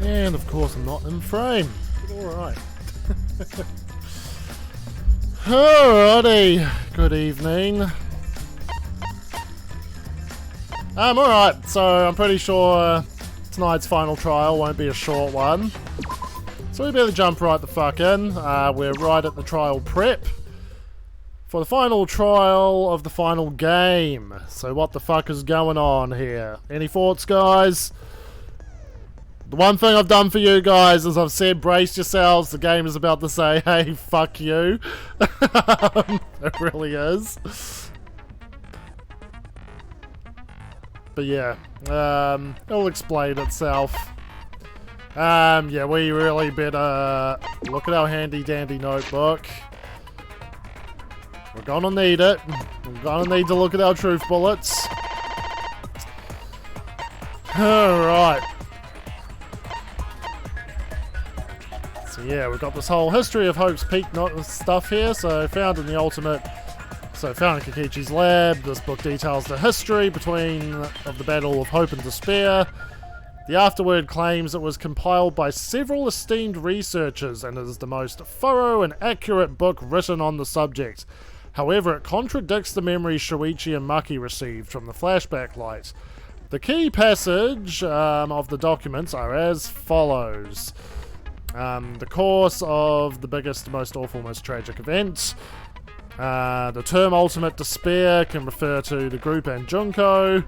And of course I'm not in frame. But alright. Alrighty. Good evening. Alright, so I'm pretty sure tonight's final trial won't be a short one. So we better jump right the fuck in. We're right at the trial prep for the final trial of the final game. So what the fuck is going on here? Any thoughts, guys? The one thing I've done for you guys is I've said brace yourselves. The game is about to say, hey, fuck you. It really is. But yeah, it'll explain itself. Yeah, we really better look at our handy dandy notebook. We're gonna need it. We're gonna need to look at our truth bullets. Alright. So yeah, we've got this whole history of Hope's Peak stuff here. So found in Kikichi's lab. This book details the history of the Battle of Hope and Despair. The afterword claims it was compiled by several esteemed researchers and is the most thorough and accurate book written on the subject. However, it contradicts the memories Shuichi and Maki received from the flashback light. The key passage of the documents are as follows. The course of the biggest, most awful, most tragic event. The term ultimate despair can refer to the group and Junko.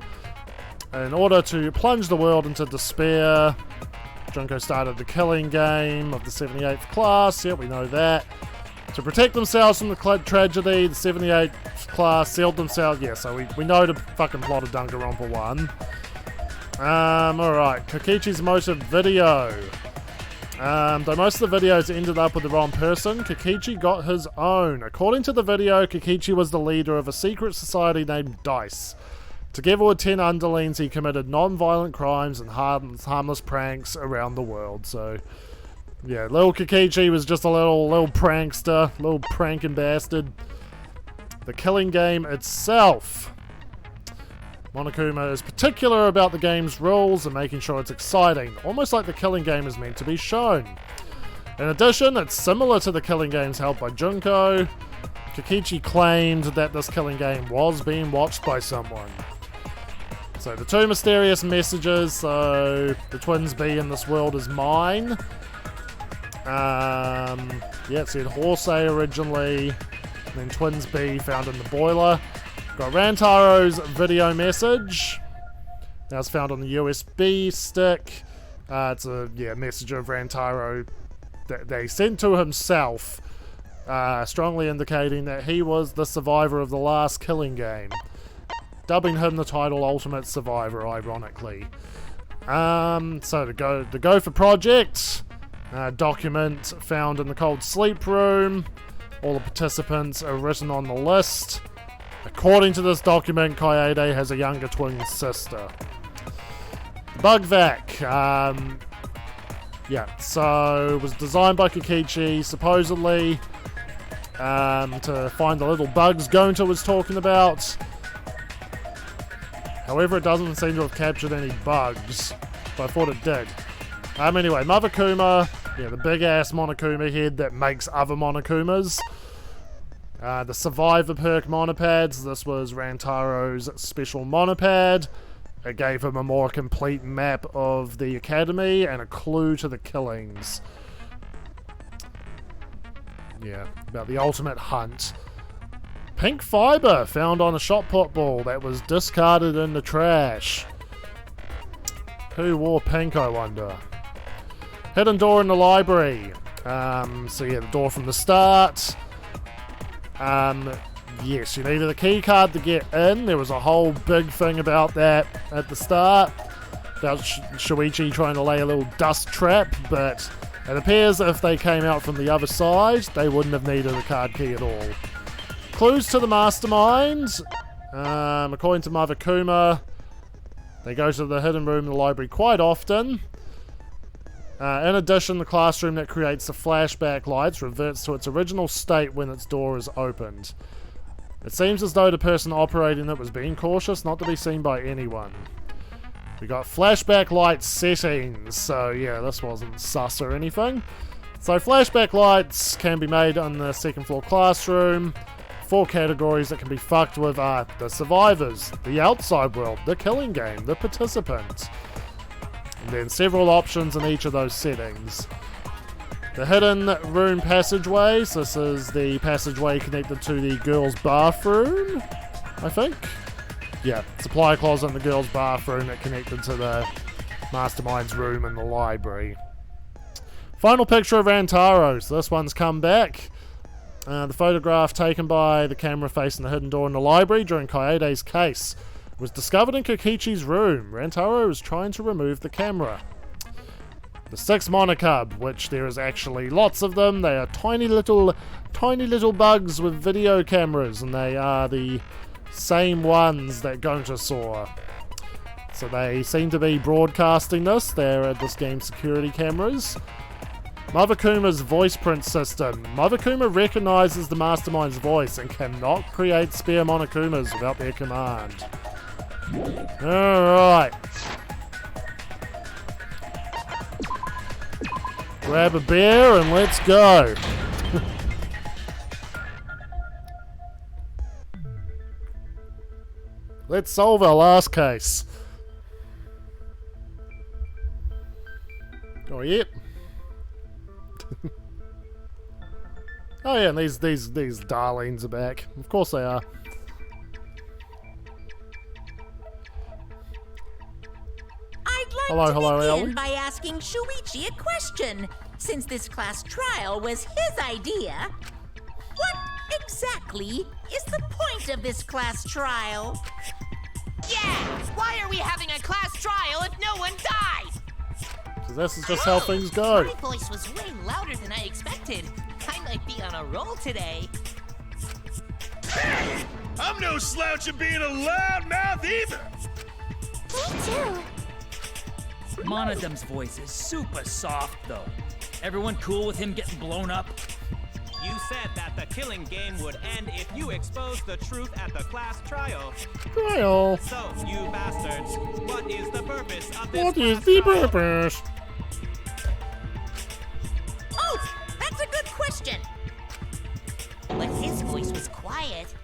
In order to plunge the world into despair, Junko started the killing game of the 78th class. Yep, we know that. To protect themselves from the tragedy, the 78th class sealed themselves. Yeah, so we know the fucking plot of Danganronpa 1. Alright, Kikichi's motive video. Though most of the videos ended up with the wrong person, Kikichi got his own. According to the video, Kikichi was the leader of a secret society named DICE. Together with 10 underlings, he committed non-violent crimes and harmless pranks around the world. So, yeah, little Kikichi was just a little prankster, little pranking bastard. The killing game itself. Monokuma is particular about the game's rules and making sure it's exciting, almost like the killing game is meant to be shown. In addition, it's similar to the killing games held by Junko. Kikichi claimed that this killing game was being watched by someone. So the two mysterious messages, so the twins B in this world is mine. Yeah, it said Horse A originally, and then twins B found in the boiler. Got Rantaro's video message. Now it's found on the USB stick. It's a message of Rantaro that they sent to himself, strongly indicating that he was the survivor of the last killing game, dubbing him the title Ultimate Survivor, ironically. So the Gopher Project document found in the cold sleep room. All the participants are written on the list. According to this document, Kaede has a younger twin sister. Bug vac. So it was designed by Kikichi, supposedly, to find the little bugs Gonta was talking about. However, it doesn't seem to have captured any bugs, but I thought it did. Anyway, Motherkuma, the big-ass Monokuma head that makes other Monokumas. The Survivor perk monopads. This was Rantaro's special monopad. It gave him a more complete map of the academy and a clue to the killings. Yeah, about the ultimate hunt. Pink fiber found on a shot put ball that was discarded in the trash. Who wore pink, I wonder? Hidden door in the library. The door from the start. Yes, you needed a key card to get in. There was a whole big thing about that at the start. About Shuichi trying to lay a little dust trap, but it appears if they came out from the other side, they wouldn't have needed a card key at all. Clues to the mastermind. According to Motherkuma, they go to the hidden room in the library quite often. In addition, the classroom that creates the flashback lights reverts to its original state when its door is opened. It seems as though the person operating it was being cautious not to be seen by anyone. We got flashback light settings, so yeah, this wasn't sus or anything. So flashback lights can be made on the second floor classroom. 4 categories that can be fucked with are the survivors, the outside world, the killing game, the participant. And then several options in each of those settings. The hidden room passageways. This is the passageway connected to the girls' bathroom, I think. Yeah, supply closet in the girls' bathroom that connected to the mastermind's room in the library. Final picture of Rantaro. So this one's come back. The photograph taken by the camera facing the hidden door in the library during Kaede's case was discovered in Kokichi's room. Rantaro is trying to remove the camera. The 6 Monocub, which there is actually lots of them. They are tiny little bugs with video cameras, and they are the same ones that Gonta saw. So they seem to be broadcasting this. They're at this game's security cameras. Mavukuma's voice print system. Mavukuma recognizes the mastermind's voice and cannot create spare Monokumas without their command. Alright. Grab a beer and let's go. Let's solve our last case. Oh, yep. Oh yeah, and these darlings are back. Of course they are. I'd like to begin Ellie. by asking Shuichi a question. Since this class trial was his idea, what exactly is the point of this class trial? Yeah! Why are we having a class trial if no one dies? So this is just how things go. My voice was way louder than I expected. I might be on a roll today. Hey! I'm no slouch at being a loudmouth either! Me too. Monodum's voice is super soft, though. Everyone cool with him getting blown up? You said that the killing game would end if you exposed the truth at the class trial. Trial. So, you bastards, what is the purpose of this What is class the trial? purpose? Oh, that's a good question. But his voice was quiet.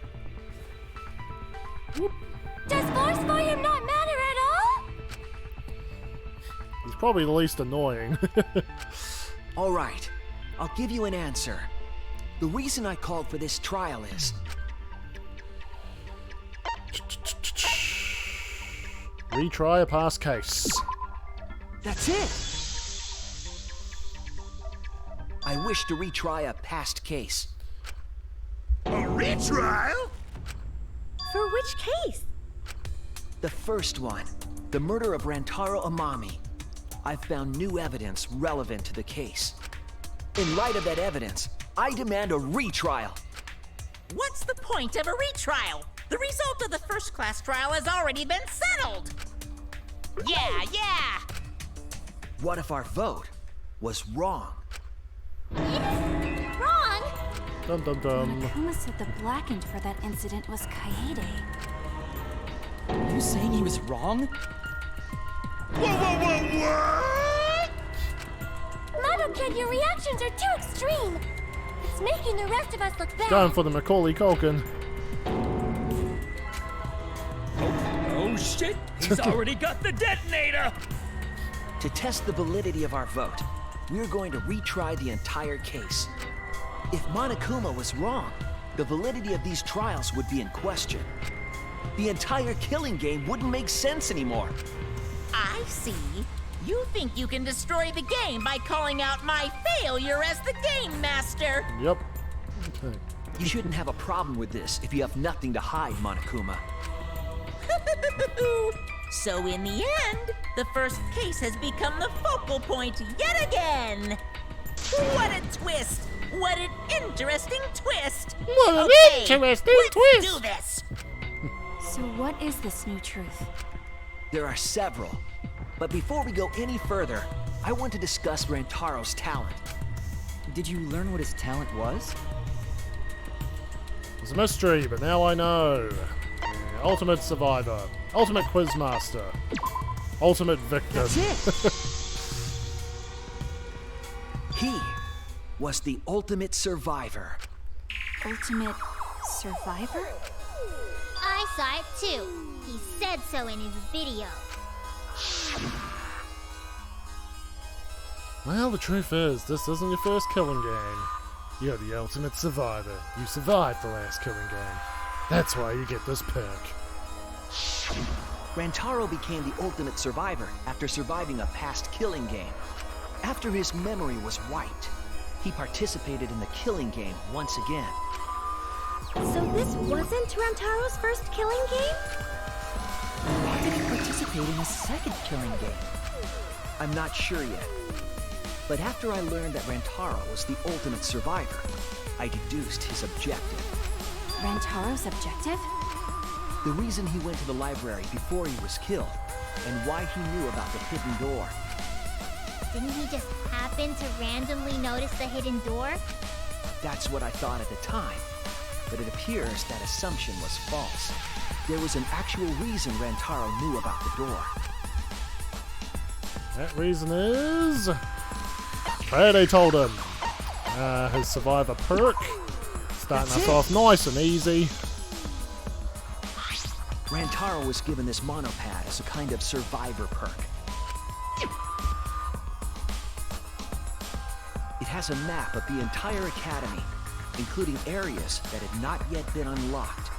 Does force for him not matter at all? He's probably the least annoying. All right, I'll give you an answer. The reason I called for this trial is... Retry a past case. That's it! I wish to retry a past case. A retrial? For which case? The first one, the murder of Rantaro Amami. I've found new evidence relevant to the case. In light of that evidence, I demand a retrial. What's the point of a retrial? The result of the first class trial has already been settled. Yeah! What if our vote was wrong? Wrong! Dum dum dum. Monokuma said the blackened for that incident was Kaede. Are you saying he was wrong? What? Mono Kid, your reactions are too extreme. It's making the rest of us look bad. Going for the Macaulay Culkin. Oh shit! He's already got the detonator! To test the validity of our vote, we're going to retry the entire case. If Monokuma was wrong, the validity of these trials would be in question. The entire killing game wouldn't make sense anymore. I see. You think you can destroy the game by calling out my failure as the game master. Yep. Okay. You shouldn't have a problem with this if you have nothing to hide, Monokuma. So in the end, the first case has become the focal point yet again. What a twist! What an interesting twist! What an interesting let's twist! do this! So what is this new truth? There are several. But before we go any further, I want to discuss Rantaro's talent. Did you learn what his talent was? It's a mystery, but now I know. Ultimate Survivor. Ultimate Quizmaster. Ultimate victim. That's it. He was the ultimate survivor. Ultimate survivor? I saw it too. He said so in his video. Well, the truth is, this isn't your first killing game. You're the ultimate survivor. You survived the last killing game. That's why you get this perk. Rantaro became the ultimate survivor after surviving a past killing game. After his memory was wiped, he participated in the killing game once again. So this wasn't Rantaro's first killing game? Why did he participate in a second killing game? I'm not sure yet. But after I learned that Rantaro was the ultimate survivor, I deduced his objective. Rantaro's objective? The reason he went to the library before he was killed, and why he knew about the hidden door. Didn't he just happen to randomly notice the hidden door? That's what I thought at the time, but it appears that assumption was false. There was an actual reason Rantaro knew about the door. That reason is... Friday told him. His survivor perk. Starting us off nice and easy. Rantaro was given this monopad as a kind of survivor perk. It has a map of the entire academy, including areas that had not yet been unlocked.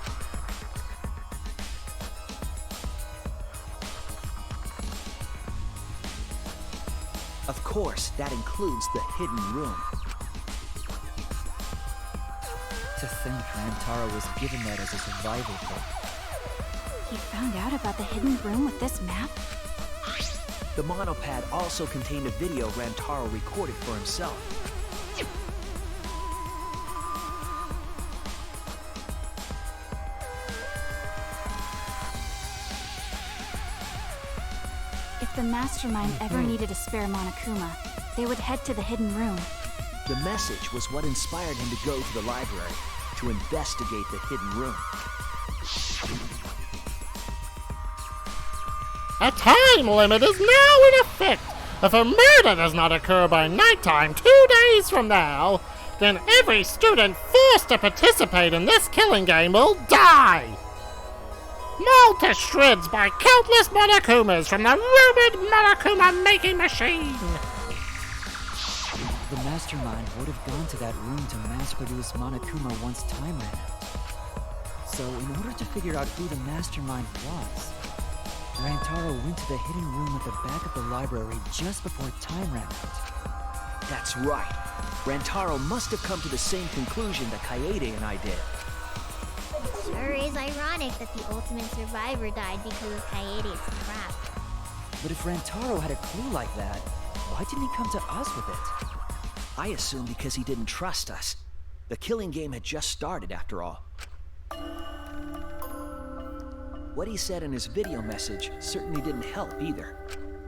Of course, that includes the hidden room. To think Rantaro was given that as a survival perk. He found out about the hidden room with this map? The monopad also contained a video Rantaro recorded for himself. If the Mastermind ever needed a spare Monokuma, they would head to the hidden room. The message was what inspired him to go to the library to investigate the hidden room. A time limit is now in effect. If a murder does not occur by nighttime 2 days from now, then every student forced to participate in this killing game will die. Mauled to shreds by countless Monokumas from the rumored Monokuma making machine. The Mastermind would have gone to that room to mass-produce Monokuma once time ran out. So, in order to figure out who the Mastermind was, Rantaro went to the hidden room at the back of the library just before time ran out. That's right. Rantaro must have come to the same conclusion that Kaede and I did. Sure is ironic that the ultimate survivor died because of Kaede's crap. But if Rantaro had a clue like that, why didn't he come to us with it? I assume because he didn't trust us. The killing game had just started, after all. What he said in his video message certainly didn't help either.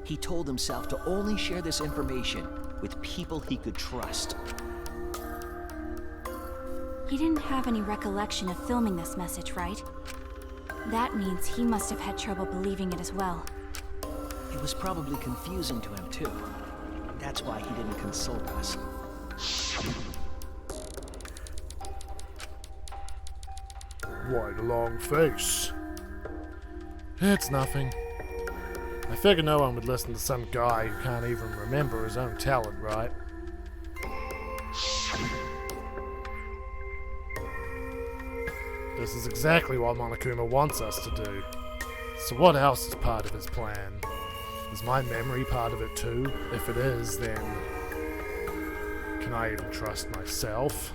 He told himself to only share this information with people he could trust. He didn't have any recollection of filming this message, right? That means he must have had trouble believing it as well. It was probably confusing to him, too. That's why he didn't consult us. Why the long face? It's nothing. I figured no one would listen to some guy who can't even remember his own talent, right? This is exactly what Monokuma wants us to do. So what else is part of his plan? Is my memory part of it too? If it is, then... can I even trust myself?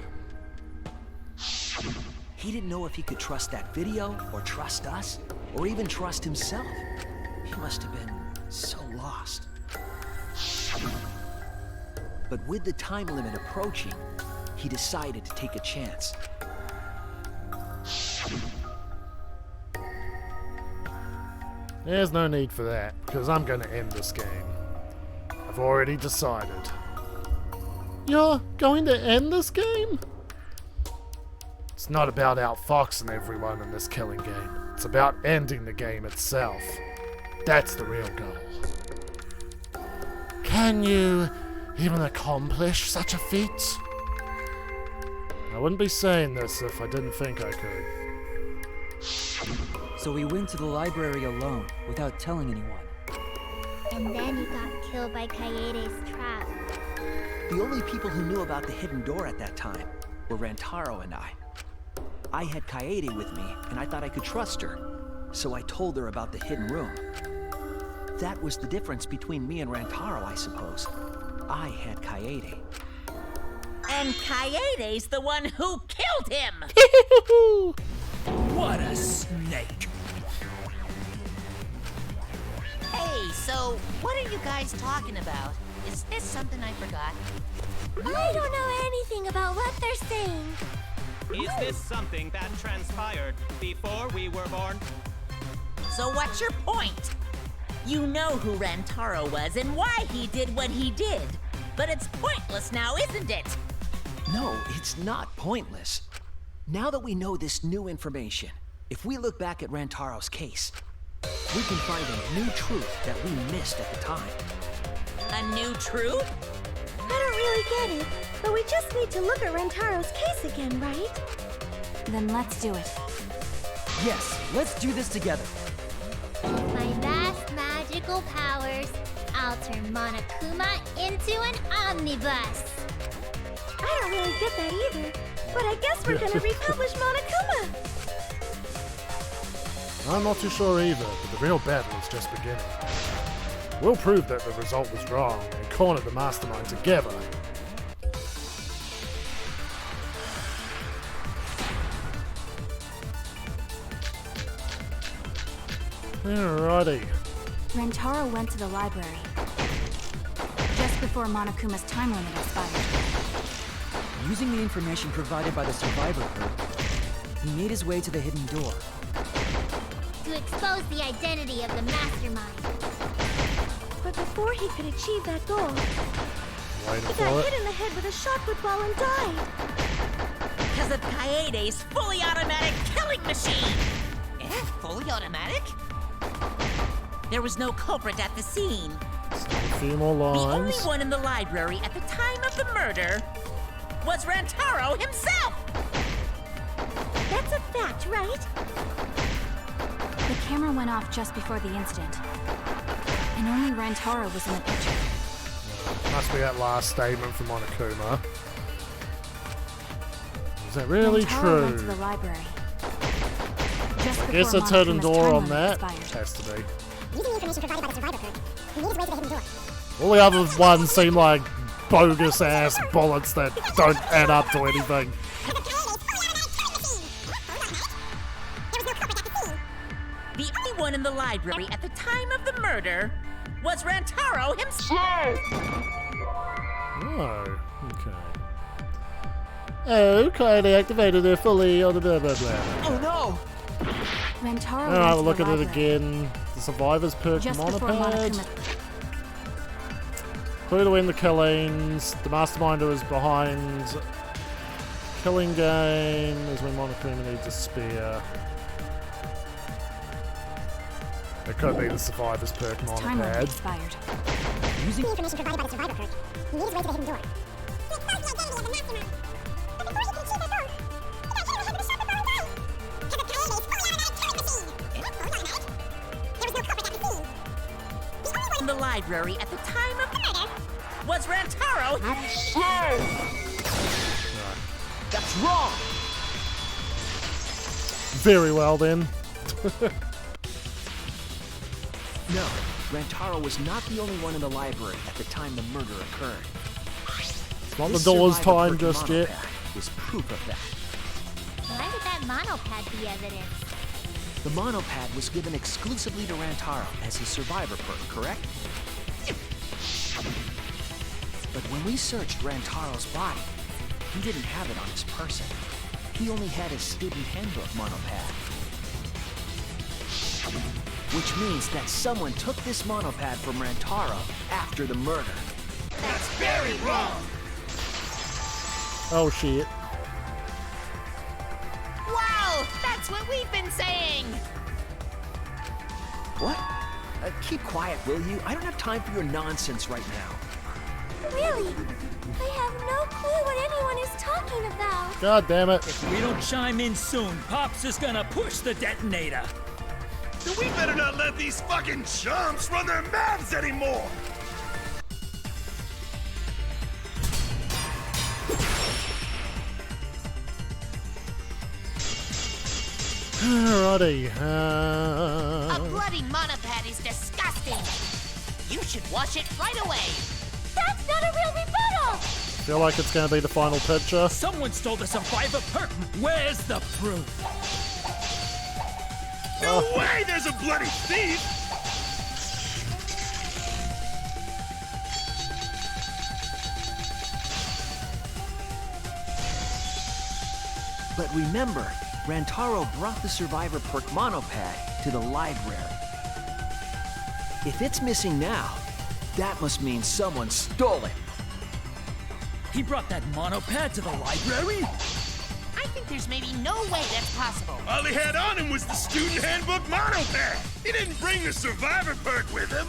He didn't know if he could trust that video, or trust us, or even trust himself. He must have been so lost. But with the time limit approaching, he decided to take a chance. There's no need for that, because I'm gonna end this game. I've already decided. You're going to end this game? It's not about outfoxing everyone in this killing game. It's about ending the game itself. That's the real goal. Can you even accomplish such a feat? I wouldn't be saying this if I didn't think I could. So we went to the library alone, without telling anyone. And then you got killed by Kaede's trap. The only people who knew about the hidden door at that time were Rantaro and I. I had Kaede with me, and I thought I could trust her, so I told her about the hidden room. That was the difference between me and Rantaro, I suppose. I had Kaede. And Kaede's the one who killed him! What a snake! Hey, so what are you guys talking about? Is this something I forgot? I don't know anything about what they're saying. Is this something that transpired before we were born? So what's your point? You know who Rantaro was and why he did what he did. But it's pointless now, isn't it? No, it's not pointless. Now that we know this new information, if we look back at Rantaro's case, we can find a new truth that we missed at the time. A new truth? I don't really get it, but we just need to look at Rantaro's case again, right? Then let's do it. Yes, let's do this together. My vast magical powers, I'll turn Monokuma into an omnibus. I don't really get that either, but I guess we're gonna republish Monokuma. I'm not too sure either, but the real battle is just beginning. We'll prove that the result was wrong and corner the mastermind together. Alrighty. Rantaro went to the library just before Monokuma's time limit expired. Using the information provided by the survivor group, he made his way to the hidden door. To expose the identity of the mastermind. But before he could achieve that goal, Waiting he for got it. hit in the head with a shotgun ball and died. Because of Kaede's fully automatic killing machine! Fully automatic? There was no culprit at the scene. Still a few more The only lines. one in the library at the time of the murder was Rantaro himself! That's a fact, right? The camera went off just before the incident, and only Rantaro was in the picture. Must be that last statement from Monokuma. Is that really Rantaro went to the true? library. Just I guess before it's hidden Monokuma's door time on limit that. expired. Has to be. Using the information provided by the survivor group, he made his way to the hidden door. All the other ones seem like bogus ass bullets that don't add up to anything. The only one in the library at the time of the murder was Rantaro himself! Oh, okay. Okay, they activated it fully on the blah blah blah. Oh no! Rantaro Alright, went we'll to look the at it library again. The survivors perk just before monopad. Monokuma. Clue to win the killings. The masterminder is behind. Killing game is when Monokuma needs a spear. It could be the survivors perk His time limit monopad. expired. Using The information provided by the survivor group, he made his way to the hidden door. In the library at the time of the murder was Rantaro himself! That's wrong! Very well then. No, Rantaro was not the only one in the library at the time the murder occurred. It's not the This door's survivor time perk just yet. monopad is proof of that. Why would that monopad be evidence? The monopad was given exclusively to Rantaro as his survivor perk, correct? But when we searched Rantaro's body, he didn't have it on his person. He only had his student handbook monopad. Which means that someone took this monopad from Rantaro after the murder. That's very wrong! Oh shit. Wow! That's what we've been saying! What? Keep quiet, will you? I don't have time for your nonsense right now. Really? I have no clue what anyone is talking about. God damn it. If we don't chime in soon, Pops is gonna push the detonator. Then we better not let these fucking chumps run their mouths anymore! Alrighty. A bloody monopad is disgusting. You should wash it right away. That's not a real rebuttal! Feel like it's gonna be the final picture. Someone stole the survivor perk. Where's the proof? No way there's a bloody thief! But remember, Rantaro brought the survivor perk monopad to the library. If it's missing now, that must mean someone stole it. He brought that monopad to the library? I think there's maybe no way that's possible. All he had on him was the student handbook monopad. He didn't bring the survivor perk with him.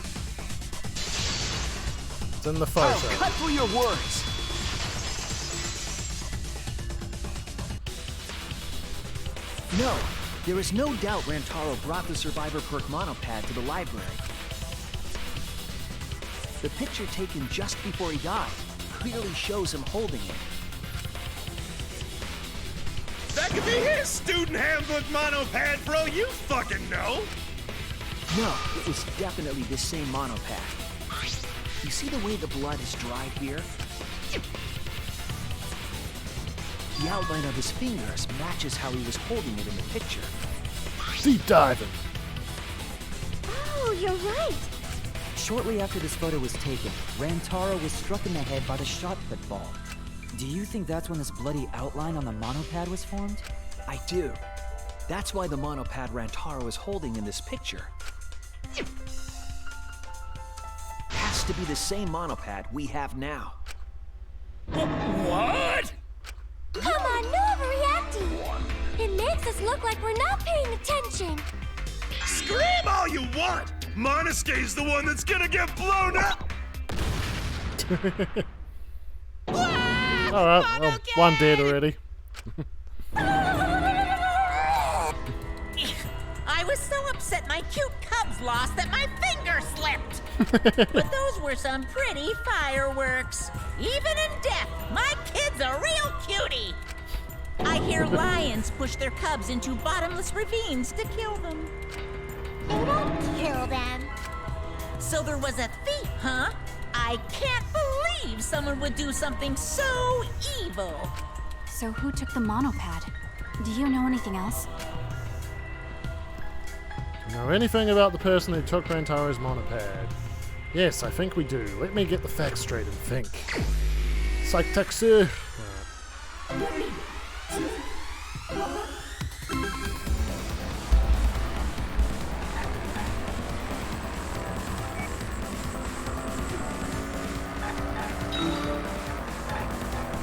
It's in the I'll photo. cut through your words. No, there is no doubt Rantaro brought the survivor perk monopad to the library. The picture taken just before he died clearly shows him holding it. That could be his student handbook monopad, bro. You fucking know. No, it was definitely the same monopad. You see the way the blood is dried here? The outline of his fingers matches how he was holding it in the picture. Deep diving. Oh, you're right. Shortly after this photo was taken, Rantaro was struck in the head by the shot put ball. Do you think that's when this bloody outline on the monopad was formed? I do. That's why the monopad Rantaro is holding in this picture has to be the same monopad we have now. What? Come on, no overreacting. It makes us look like we're not paying attention. Scream all you want. Monosuke's the one that's gonna get blown up. Alright, well, one dead already. I was so upset my cute cubs lost that my finger slipped. But those were some pretty fireworks. Even in death, my kid's a real cutie. I hear lions push their cubs into bottomless ravines to kill them. They won't kill them. So there was a thief, huh? I can't believe someone would do something so evil. So who took the monopad? Do you know anything else? Know anything about the person who took Rantaro's monopad? Yes, I think we do. Let me get the facts straight and think. Psych-taxu.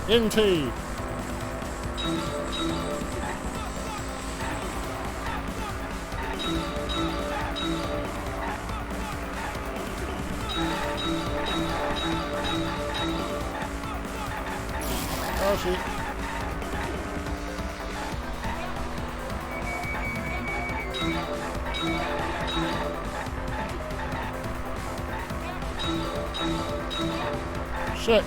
NT. Oh shit. Shit.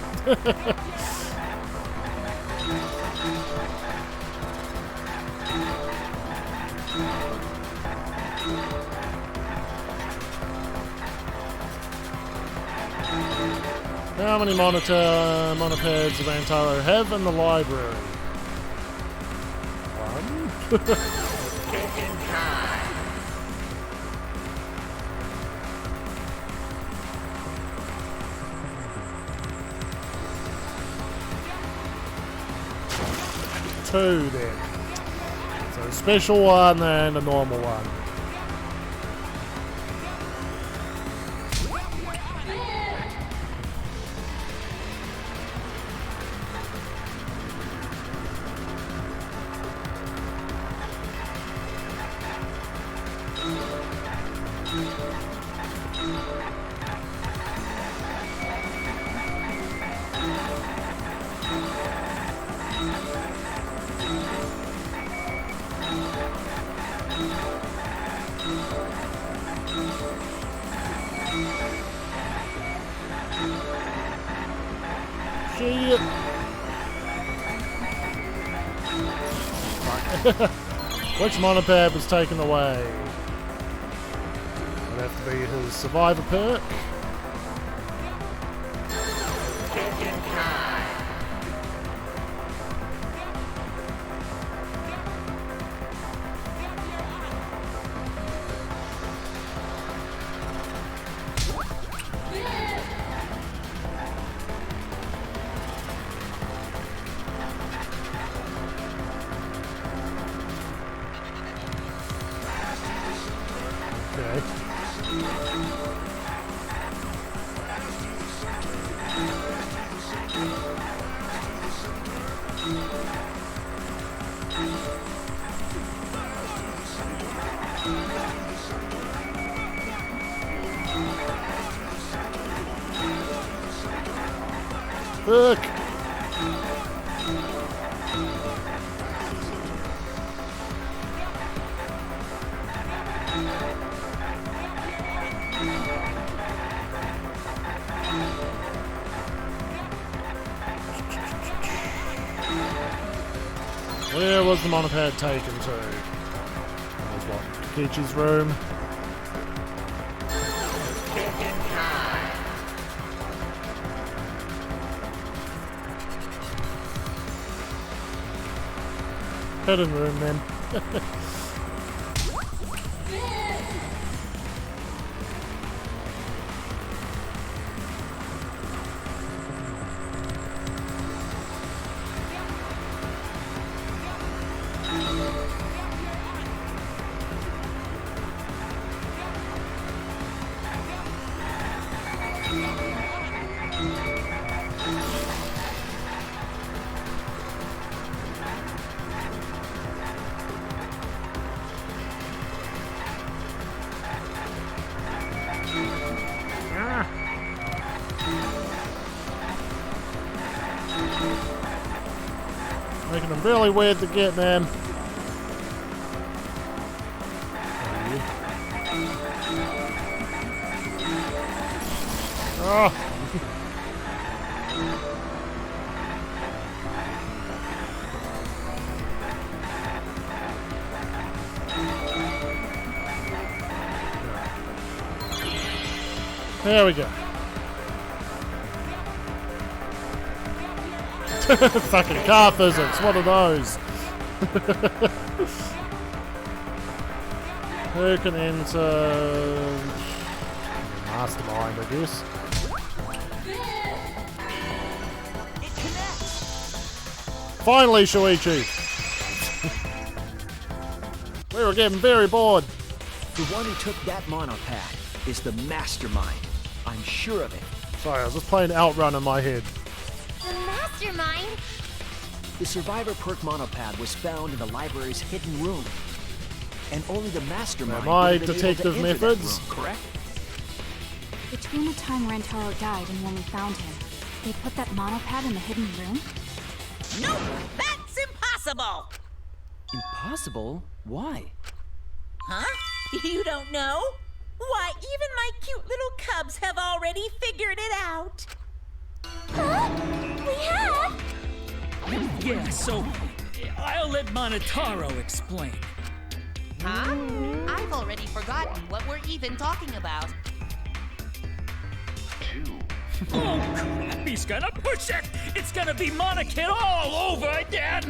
How many monopads does Rantaro have in the library? One. Two then. So a special one and a normal one. Shit. Which monopad was taken away? Would have to be his survivor perk. Look! Where was the monopad taken to? That was what? Takechi's room. Hidden room then. Making them really weird to get, man. Oh. There we go. Fucking car physics, what are those? Who can enter? Mastermind, I guess. Finally, Shuichi! We were getting very bored. The one who took that monopad is the mastermind. I'm sure of it. Sorry, I was just playing Outrun in my head. The mastermind? The survivor perk monopad was found in the library's hidden room. And only the mastermind My would have been detective able to enter methods. that room, correct? Between the time Rantaro died and when we found him, they put that monopad in the hidden room? Nope, that's impossible. Impossible? Why? Huh? You don't know? Why, even my cute little cubs have already figured it out. Huh? We have? Yeah, so I'll let Monotaro explain. Huh? I've already forgotten what we're even talking about. Oh crap, he's gonna push it! It's gonna be Monokid all over again!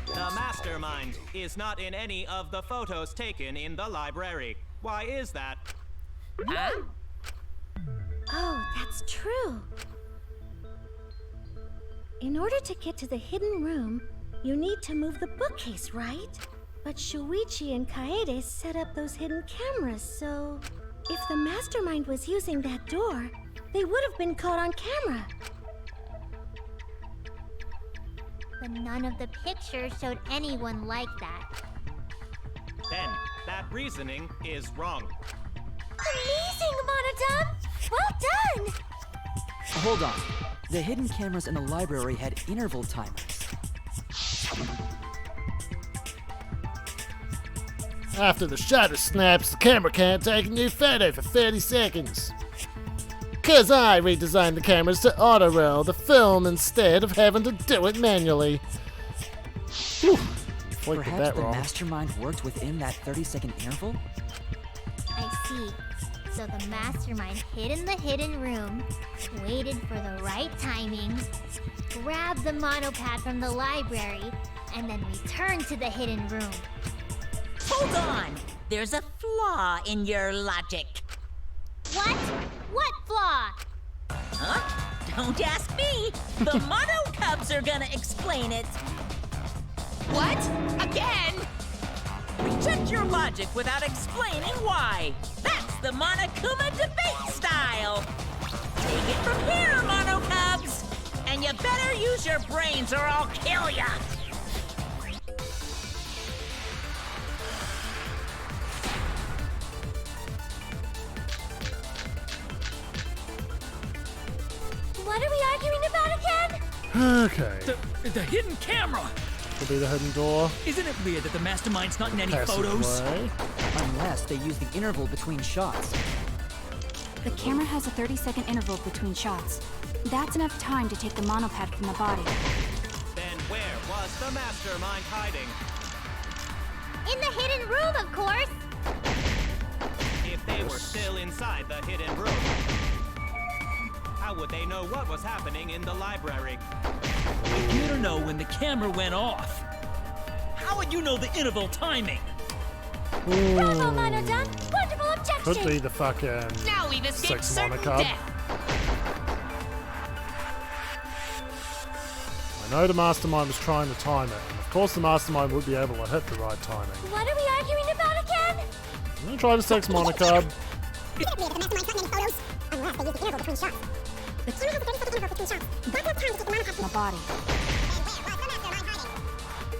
The mastermind is not in any of the photos taken in the library. Why is that? Huh? Oh, that's true. In order to get to the hidden room, you need to move the bookcase, right? But Shuichi and Kaede set up those hidden cameras, so if the mastermind was using that door, they would have been caught on camera. But none of the pictures showed anyone like that. Then, that reasoning is wrong. Amazing, Monodum! Well done! Hold on. The hidden cameras in the library had interval timers. After the shutter snaps, the camera can't take a new photo for 30 seconds. 'Cause I redesigned the cameras to auto-roll the film instead of having to do it manually. Whew. Flicked Perhaps that the wrong. mastermind worked within that 30-second interval? I see. So the mastermind hid in the hidden room, waited for the right timing, grabbed the monopad from the library, and then returned to the hidden room. Hold on! There's a flaw in your logic. What? What flaw? Huh? Don't ask me! The Mono Cubs are gonna explain it! What? Again? Reject your logic without explaining why! That's the Monokuma debate style! Take it from here, Mono Cubs! And you better use your brains or I'll kill ya! What are we arguing about again? Okay. The hidden camera! Could be the hidden door. Isn't it weird that the mastermind's not in any photos? Passageway. Unless they use the interval between shots. The camera has a 30-second interval between shots. That's enough time to take the monopad from the body. Then where was the mastermind hiding? In the hidden room, of course! If they were still inside the hidden room, how would they know what was happening in the library? If you don't know when the camera went off, how would you know the interval timing? Bravo, Mono-Dan! Wonderful objection! Could be the fucking Now we've escaped 6 certain monocub. death. I know the mastermind was trying to time it, and of course the mastermind would be able to hit the right timing. What are we arguing about again? I'm gonna try the 6 monocub. The body.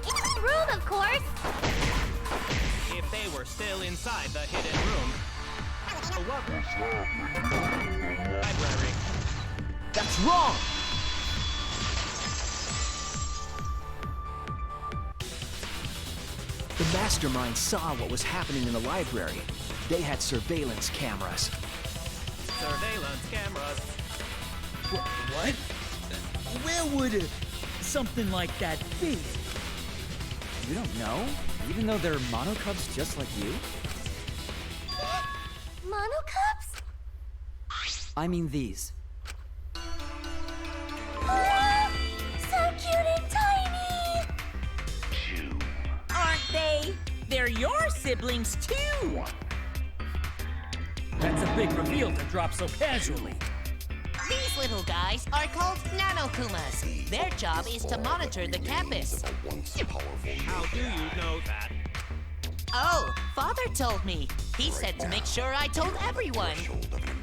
In the room, of course! If they were still inside the hidden room, what library? That's wrong! The mastermind saw what was happening in the library. They had surveillance cameras. Surveillance cameras. What? Where would something like that be? You don't know? Even though they're monocubs just like you? Monocubs? I mean these. Oh, so cute and tiny! Aren't they? They're your siblings too! That's a big reveal to drop so casually. These little guys are called Nanokumas. Their job is to monitor the campus. How do you know that? Oh, Father told me. He said to make sure I told everyone.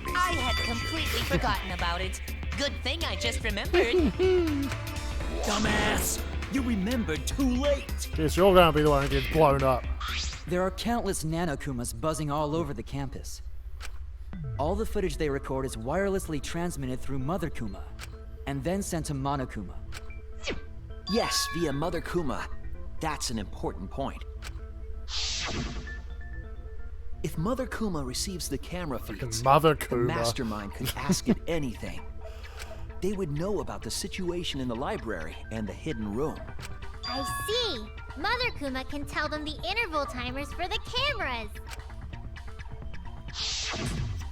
I had completely forgotten about it. Good thing I just remembered. Dumbass! You remembered too late. Guess you're gonna be the one who gets blown up. There are countless Nanokumas buzzing all over the campus. All the footage they record is wirelessly transmitted through Mother Kuma, and then sent to Monokuma. Yes, via Mother Kuma. That's an important point. If Mother Kuma receives the camera feeds, Mother the Kuma. mastermind could ask it anything. They would know about the situation in the library and the hidden room. I see. Mother Kuma can tell them the interval timers for the cameras.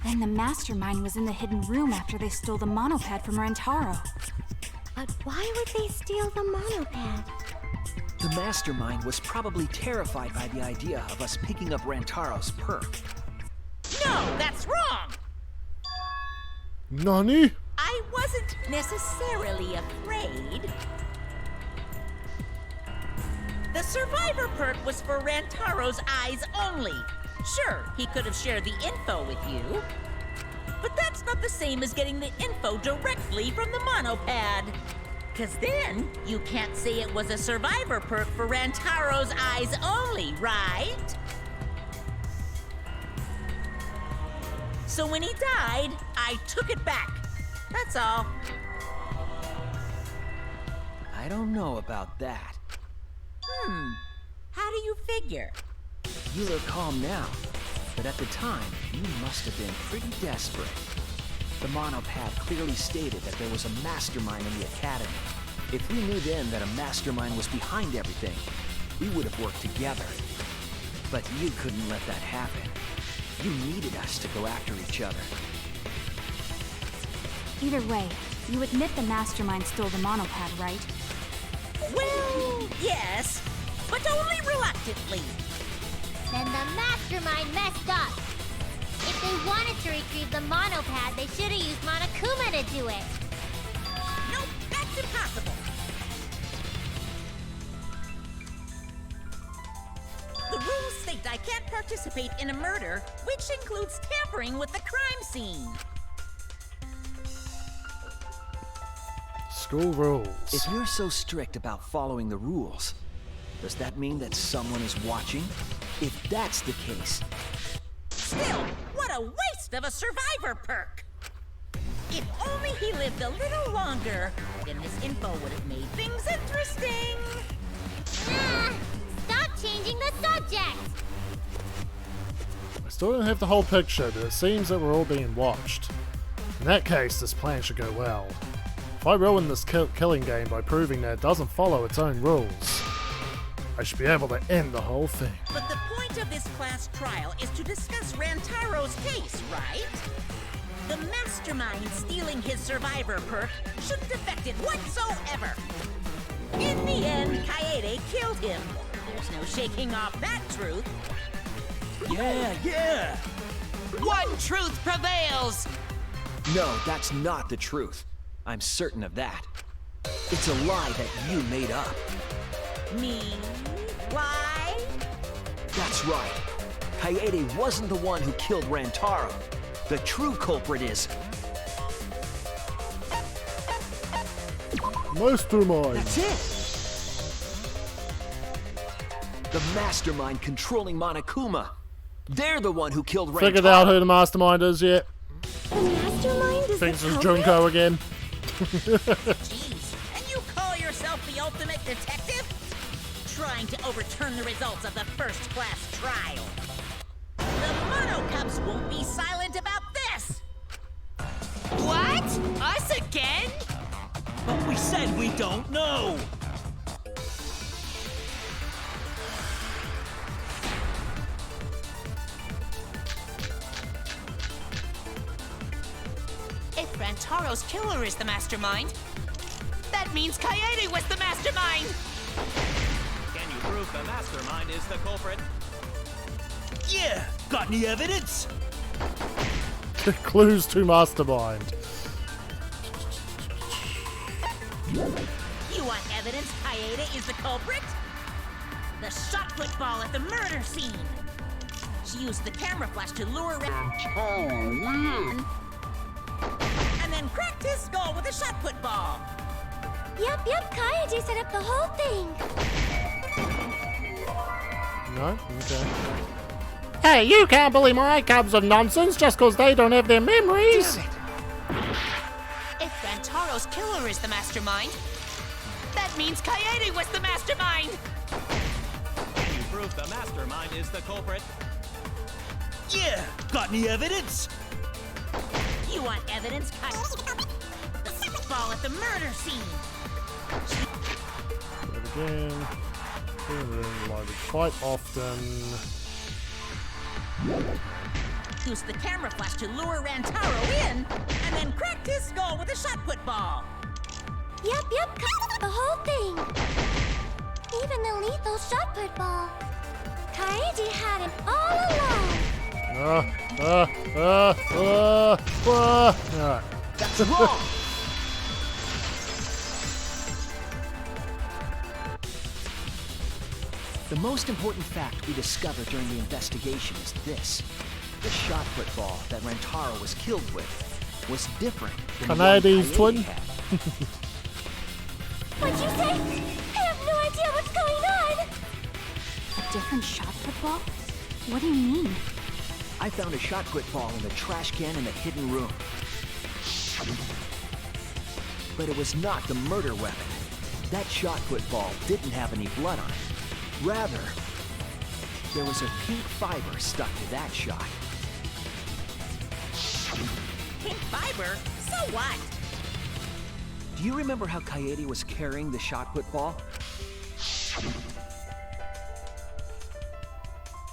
Then the mastermind was in the hidden room after they stole the monopad from Rantaro. But why would they steal the monopad? The mastermind was probably terrified by the idea of us picking up Rantaro's perk. No, that's wrong! Nani? I wasn't necessarily afraid. The survivor perk was for Rantaro's eyes only. Sure, he could have shared the info with you, but that's not the same as getting the info directly from the monopad. Cause then you can't say it was a survivor perk for Rantaro's eyes only, right? So when he died, I took it back. That's all. I don't know about that. How do you figure? You look calm now, but at the time, you must have been pretty desperate. The monopad clearly stated that there was a mastermind in the academy. If we knew then that a mastermind was behind everything, we would have worked together. But you couldn't let that happen. You needed us to go after each other. Either way, you admit the mastermind stole the monopad, right? Well, yes, but only reluctantly. Then the mastermind messed up. If they wanted to retrieve the monopad, they should have used Monokuma to do it. Nope, that's impossible. The rules state I can't participate in a murder, which includes tampering with the crime scene. School rules. If you're so strict about following the rules, does that mean that someone is watching? If that's the case... Still, what a waste of a survivor perk! If only he lived a little longer, then this info would have made things interesting. Stop changing the subject! I still don't have the whole picture, but it seems that we're all being watched. In that case, this plan should go well. If I ruin this killing game by proving that it doesn't follow its own rules, I should be able to end the whole thing. But the point of this class trial is to discuss Rantaro's case, right? The mastermind stealing his survivor perk shouldn't affect it whatsoever. In the end, Kaede killed him. There's no shaking off that truth. Yeah! One truth prevails! No, that's not the truth. I'm certain of that. It's a lie that you made up. Me? Why? That's right. Kaede wasn't the one who killed Rantaro. The true culprit is... Mastermind! That's it! The mastermind controlling Monokuma. They're the one who killed Rantaro. Figured out who the mastermind is yet. The mastermind is Thinks the it's culprit? Junko again. Jeez, and you call yourself the ultimate detective? Trying to overturn the results of the first-class trial. The Mono Cubs won't be silent about this! What? Us again? But we said we don't know. If Rantaro's killer is the mastermind, that means Kaede was the mastermind! Can you prove the mastermind is the culprit? Yeah! Got any evidence? Clues to mastermind. You want evidence Kaede is the culprit? The shot put ball at the murder scene. She used the camera flash to lure Rantaro and then cracked his skull with a shot put ball. Yep, Kaede set up the whole thing. No? Okay. Hey, you can't bully my cubs of nonsense just because they don't have their memories! If Rantaro's killer is the mastermind, that means Kaede was the mastermind! Can you prove the mastermind is the culprit? Yeah! Got any evidence? You want evidence Kaede the ball at the murder scene. Again. Loaded quite often. Used the camera flash to lure Rantaro in, and then cracked his skull with a shot put ball. Yep, the whole thing. Even the lethal shot put ball. Kaede had it all along. Alright. That's wrong! The most important fact we discovered during the investigation is this. The shot put ball that Rantaro was killed with was different than the one Kaede's Kaede twin? had. What'd you say? I have no idea what's going on. A different shot put ball? What do you mean? I found a shot put ball in the trash can in the hidden room. But it was not the murder weapon. That shot put ball didn't have any blood on it. Rather, there was a pink fiber stuck to that shot. Pink fiber, so what? Do you remember how Kaede was carrying the shot put ball?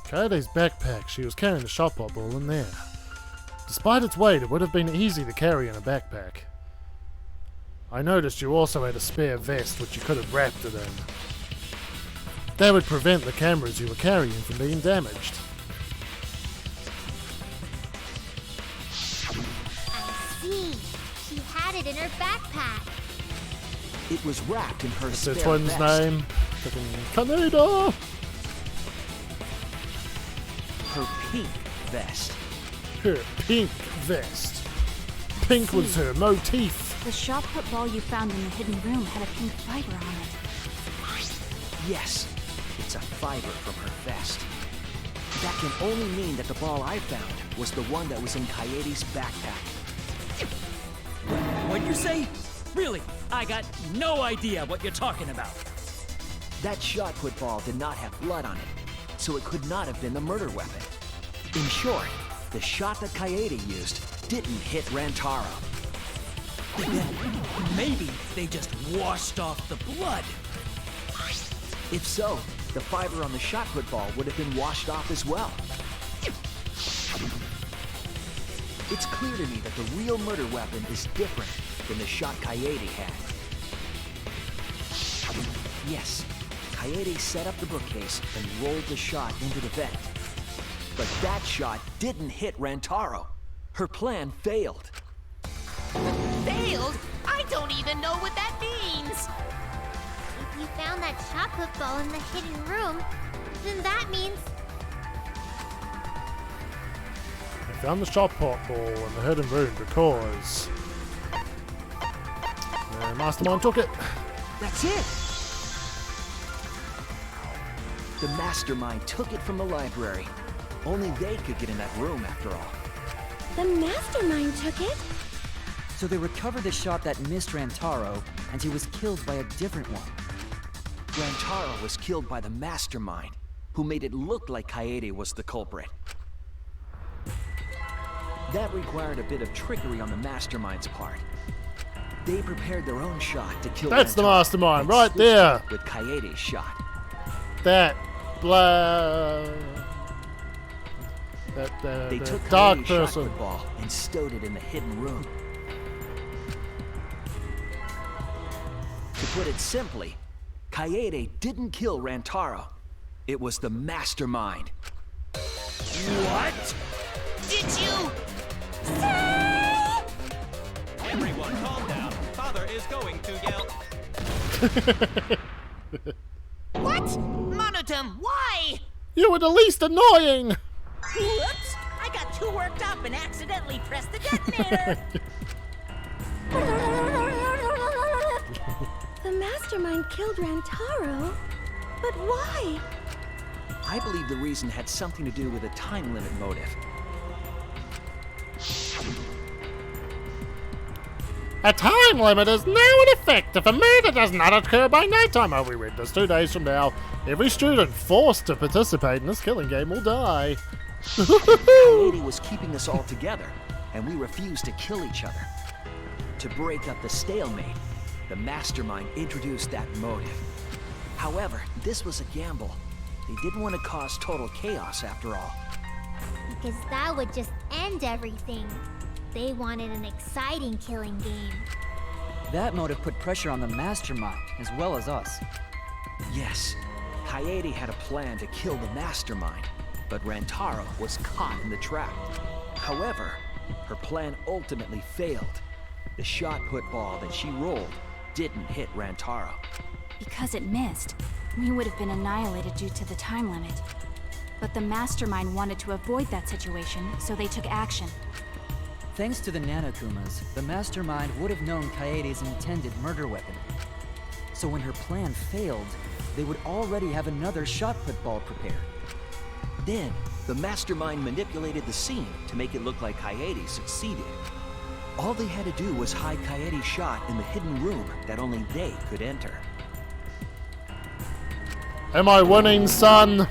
Kaede's backpack, she was carrying the shot put ball in there. Despite its weight, it would have been easy to carry in a backpack. I noticed you also had a spare vest which you could have wrapped it in. That would prevent the cameras you were carrying from being damaged. I see. She had it in her backpack. It was wrapped in her What's spare their twin's vest. name? Fucking Kaneda! Her pink vest. Her pink vest. Pink was her motif. The shot put ball you found in the hidden room had a pink fiber on it. Yes, it's a fiber from her vest. That can only mean that the ball I found was the one that was in Kaede's backpack. What'd you say? Really? I got no idea what you're talking about. That shot put ball did not have blood on it, so it could not have been the murder weapon. In short, the shot that Kaede used didn't hit Rantaro. Then maybe they just washed off the blood. If so, the fiber on the shot put ball would have been washed off as well. It's clear to me that the real murder weapon is different than the shot Kaede had. Yes, Kaede set up the bookcase and rolled the shot into the vent. But that shot didn't hit Rantaro. Her plan failed. Failed? I don't even know what that means. If you found that shot put ball in the hidden room, then that means I found the shot put ball in the hidden room because the mastermind took it. That's it! The mastermind took it from the library. Only they could get in that room after all. The mastermind took it? So they recovered the shot that missed Rantaro, and he was killed by a different one. Rantaro was killed by the mastermind, who made it look like Kaede was the culprit. That required a bit of trickery on the mastermind's part. They prepared their own shot to kill That's the Rantaro mastermind, and right switched there. it with Kaede's shot. That blah. They The took dark Kaede's shot person. put ball and stowed it in the hidden room. To put it simply, Kaede didn't kill Rantaro. It was the mastermind. What? Did you? Everyone calm down. Father is going to yell. What? Monotum, why? You were the least annoying! Whoops! I got too worked up and accidentally pressed the detonator. The mastermind killed Rantaro? But why? I believe the reason had something to do with a time limit motive. A time limit is now in effect if a murder does not occur by nighttime. Oh, we read this 2 days from now. Every student forced to participate in this killing game will die. Kaede was keeping us all together, and we refused to kill each other. To break up the stalemate, the mastermind introduced that motive. However, this was a gamble. They didn't want to cause total chaos after all. because that would just end everything. They wanted an exciting killing game. That motive put pressure on the mastermind, as well as us. Yes, Kaede had a plan to kill the mastermind, but Rantaro was caught in the trap. However, her plan ultimately failed. The shot put ball that she rolled didn't hit Rantaro. Because it missed, we would have been annihilated due to the time limit. But the mastermind wanted to avoid that situation, so they took action. Thanks to the Nanokumas, the mastermind would have known Kaede's intended murder weapon. So when her plan failed, they would already have another shot put ball prepared. Then, the mastermind manipulated the scene to make it look like Kaede succeeded. All they had to do was hide Kaede's shot in the hidden room that only they could enter. Am I winning, son?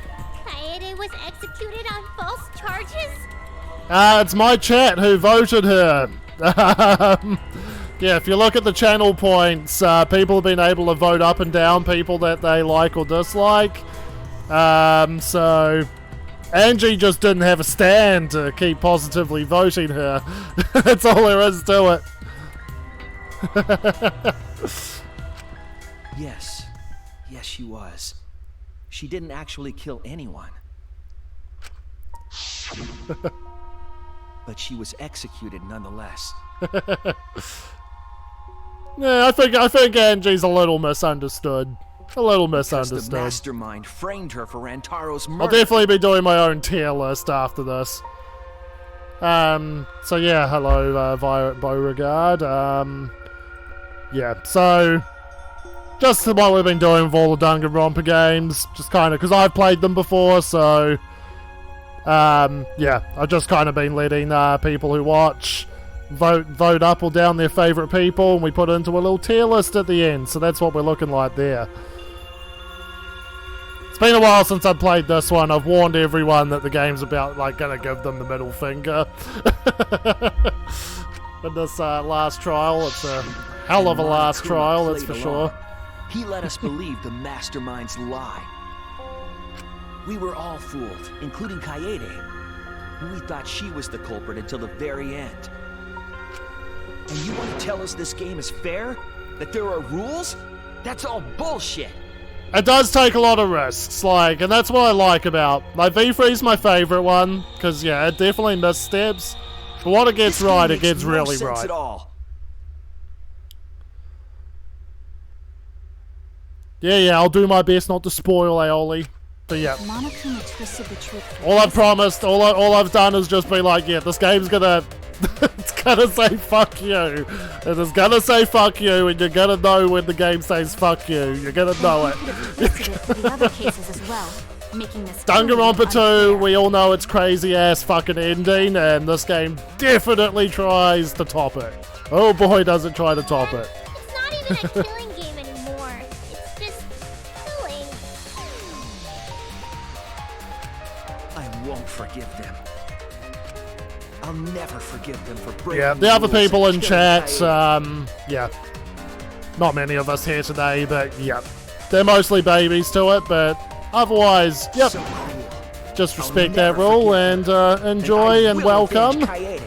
Kaede was executed on false charges? It's my chat who voted her. Yeah, if you look at the channel points, people have been able to vote up and down people that they like or dislike. So Angie just didn't have a stand to keep positively voting her. That's all there is to it. Yes. Yes, she was. She didn't actually kill anyone. But she was executed nonetheless. Yeah, I think Angie's a little misunderstood. A little misunderstood. Because the mastermind framed her for Rantaro's murder. I'll definitely be doing my own tier list after this. So yeah, hello, Violet Beauregard. Yeah, so just what we've been doing with all the Danganronpa games, just kind of, because I've played them before, so yeah, I've just kind of been letting people who watch vote up or down their favourite people, and we put it into a little tier list at the end, so that's what we're looking like there. It's been a while since I've played this one. I've warned everyone that the game's about, like, gonna give them the middle finger. In this last trial, it's a hell of a last trial, that's for sure. He let us believe the mastermind's lie. We were all fooled, including Kaede. We thought she was the culprit until the very end. And you want to tell us this game is fair? That there are rules? That's all bullshit! It does take a lot of risks, like, and that's what I like about, like, V3's my favourite one, because, yeah, it definitely missteps, but what it gets right, it gets really right. At all. Yeah, I'll do my best not to spoil Aoli. But yeah. Monokuma twisted the truth. All I've promised, all I've done is just be like, yeah, this game's gonna, it's gonna say fuck you. It is gonna say fuck you, and you're gonna know when the game says fuck you. You're gonna know it. The other cases as well, making this Danganronpa 2, we all know it's crazy ass fucking ending, and this game definitely tries to top it. Oh boy, does it try to top it. It's not even a killing game anymore. It's just killing. I won't forgive them. I'll never forgive them for breaking Yeah, the other rules people and in killing chat, Kaede. yeah. Not many of us here today, but yeah. They're mostly babies to it, but otherwise, yep. So cruel. Just I'll respect never that rule forgive and them. enjoy And I and will welcome. avenge Kaede.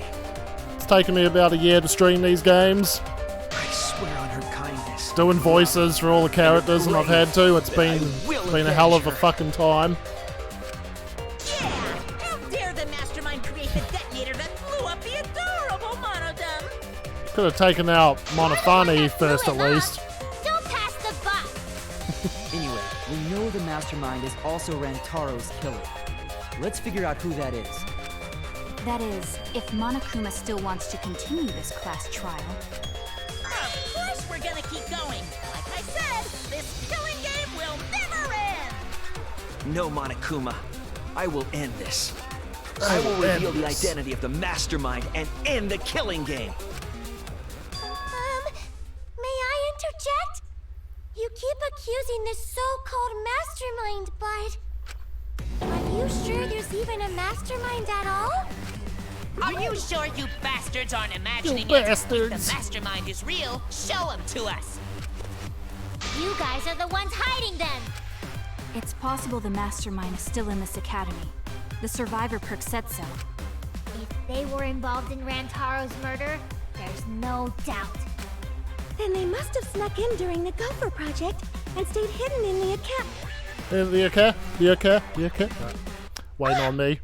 It's taken me about a year to stream these games. I swear on her kindness. Doing voices for all the characters, and I've had to. It's been a hell of a her. fucking time. Yeah! How dare the mastermind create the detonator that blew up the adorable Monodum! Could have taken out Monofani first at least. Don't pass the buck. Anyway, we know the mastermind is also Rantaro's killer. Let's figure out who that is. That is, if Monokuma still wants to continue this class trial. Of course we're gonna keep going! Like I said, this killing game will never end! No, Monokuma. I will end this. I will reveal the identity of the mastermind and end the killing game. May I interject? You keep accusing this so-called mastermind, but are you sure there's even a mastermind at all? Are you sure you bastards aren't imagining You it? bastards. If the mastermind is real, show him to us. You guys are the ones hiding them. It's possible the mastermind is still in this academy. The survivor perk said so. If they were involved in Rantaro's murder, there's no doubt. Then they must have snuck in during the Gopher Project and stayed hidden in the account. You okay? Waiting on me.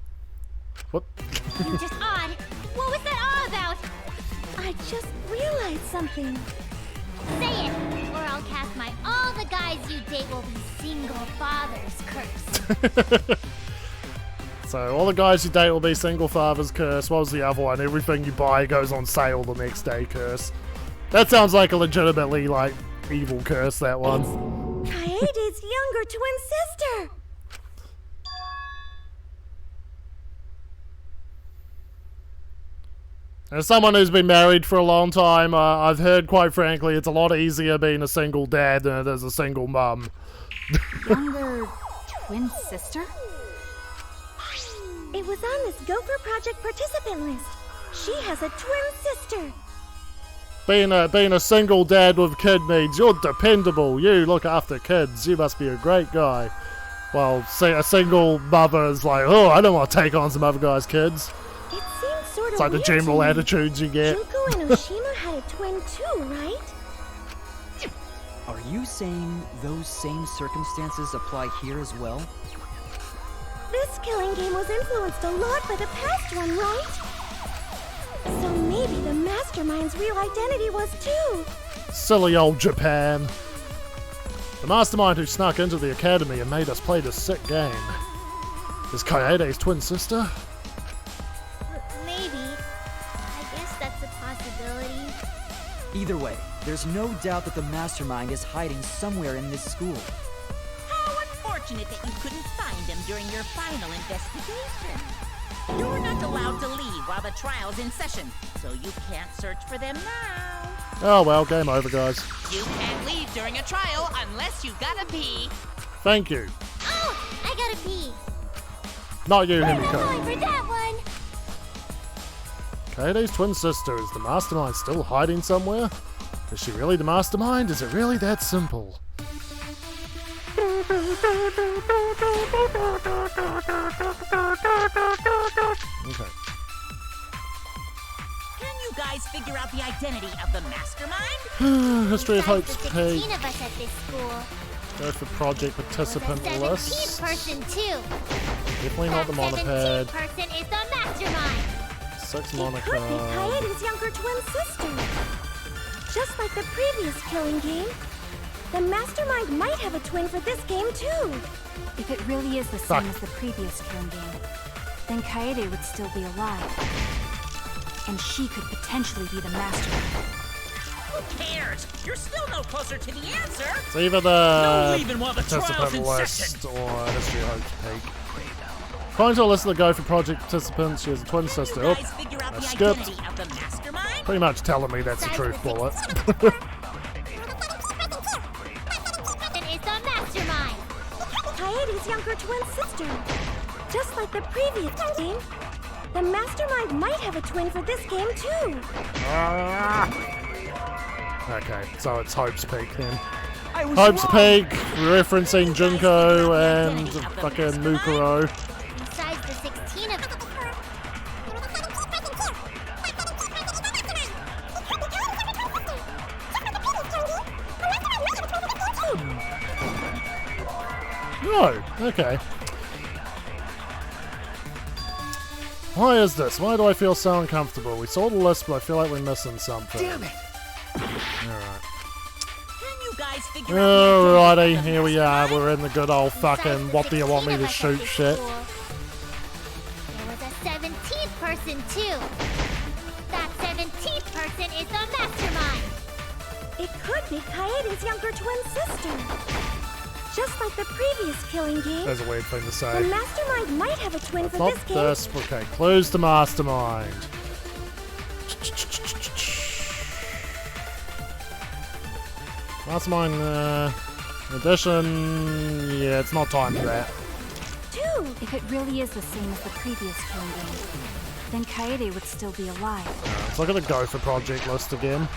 What? You just odd. What was that all about? I just realized something. Say it, or I'll cast my all the guys you date will be single fathers curse. So, all the guys you date will be single fathers curse. What was the other one? Everything you buy goes on sale the next day curse. That sounds like a legitimately, like, evil curse, that one. Kaede's younger twin sister. As someone who's been married for a long time, I've heard, quite frankly, it's a lot easier being a single dad than it is a single mum. Younger twin sister? It was on this Gopher Project participant list. She has a twin sister. Being a single dad with kid needs, you're dependable. You look after kids. You must be a great guy. Well, say a single mother is like, oh, I don't want to take on some other guy's kids. It seems sort of It's like the weird general to me. attitudes you get. Junko and Oshima had a twin too, right? Are you saying those same circumstances apply here as well? This killing game was influenced a lot by the past one, right? So maybe the mastermind's real identity was too. Silly old Japan. The mastermind who snuck into the academy and made us play this sick game. Is Kaede's twin sister? Maybe. I guess that's a possibility. Either way, there's no doubt that the mastermind is hiding somewhere in this school. How unfortunate that you couldn't find him during your final investigation. You're not allowed to leave while the trial's in session, so you can't search for them now. Oh well, game over, guys. You can't leave during a trial unless you gotta pee. Thank you. Oh, I gotta pee. Not you, I'm Himiko. going for that one. Kaede's twin sister. Is the mastermind still hiding somewhere? Is she really the mastermind? Is it really that simple? Okay. Can you guys figure out the identity of the mastermind? History of Hope's Besides the page. 16 of us at this school. Go for project participant There's a 17th list. person too. Definitely not the That monopad. 17th person is the mastermind. 6 It could be monocard. Kaede's younger twin sister. Just like the previous killing game, the mastermind might have a twin for this game too. If it really is the Fuck. same as the previous killing game, then Kaede would still be alive. And she could potentially be the mastermind. Who cares? You're still no closer to the answer. It's either No the leaving while the trial's participant in list session. or History of Hope's peak. According to a list of the Go for project participants, she has a twin sister. You Oh, guys figure out I the skipped. identity of the mastermind? Pretty much telling me that's the truth bullet. And is the mastermind. Kaede's younger twin sister. Just like the previous game, the mastermind might have a twin for this game too. Okay, so it's Hope's Peak then. I was Hope's wrong. Peak, referencing Junko and fucking Mukuro. Besides the 16 of No, okay. Why is this? Why do I feel so uncomfortable? We saw the list, but I feel like we're missing something. Damn it! Alright. Can you guys figure out the Alrighty, identity of the here we are. mastermind? We're in the good old fucking what do you want me to shoot shit. There was a 17th person too. That 17th person is the mastermind. It could be Kaede's younger twin sister. Just like the previous killing game, That's a weird thing to the say. mastermind might have a twin for Not this game. this. Okay, clues to mastermind. Mastermind, addition. Yeah, it's not time for that. Two. If it really is the same as the previous killing game, then Kaede would still be alive. Let's look at the Go for project list again.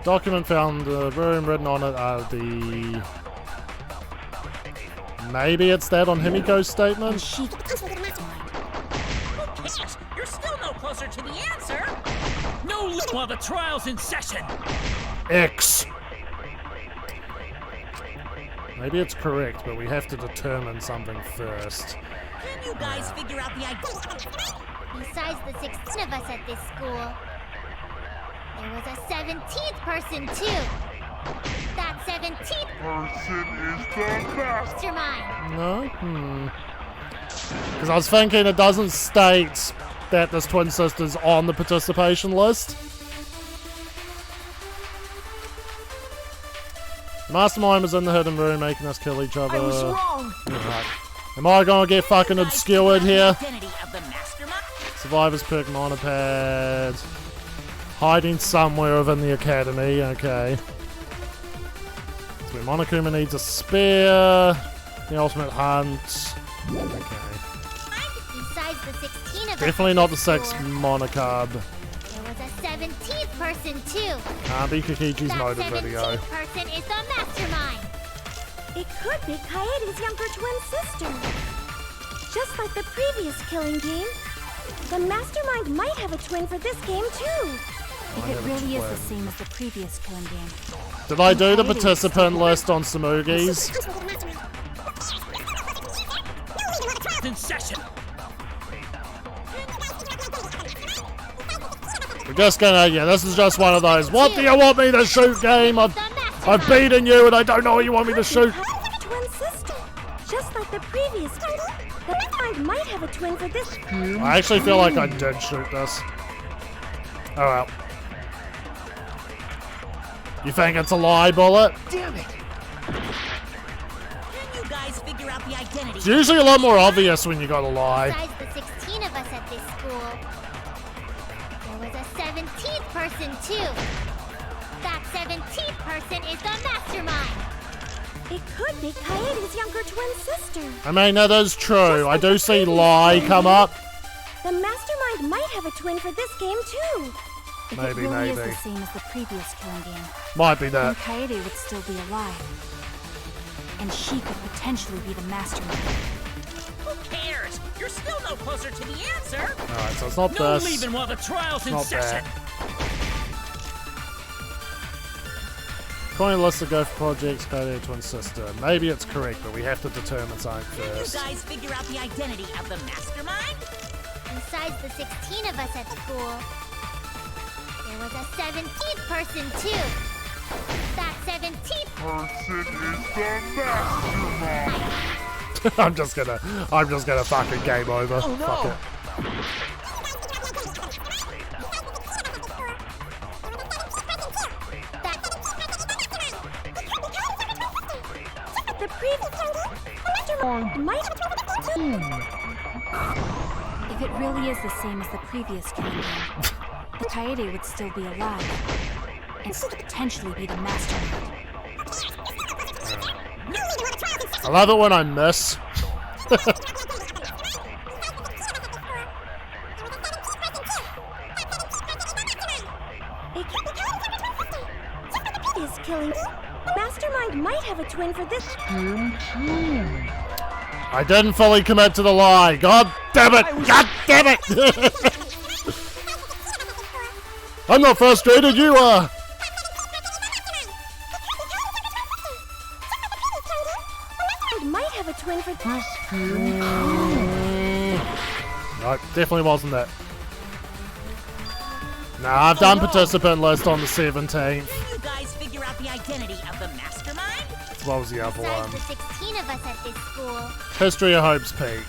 Document found, room written on it are the... Maybe it's that on Himiko's statement? And she... Yes, you're still no closer to the answer. No leaving while the trial's in session. X. Maybe it's correct, but we have to determine something first. Can you guys figure out the identity? Besides the 16 of us at this school, there was a 17th person too. That 17th person is the mastermind. No? Because I was thinking it doesn't state that this twin sister's on the participation list. Mastermind was in the hidden room making us kill each other. I was wrong! Alright. Am I gonna get fucking obscured here? Identity of the mastermind? Survivor's pick monopad. Hiding somewhere within the academy, okay. So Monokuma needs a spear. The ultimate hunt. Okay. Besides the 16 Definitely not the sex monocard. There was a 17th person too. Can't be Kikichi's That motive 17th video. person is the mastermind. It could be Kaede's younger twin sister. Just like the previous killing game, the mastermind might have a twin for this game too. If it really is the same as the previous killing game. Did I do the participant list on Samugi's? In session. We're just gonna, yeah, this is just one of those, what do you want me to shoot game? I've beaten you and I don't know what you want me to shoot. Twin sister. Just like the previous game, the mastermind might have a twin for this. I actually feel like I did shoot this. Oh well. You think it's a lie, Bullet? Damn it! Can you guys figure out the identity? It's usually a lot more obvious when you gotta lie. Besides the 16 of us at this school, there was a 17th person too. That 17th person is the mastermind. It could be Kaede's younger twin sister. I mean, that is true. I do see lie come up. The mastermind might have a twin for this game too. If Maybe, it really is maybe. the same as the previous killing game, Might be then that. Kaede would still be alive. And she could potentially be the mastermind. Who cares? You're still no closer to the answer. Alright, so it's not No this. leaving while the trial's in Not session. Coin list to go for projects, Kaede twin sister. Maybe it's correct, but we have to determine something Can you first. guys figure out the identity of the mastermind? Besides the 16 of us at school, there was a 17th person too. That 17th Person is the mastermind. I'm just gonna fucking game over. Oh, no. Fuck it. The previous mastermind might. If it really is the same as the previous killing game, Kaede would still be alive. And potentially be the mastermind. I love it when I miss. Is killing. Mastermind might have a twin for this. I didn't fully commit to the lie. God damn it! God damn it! I'm not frustrated, you are! Might have a twin for this. No, definitely wasn't that. Nah, I've done participant list on the 17th. Can you guys figure out the identity of the mastermind? What was the other Besides one? the 16 of us at this school, History of Hope's Peak.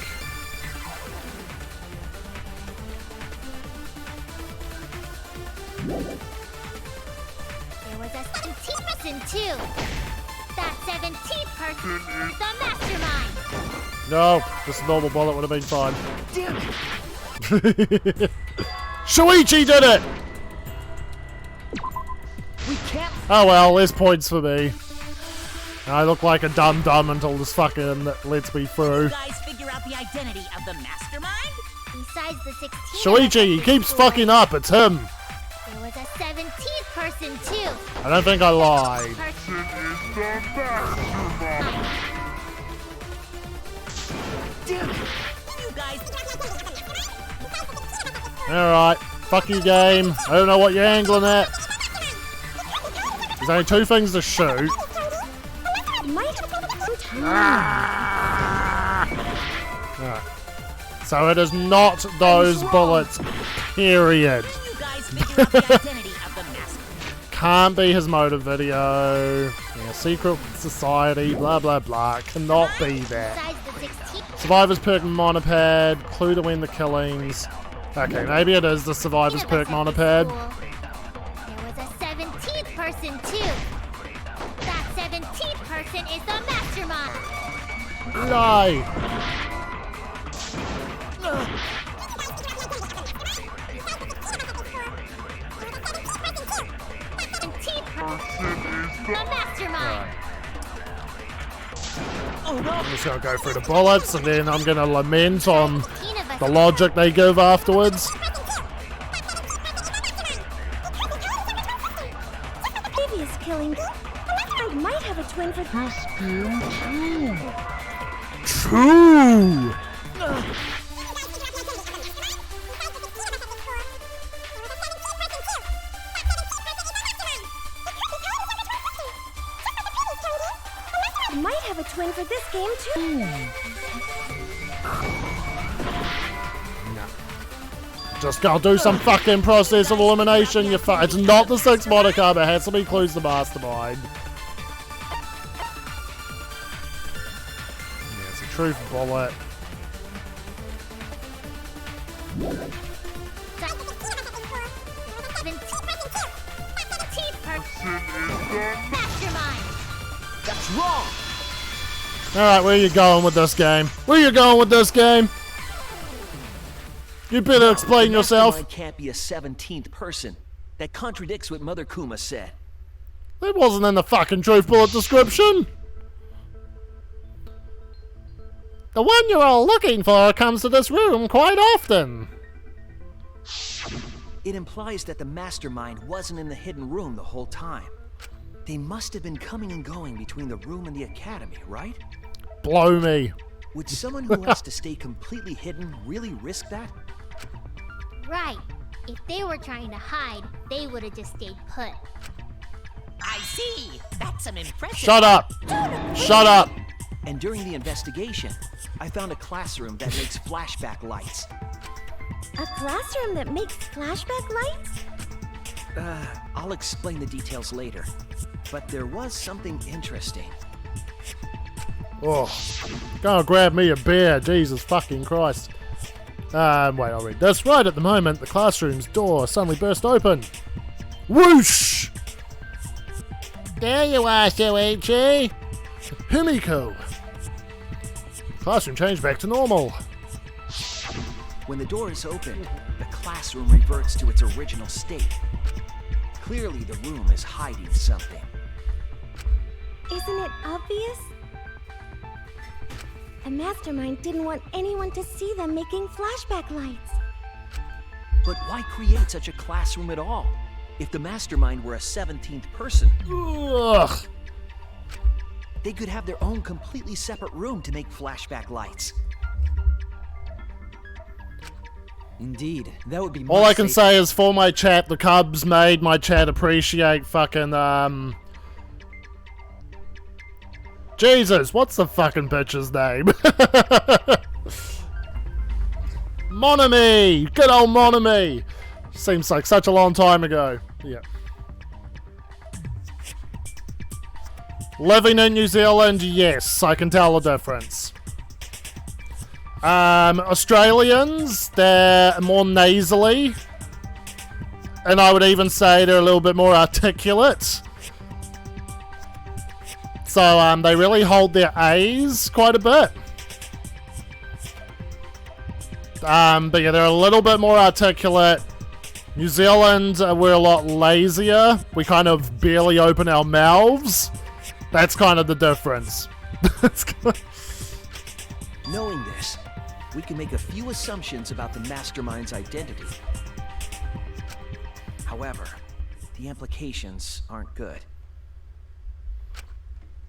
there was a 17th person too. That 17th person is the mastermind. No, just a normal bullet would have been fine. Damn it! Shuichi did it! We can't. Oh well, there's points for me. I look like a dum-dum until this fucking lets me Can through. you guys figure out the identity of the mastermind? Besides the 16 of us Shuichi, at he this keeps school, fucking up, it's him. There was a 17th person too. I don't think I lied. Person Is the mastermind. Damn it! You guys Alright, fuck you game. I don't know what you're angling at. There's only two things to shoot. Might have Alright. So it is not those bullets, period. Can you guys figure out the identity of the mastermind? Can't be his motive video. Yeah, secret society, blah blah blah. Cannot be that. besides the 16th. Survivor's Perk Monopad, clue to win the killings. Okay, maybe it is the Survivor's Perk Monopad. There was a 17th person too. That 17th person is the mastermind. Lie! The mastermind. Oh no! I'm just gonna go through the bullets and then I'm gonna lament on 16 of us. The logic they give afterwards. Previous killing. I might have a twin for this game too. True! I might have a twin for this game too. Just gotta do some fucking process of elimination, you It's not the 6 Monica, but it has to be clues the mastermind. Yeah, it's a truth bullet. Mastermind. That's wrong! Alright, where you going with this game? Where you going with this game? You better explain The yourself. mastermind can't be a 17th person. That contradicts what Mother Kuma said. It wasn't in the fucking truth bullet description. The one you're all looking for comes to this room quite often. It implies that the mastermind wasn't in the hidden room the whole time. They must have been coming and going between the room and the academy, right? Blow me. Would someone who has to stay completely hidden really risk that? Right. If they were trying to hide, they would have just stayed put. I see. That's some impressive. Shut up. Shut up. And during the investigation, I found a classroom that makes flashback lights. A classroom that makes flashback lights? I'll explain the details later. But there was something interesting. Oh, gonna grab me a beer. Jesus fucking Christ. Wait, I'll read this. Right at the moment, the classroom's door suddenly burst open. Whoosh! There you are, Shuichi. Himiko. Classroom changed back to normal. When the door is opened, the classroom reverts to its original state. Clearly, the room is hiding something. Isn't it obvious? The mastermind didn't want anyone to see them making flashback lights. But why create such a classroom at all? If the mastermind were a 17th person, Ugh. they could have their own completely separate room to make flashback lights. Indeed, that would be All much I can safer. say is for my chat, the Cubs made my chat appreciate fucking, Jesus, what's the fucking bitch's name? Monami! Good old Monami! Seems like such a long time ago. Yeah. Living in New Zealand, yes, I can tell the difference. Australians, they're more nasally. And I would even say they're a little bit more articulate. So, they really hold their A's quite a bit. But yeah, they're a little bit more articulate. New Zealand, we're a lot lazier. We kind of barely open our mouths. That's kind of the difference. Knowing this, we can make a few assumptions about the mastermind's identity. However, the implications aren't good.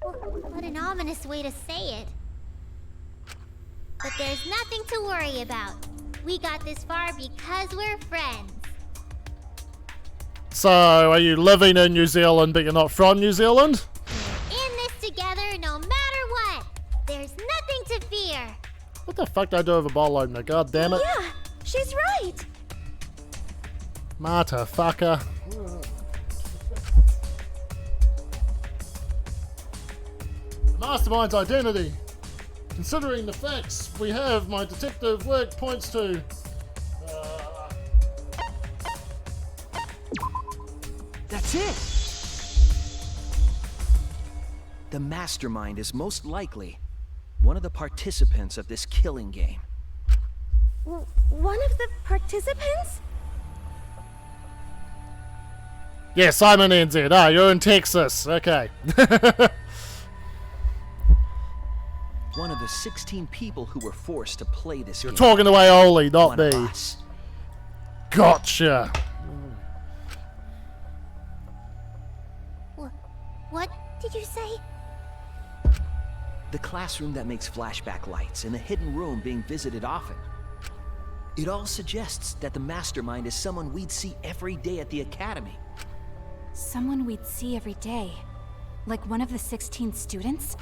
What an ominous way to say it. But there's nothing to worry about. We got this far because we're friends. So, are you living in New Zealand but you're not from New Zealand? In this together no matter what. There's nothing to fear. What the fuck did I do with a bottle opener? God damn it. Yeah, she's right. Marta, fucker. Mastermind's identity. Considering the facts we have, my detective work points to... That's it! The mastermind is most likely one of the participants of this killing game. One of the participants? Yes, I'm in NZ. Ah, you're in Texas. Okay. one of the 16 people who were forced to play this You're game. talking to Aioli, not One me. of us. Gotcha. What did you say? The classroom that makes flashback lights and the hidden room being visited often. It all suggests that the mastermind is someone we'd see every day at the academy. Someone we'd see every day. Like one of the 16 students?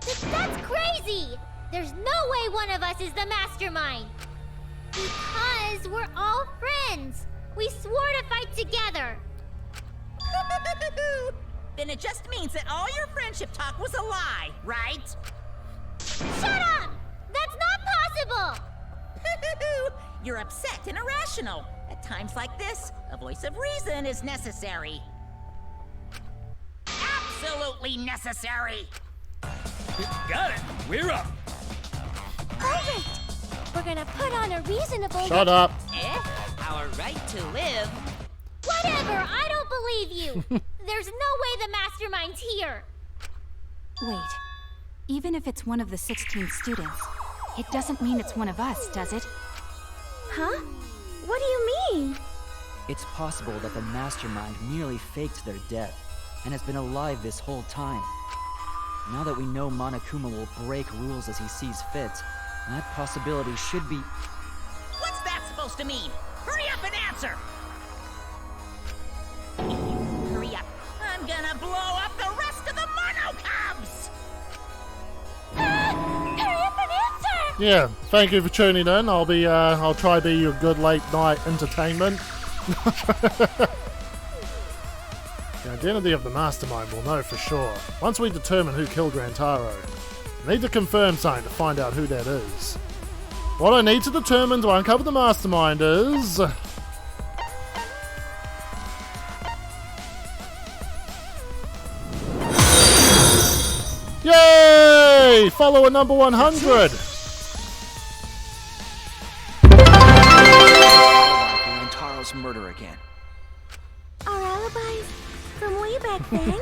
That's crazy! There's no way one of us is the mastermind! Because we're all friends! We swore to fight together! Then it just means that all your friendship talk was a lie, right? Shut up! That's not possible! You're upset and irrational. At times like this, a voice of reason is necessary. Absolutely necessary! Got it. We're up. Alright! We're gonna put on a reasonable... Shut up. Our right to live. Whatever! I don't believe you! There's no way the mastermind's here! Wait. Even if it's one of the 16 students, it doesn't mean it's one of us, does it? Huh? What do you mean? It's possible that the mastermind merely faked their death and has been alive this whole time. Now that we know Monokuma will break rules as he sees fit, that possibility should be... What's that supposed to mean? Hurry up and answer! If you hurry up, I'm gonna blow up the rest of the Mono Cubs! Hurry up and answer! Yeah, thank you for tuning in. I'll try to be your good late night entertainment. The identity of the mastermind we'll know for sure once we determine who killed Rantaro. I need to confirm something to find out who that is. What I need to determine to uncover the mastermind is... Yay! Follower number 100! Rantaro's murder again. Our alibis from way back then?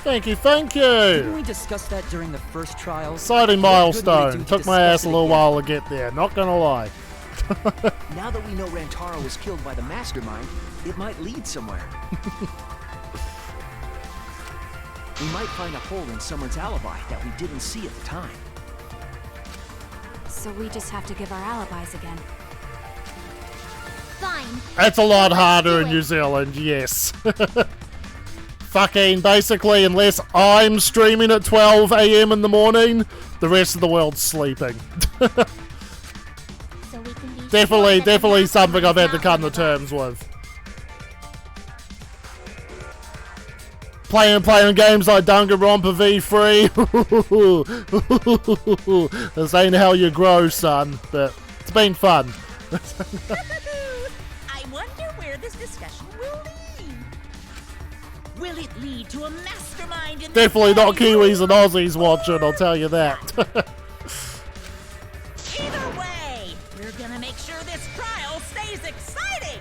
Thank you, thank Didn't you! we discuss that during the first trial? Exciting What good would it do milestone. to Took my discuss ass a it little again? while to get there, not gonna lie. Now that we know Rantaro was killed by the mastermind, it might lead somewhere. We might find a hole in someone's alibi that we didn't see at the time. So we just have to give our alibis again. Fine. It's a lot Let's harder do in it. New Zealand, yes. Fucking basically, unless I'm streaming at 12 AM in the morning, the rest of the world's sleeping. So we can be Definitely, sure that the definitely something I've had to mastermind's come to not one of us. terms with. Playing games like Danganronpa V3. This ain't how you grow, son, but it's been fun. I wonder where this discussion will lead. Will it lead to a mastermind in the Definitely not same Kiwis room? and Aussies watching, I'll tell you that. Either way, we're gonna make sure this trial stays exciting.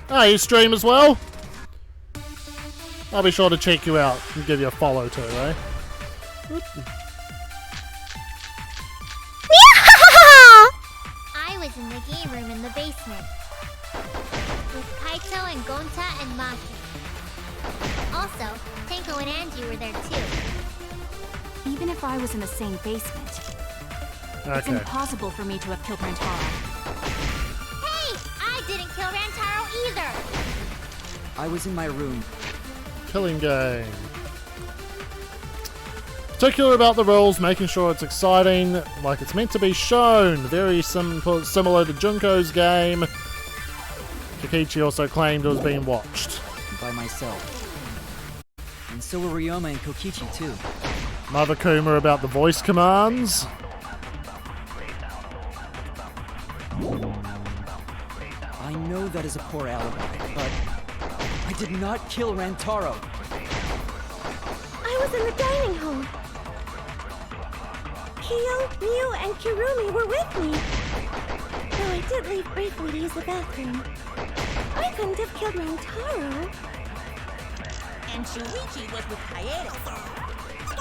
Oh, you stream as well? I'll be sure to check you out and give you a follow too, eh? I was in the game room in the basement. With Kaito and Gonta and Maki. Also, Tenko and Angie were there too. Even if I was in the same basement, it's Okay. impossible for me to have killed Rantaro. Hey! I didn't kill Rantaro either! I was in my room. Killing game. Particular about the rules, making sure it's exciting, like it's meant to be shown. Very similar to Junko's game. Kikichi also claimed it was being watched. By myself. And so were Ryoma and Kokichi too. Mother Kuma about the voice commands. I know that is a poor alibi, but I did not kill Rantaro. I was in the dining hall. Kyo, Miu, and Kirumi were with me. Though I did leave briefly to use the bathroom. I couldn't have killed Rantaro. and Shuichi was with Kaede.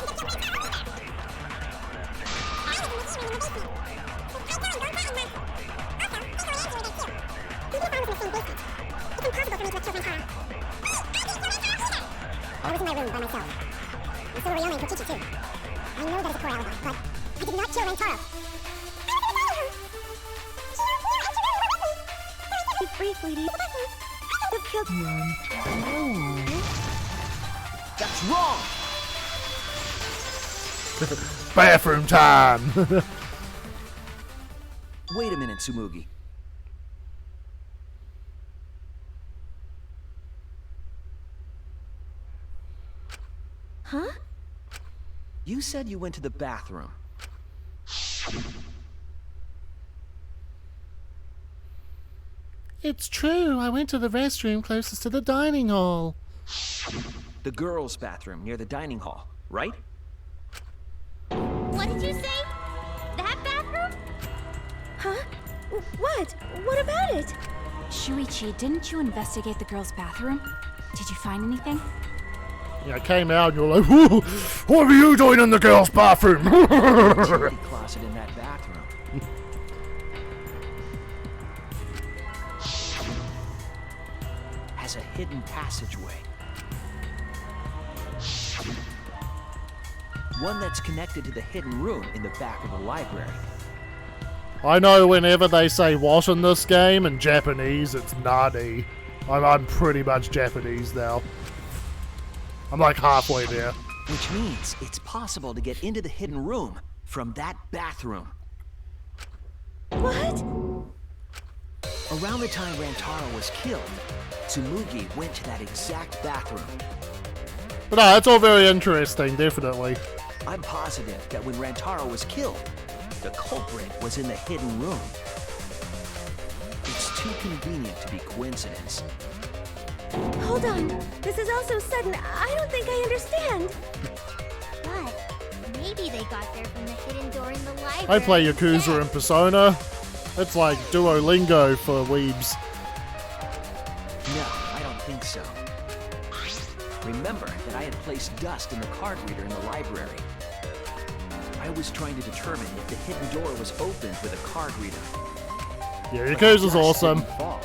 I was in my room by myself. And so were Ryoma and Kokichi too. I know that is a poor alibi, but I did not kill Rentaro. Be free, sweetie. You've killed That's wrong! Bathroom time! Wait a minute, Tsumugi. Huh? You said you went to the bathroom. It's true, I went to the restroom closest to the dining hall. The girls' bathroom near the dining hall, right? What did you say? That bathroom? Huh? What? What about it? Shuichi, didn't you investigate the girls' bathroom? Did you find anything? Yeah, I came out and you're like, "Whoa, what are you doing in the girls' bathroom?" Utility closet in that bathroom. Has a hidden passageway. One that's connected to the hidden room in the back of the library. I know whenever they say what in this game, in Japanese, it's nani. I'm pretty much Japanese now. I'm like halfway there. Which means it's possible to get into the hidden room from that bathroom. What? Around the time Rantaro was killed, Tsumugi went to that exact bathroom. But no, that's all very interesting, definitely. I'm positive that when Rantaro was killed, the culprit was in the hidden room. It's too convenient to be coincidence. Hold on. This is all so sudden. I don't think I understand. But maybe they got there from the hidden door in the library. I play Yakuza instead. and Persona. It's like Duolingo for weebs. No, I don't think so. Remember that I had placed dust in the card reader in the library. I was trying to determine if the hidden door was opened with a card reader. Yeah, But Yakuza's the dust awesome. didn't fall.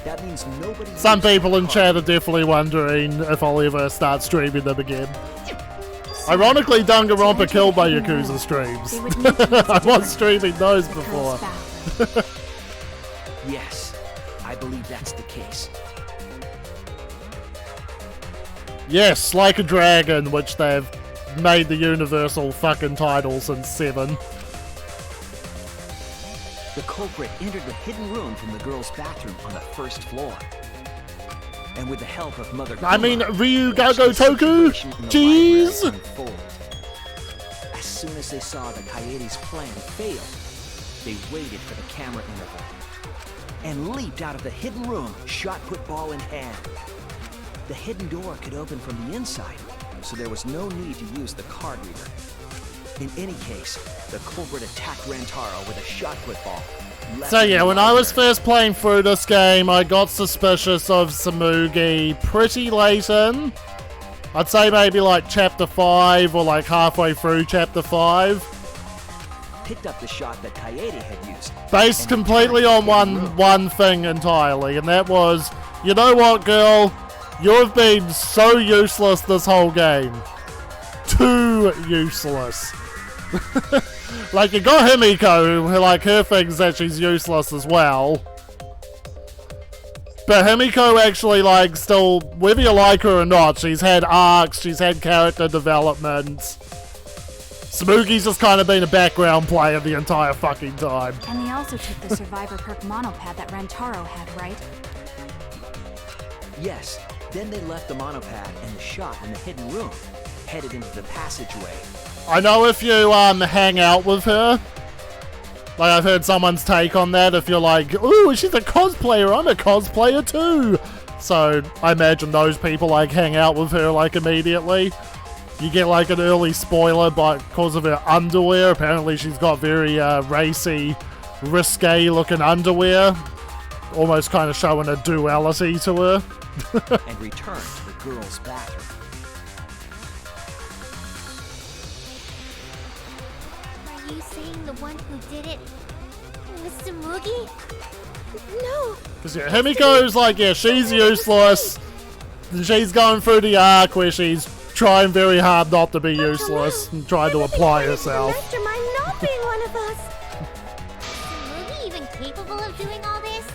That means nobody. Some used the people in card chat are definitely wondering if I'll ever start streaming them again. Ironically, Danganronpa killed my Yakuza streams. They would need to use I a was streaming those the before. girls' bathroom. Yes, I believe that's the case. Yes, Like a Dragon, which they've made the universal fucking title since 7. The culprit entered the hidden room from the girls' bathroom on the first floor. And with the help of Mother I mean, Kuma, Ryu watched Gago the Toku? situation in the Jeez! library unfold. As soon as they saw that Kaede's plan failed, they waited for the camera interval and leaped out of the hidden room, shot put ball in hand. The hidden door could open from the inside, so there was no need to use the card reader. In any case, the culprit attacked Rantaro with a shot put ball. So yeah, when I was first playing through this game, I got suspicious of Tsumugi pretty late in. I'd say maybe like chapter 5 or like halfway through chapter 5. Picked up the shot that Kaede had used. Based completely on one thing entirely, and that was, you know what, girl? You've been so useless this whole game. Too useless. Like, you got Himiko, who, like, her thing's that she's useless as well. But Himiko actually, like, still, whether you like her or not, she's had arcs, she's had character development. Tsumugi's just kind of been a background player the entire fucking time. And they also took the Survivor Perk monopad that Rantaro had, right? Yes. Then they left the monopad and the shot in the hidden room, headed into the passageway. I know if you hang out with her, like I've heard someone's take on that, if you're like, ooh, she's a cosplayer, I'm a cosplayer too. So I imagine those people like hang out with her like immediately. You get like an early spoiler because of her underwear. Apparently she's got very racy, risque looking underwear, almost kind of showing a duality to her. And returned to the girls' bathroom. Are you saying the one who did it was Tsumugi? No. Because yeah, Himiko's like, yeah, she's useless. And she's going through the arc where she's trying very hard not to be useless and trying to apply herself. Mastermind not being one of us. Tsumugi even capable of doing all this?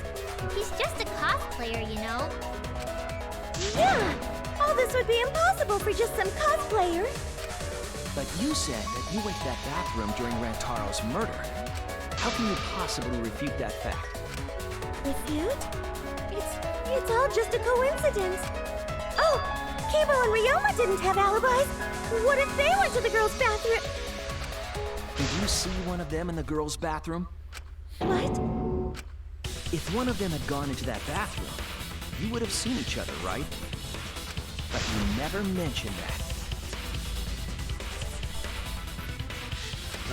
He's just a cosplayer, you know. Yeah, all this would be impossible for just some cosplayer. But you said that you went to that bathroom during Rantaro's murder. How can you possibly refute that fact? Refute? It's all just a coincidence. Oh, Kibo and Ryoma didn't have alibis. What if they went to the girls' bathroom? Did you see one of them in the girls' bathroom? What? If one of them had gone into that bathroom, you would have seen each other, right? But you never mentioned that.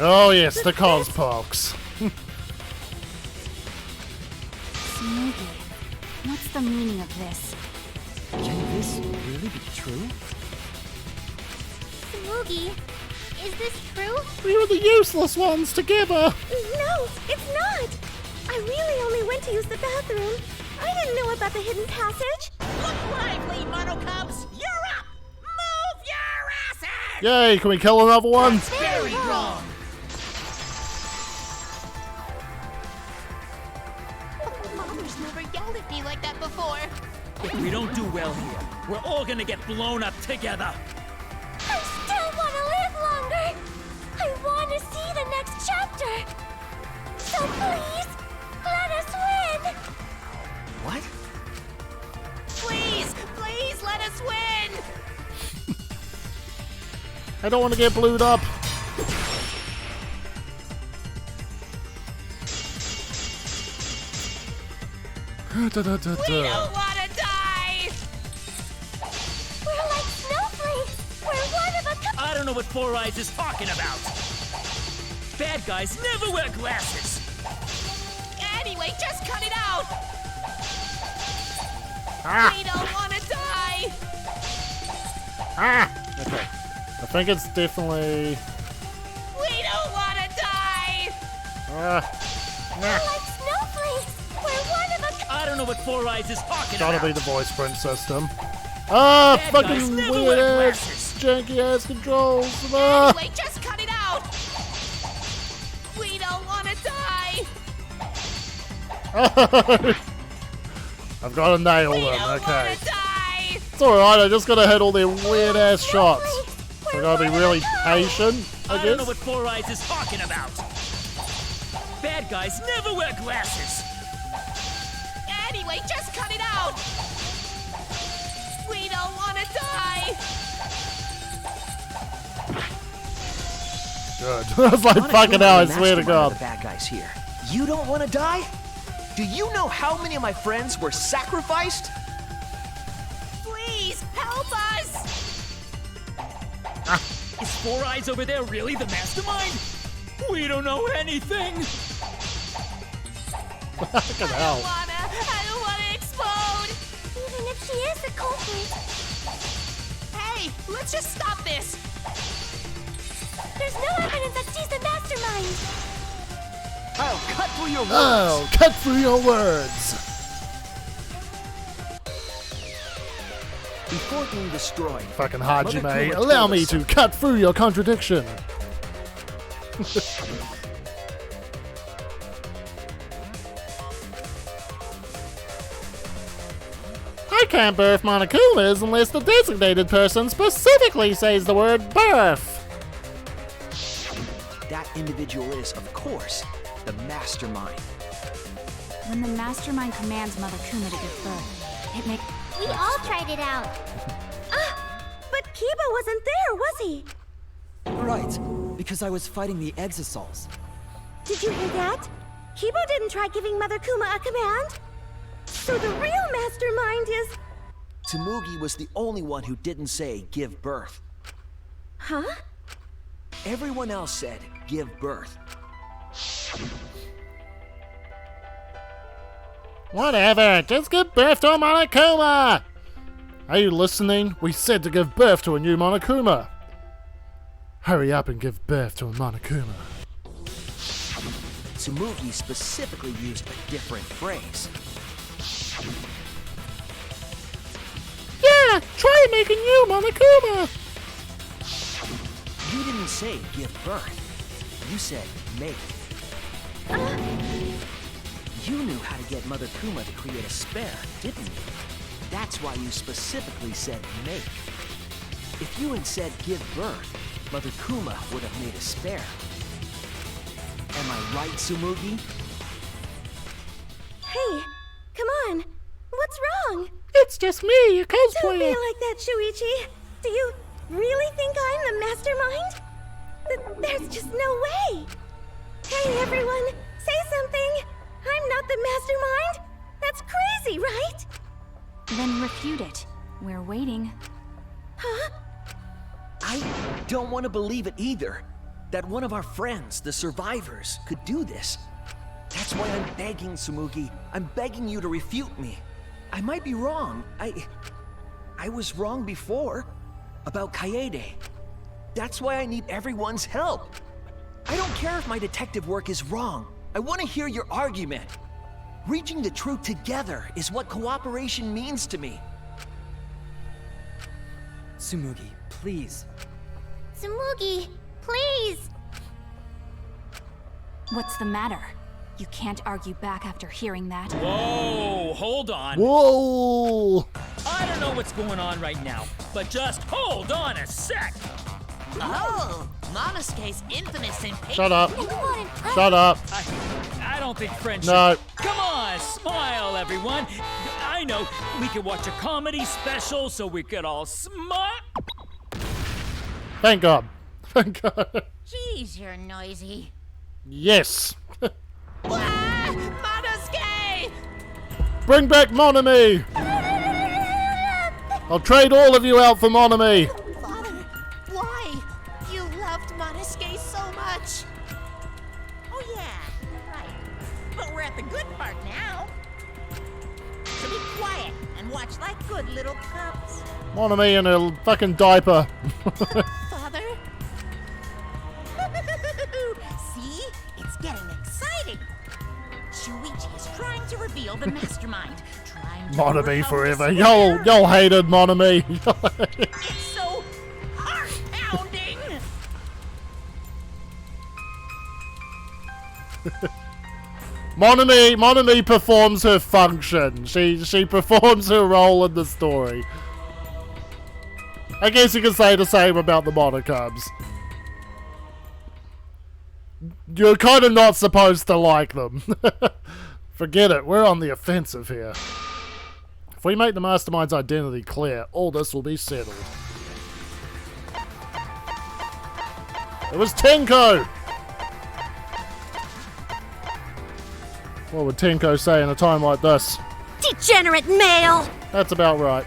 Oh yes, the cospokes. Tsumugi, what's the meaning of this? Can this really be true? Tsumugi, is this true? We were the useless ones together. No, it's not. I really only went to use the bathroom. I didn't know about the hidden passage. Look lively, Mono Cubs! You're up! Move your asses! Yay, can we kill another one? Very wrong! Mother's never yelled at me like that before. If we don't do well here, we're all gonna get blown up together. I still want to live longer. I want to see the next chapter. So please, let us win. What? Please, please let us win. I don't want to get blued up. We don't want to die. We're like snowflakes. We're one of a kind. I don't know what Four Eyes is talking about. Bad guys never wear glasses. Anyway, just cut it out. Ah. We don't want to die. Ah! Okay. I think it's definitely... We don't want to die. We're like snowflakes. We're one of a kind. I don't know what Four Eyes is talking Gotta about. be the voice print system. Ah, Bad guys fucking never weird wear ass, janky ass controls. Ah. Anyway, just cut it out. We don't want to die. I've got to nail We them, don't okay. want to die. It's alright, I just gotta hit all their weird ass shots. So I gotta be really patient, I I don't know guess. what Four Eyes is talking about. Bad guys never wear glasses. Anyway, just cut it out. We don't want to die. Good. I was like, fucking hell, I swear to Mastermind God. of the bad guys here. You don't want to die? Do you know how many of my friends were sacrificed? Please help us. Is Four Eyes over there really the mastermind? We don't know anything. Fucking hell. I don't wanna explode. Even if she is the culprit, Hey, let's just stop this. there's no evidence that she's the mastermind. I'll cut through your words. Oh, cut through your words. Before being destroyed, Fucking Mother Hajime, Kuma allow told me us to cut through your contradiction. I can't birth Monokumas unless the designated person specifically says the word birth. that individual is, of course, the mastermind. When the mastermind commands Mother Kuma to give birth, it makes... We all tried it out. But Kiba wasn't there, was he? Right, because I was fighting the Exisals. Did you hear that? Kibo didn't try giving Mother Kuma a command. So the real mastermind is... Tsumugi was the only one who didn't say give birth. Huh? Everyone else said give birth. Whatever, just give birth to a Monokuma! Are you listening? We said to give birth to a new Monokuma. Hurry up and give birth to a Monokuma. Tsumugi specifically used a different phrase. Yeah, try making you Monokuma! You didn't say give birth. You said make. You knew how to get Mother Kuma to create a spare, didn't you? That's why you specifically said make. If you had said give birth, Mother Kuma would have made a spare. Am I right, Tsumugi? Hey, come on. What's wrong? It's just me, your Don't be cosplayer. like that, Shuichi. Do you really think I'm the mastermind? There's just no way. Hey, everyone, say something. I'm not the mastermind. That's crazy, right? Then refute it. We're waiting. Huh? I don't want to believe it either. That one of our friends, the survivors, could do this. That's why I'm begging, Tsumugi. I'm begging you to refute me. I might be wrong. I was wrong before. About Kaede. That's why I need everyone's help. I don't care if my detective work is wrong. I want to hear your argument. Reaching the truth together is what cooperation means to me. Tsumugi, please. Tsumugi, please! What's the matter? You can't argue back after hearing that. Whoa, hold on. Whoa! I don't know what's going on right now, but just hold on a sec. Oh, Monosuke's infamous impatience. Shut up. Shut up. I don't think friendship. No. Come on, smile, everyone. I know we could watch a comedy special so we could all smile. Thank God. Thank God. Jeez, you're noisy. Yes. Monosuke! Bring back Monami! I'll trade all of you out for Monami! Father, why? You loved Monosuke so much. Oh yeah, right. But we're at the good part now. So be quiet and watch like good little cubs. Monami in a fucking diaper. Father? See? It's getting exciting. Shuichi is trying to reveal the mastermind. Trying to Monami overcome forever. despair. Y'all hated Monami. It's so heart-pounding. Monami performs her function. She performs her role in the story. I guess you can say the same about the Monocubs. You're kind of not supposed to like them. Forget it, we're on the offensive here. If we make the Mastermind's identity clear, all this will be settled. It was Tenko! What would Tenko say in a time like this? Degenerate male! That's about right.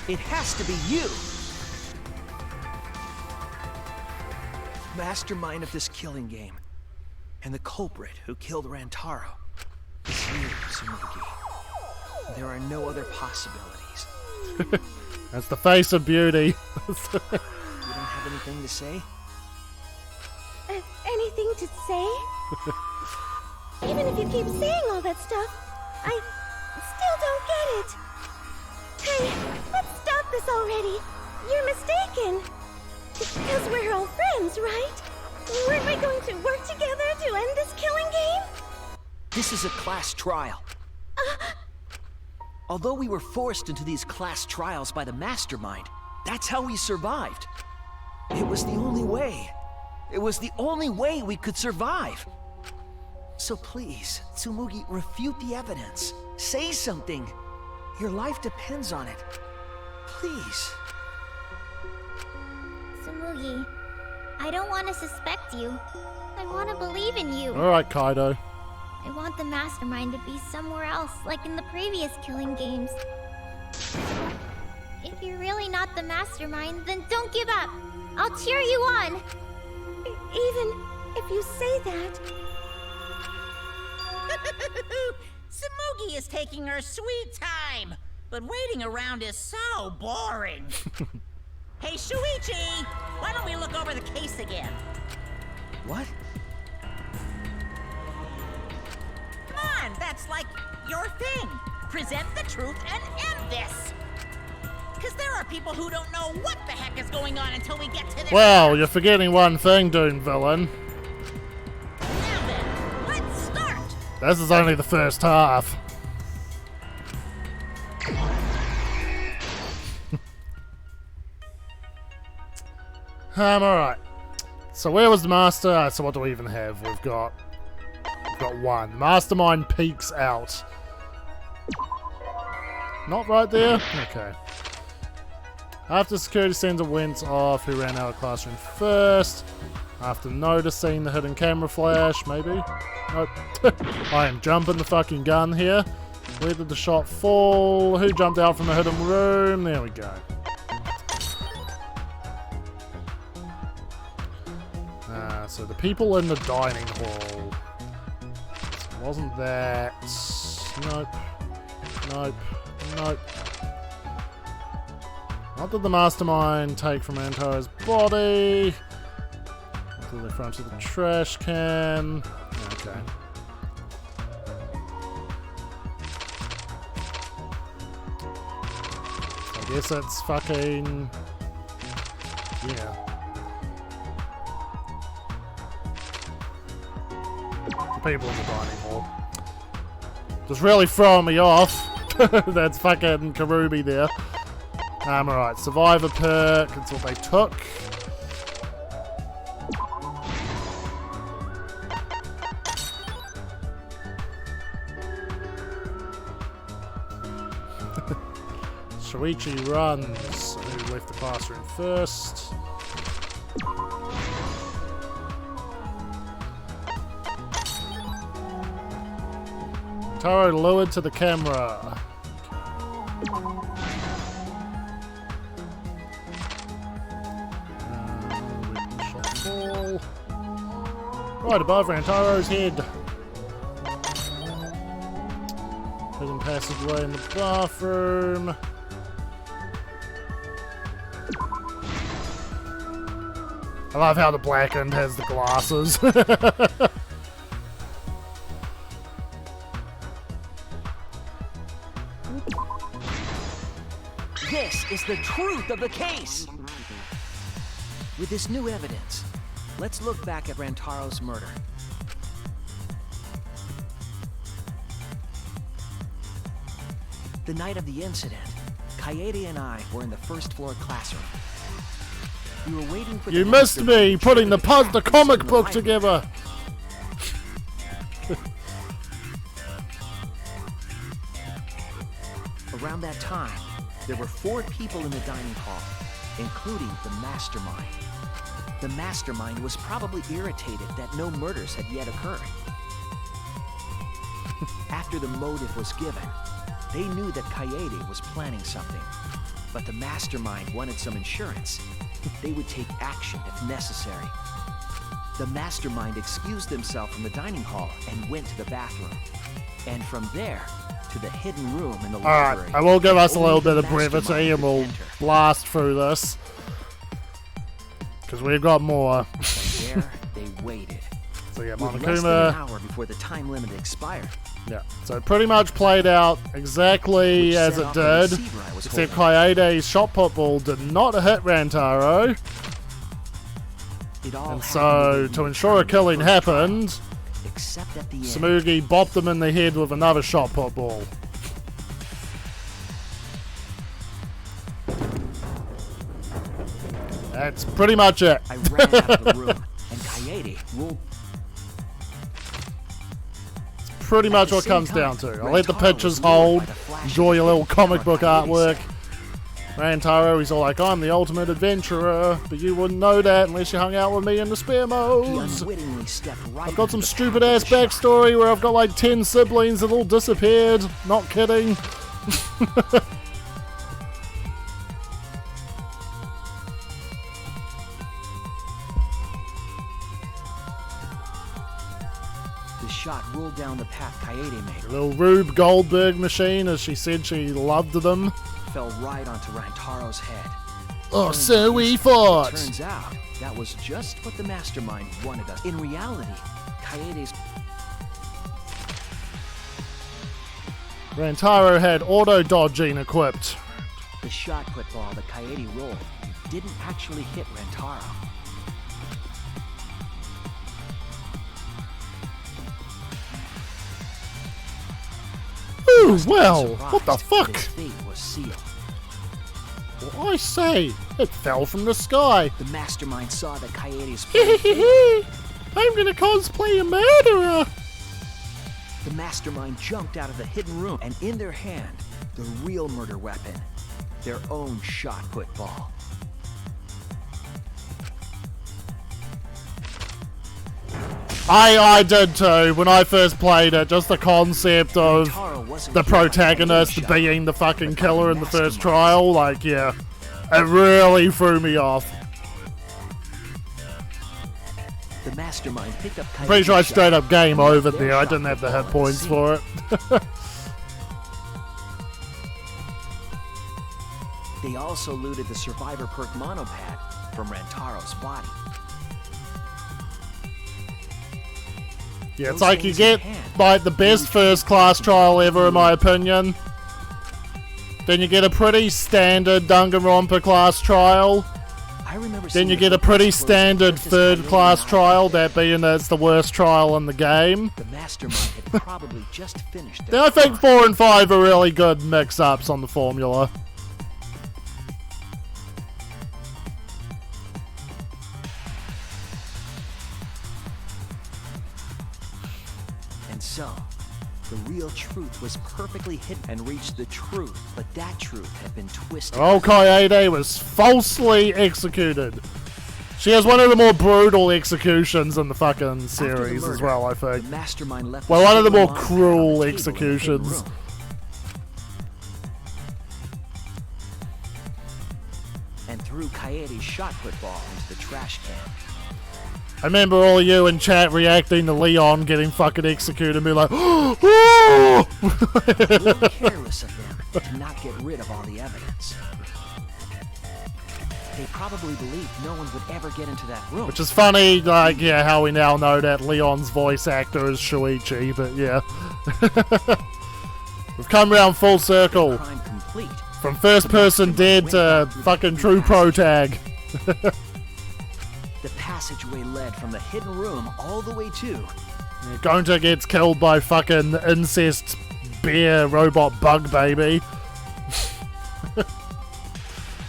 It has to be you. Mastermind of this killing game. And the culprit who killed Rantaro. It's you, Tsumugi. There are no other possibilities. That's the face of beauty. You don't have anything to say? Anything to say? Even if you keep saying all that stuff, I still don't get it. Hey, let's stop this already. You're mistaken. Because we're all friends, right? Weren't we going to work together to end this killing game? This is a class trial. Although we were forced into these class trials by the Mastermind, that's how we survived. It was the only way. It was the only way we could survive. So please, Tsumugi, refute the evidence. Say something. Your life depends on it. Please. Tsumugi, I don't want to suspect you. I want to believe in you. Alright, Kaido. I want the mastermind to be somewhere else, like in the previous killing games. If you're really not the mastermind, then don't give up. I'll cheer you on. Even if you say that... Tsumugi is taking her sweet time, but waiting around is so boring. Hey, Shuichi, why don't we look over the case again? What? that's like your thing. Present the truth and end this. Because there are people who don't know what the heck is going on until we get to their... Well, you're forgetting one thing, Doom Villain. Now then, let's start. This is only the first half. Alright. So where was the master? So what do we even have? We've got one. Mastermind peeks out. Not right there? Okay. After security sensor went off, who ran out of classroom first? After noticing the hidden camera flash, maybe? Nope. I am jumping the fucking gun here. Where did the shot fall? Who jumped out from the hidden room? There we go. So the people in the dining hall. Wasn't that... Nope. Nope. Nope. What did the mastermind take from Rantaro's body? To the front of the trash can. Okay. I guess it's fucking... Yeah. The people in the dining hall. Just really throwing me off. That's fucking Karubi there. Alright, survivor perk, that's what they took. Shuichi runs. Who left the classroom first? Taro lured to the camera. Shot ball. Right above Rantaro's head. Hidden passageway in the bathroom. I love how the blackened has the glasses. This is the truth of the case! With this new evidence, let's look back at Rantaro's murder. The night of the incident, Kaede and I were in the first floor classroom. We were waiting for You missed me putting the comic book together. Around that time, there were 4 people in the dining hall, including the mastermind. The mastermind was probably irritated that no murders had yet occurred. After the motive was given, they knew that Kaede was planning something, but the mastermind wanted some insurance. They would take action if necessary. The mastermind excused himself from the dining hall and went to the bathroom. And from there, to the hidden room in the library. Alright, I will give us a little bit of brevity and we'll blast through this. Because we've got more. And there, they waited. So yeah, With less than Monokuma. an hour before the time limit expired. Yeah, so it pretty much played out exactly Which as set it off the did, receiver I was except holding. Kaede's shot put ball did not hit Rantaro, It all and happened so within to the ensure a first killing trial, happened, Except at the end. Samugi bopped him in the head with another shot put ball. That's pretty much it. I ran out of the room, and Kaede rolled. Pretty much what it comes down to. I'll let the pictures hold, enjoy your little comic book artwork. Rantaro, he's all like, I'm the ultimate adventurer, but you wouldn't know that unless you hung out with me in the spear He modes. unwittingly stepped right I've got some into the stupid path ass of the shot. backstory where I've got like 10 siblings that all disappeared. Not kidding. The shot rolled down the path Kaede made, Little Rube Goldberg machine, as she said she loved them. fell right onto Rantaro's head. Oh, Turns so out- we fought. Turns out, that was just what the mastermind wanted us. In reality, Kaede's... Rantaro had auto-dodging equipped. The shot put ball that Kaede rolled didn't actually hit Rantaro. Ooh, well, what the fuck? His fate was sealed. Well, I say, it fell from the sky. The mastermind saw that Kaede's plan. I'm gonna cosplay a murderer. The mastermind jumped out of the hidden room, and in their hand, the real murder weapon, their own shot put ball. I did too, when I first played it, just the concept of the protagonist being the fucking killer in the first trial, like, yeah, it really threw me off. The mastermind picked up Pretty sure I straight up game over there, I didn't have the hit points for it. They also looted the survivor perk monopad from Rantaro's body. Yeah, it's like you get, like, the best first class trial ever in my opinion. Then you get a pretty standard Danganronpa class trial. Then you get a pretty standard third class trial, that being that it's the worst trial in the game. The mastermind had probably just finished. Then I think 4 and 5 are really good mix-ups on the formula. And so, the real truth was perfectly hidden and reached the truth, but that truth had been twisted. Oh, Kaede was falsely executed. She has one of the more brutal executions in the fucking series as well, I think. The mastermind left well, one of the more cruel executions. And threw Kaede's shot put ball into the trash can. I remember all of you in chat reacting to Leon getting fucking executed and being like, oh! A little careless of them to not get rid of all the evidence. They probably believed no one would ever get into that room. Which is funny, like, yeah, how we now know that Leon's voice actor is Shuichi, but yeah. We've come around full circle. Crime complete. From first person dead to fucking true protag. The passageway led from the hidden room all the way to... Gonta gets killed by fucking incest bear robot bug baby.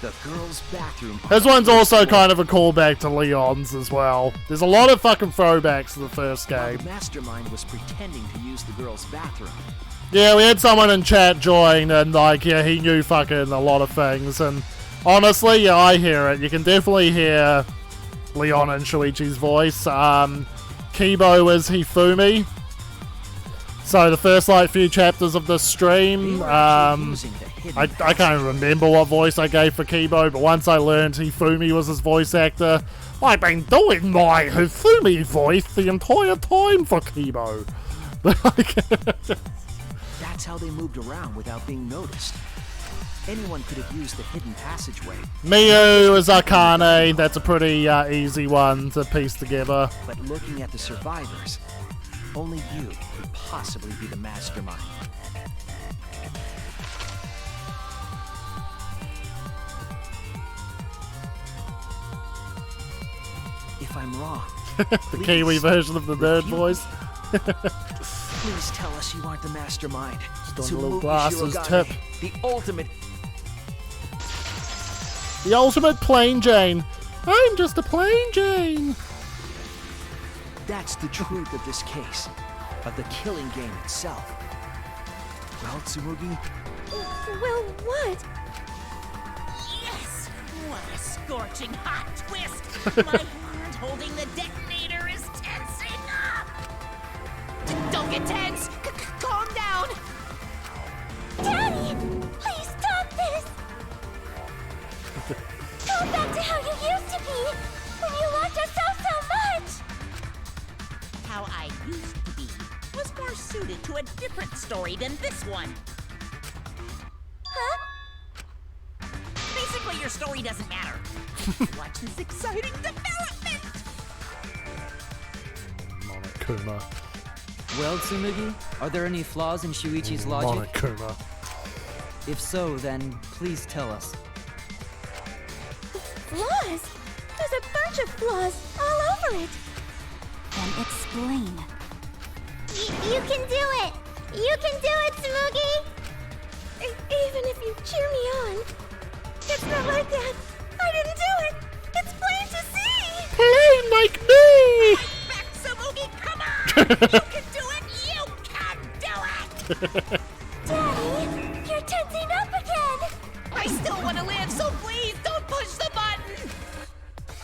The girls' bathroom. This one's also kind of a callback to Leon's as well. There's a lot of fucking throwbacks to the first game. The mastermind was pretending to use the girls' bathroom. Yeah, we had someone in chat join and like, yeah, he knew fucking a lot of things. And honestly, yeah, I hear it. You can definitely hear Leon and Shuichi's voice. Kibo is Hifumi. So the first like few chapters of the stream, I can't remember what voice I gave for Kibo, but once I learned Hifumi was his voice actor, I've been doing my Hifumi voice the entire time for Kibo. That's how they moved around without being noticed. Anyone could have used the hidden passageway. Miyu is Akane, that's a pretty easy one to piece together. But looking at the survivors, only you could possibly be the mastermind. If I'm wrong, the Kiwi version of the nerd voice. Please tell us you aren't the mastermind. Just on the little glasses tip. The ultimate plain Jane. I'm just a plain Jane. That's the truth of this case, of the killing game itself. Well, Tsumugi? Well, what? Yes! What a scorching hot twist! My hand holding the detonator is tensing up! Don't get tense! Calm down! Daddy! Please stop this! Go back to how you used to be! When you loved yourself so much! How I used to be was more suited to a different story than this one. Huh? Basically, your story doesn't matter. Watch this exciting development! Monokuma. Well, Tsumugi, are there any flaws in Shuichi's logic? Monokuma. If so, then please tell us. Flaws? There's a bunch of flaws all over it. Then explain. You can do it! You can do it, Tsumugi! Even if you cheer me on. It's not like that. I didn't do it. It's plain to see. Plain like me! Back, Tsumugi, come on! You can do it! You can do it! Daddy, you're tensing up again. I still want to live, so please don't push the button!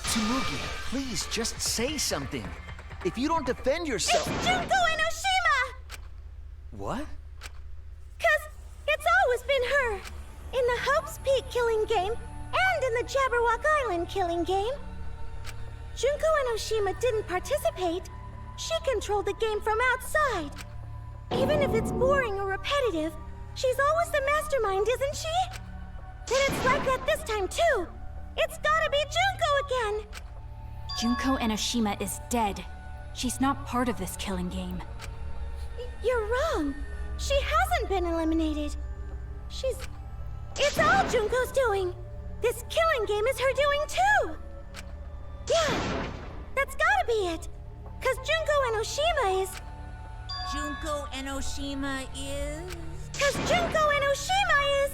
Tsumugi, please just say something. If you don't defend yourself... It's Junko Enoshima! What? 'Cause it's always been her. In the Hope's Peak killing game, and in the Jabberwock Island killing game. Junko Enoshima didn't participate. She controlled the game from outside. Even if it's boring or repetitive, she's always the mastermind, isn't she? Then it's like that this time too. It's gotta be Junko again. Junko Enoshima is dead. She's not part of this killing game. You're wrong. She hasn't been eliminated. It's all Junko's doing. This killing game is her doing too. Yeah, that's gotta be it. 'Cause Junko Enoshima is... Junko Enoshima is... 'Cause Junko Enoshima is...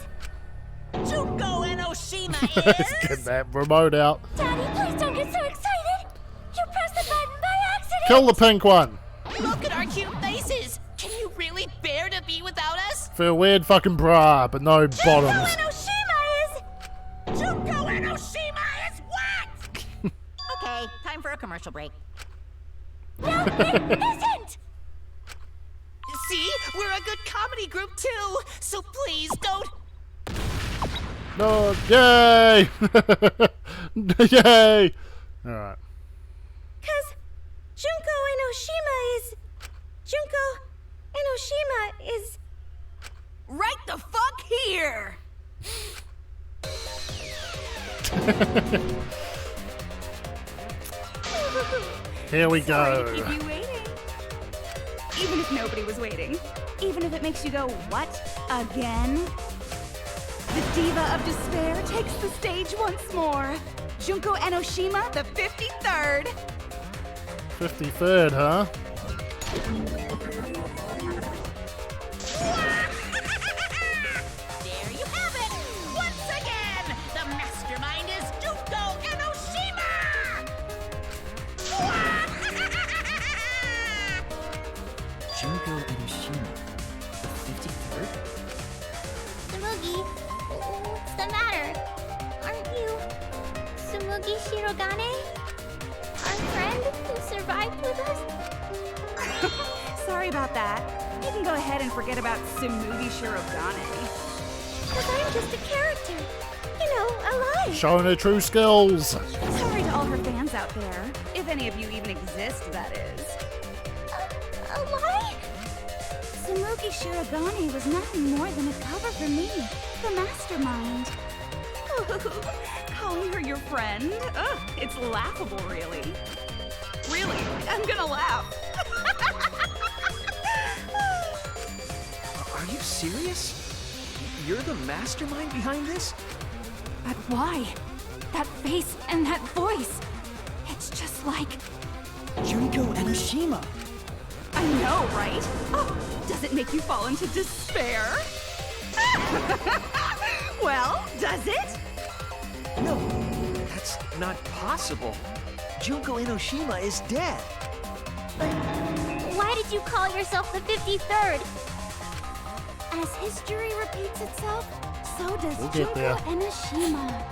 Junko Enoshima Let's is... get that remote out. Daddy, please don't get so excited. You pressed the button by accident. Kill the pink one. Look at our cute faces! Can you really bear to be without us? For a weird fucking bra, but no Junko bottoms. Enoshima is... Junko Enoshima is what? Okay, time for a commercial break. No, it isn't. See? We're a good comedy group too! So please don't... No, yay! Yay! Alright. 'Cause Junko Enoshima is... Junko Enoshima is... Right the fuck here! Here we Sorry to go. keep you waiting. Even if nobody was waiting. Even if it makes you go, what? Again? The Diva of Despair takes the stage once more. Junko Enoshima, the 53rd. 53rd, huh? There you have it! Once again, the mastermind is Junko Enoshima! Junko Enoshima, the 53rd? Tsumugi, what's the matter? Aren't you Tsumugi Shirogane? Our friend who survived with us? Sorry about that. You can go ahead and forget about Tsumugi Shirogane. 'Cause I'm just a character. You know, alive. Showing her true skills. Sorry to all her fans out there. If any of you even exist, that is. Alive? Tsumugi Shirogane was nothing more than a cover for me, the mastermind. Calling her your friend? Ugh, it's laughable, really. Really, I'm gonna laugh. Are you serious? You're the mastermind behind this? But why? That face and that voice. It's just like... Junko Enoshima! I know, right? Oh, does it make you fall into despair? Well, does it? No, that's not possible. Junko Enoshima is dead. But why did you call yourself the 53rd? As history repeats itself, so does We'll get Junko there. Enoshima.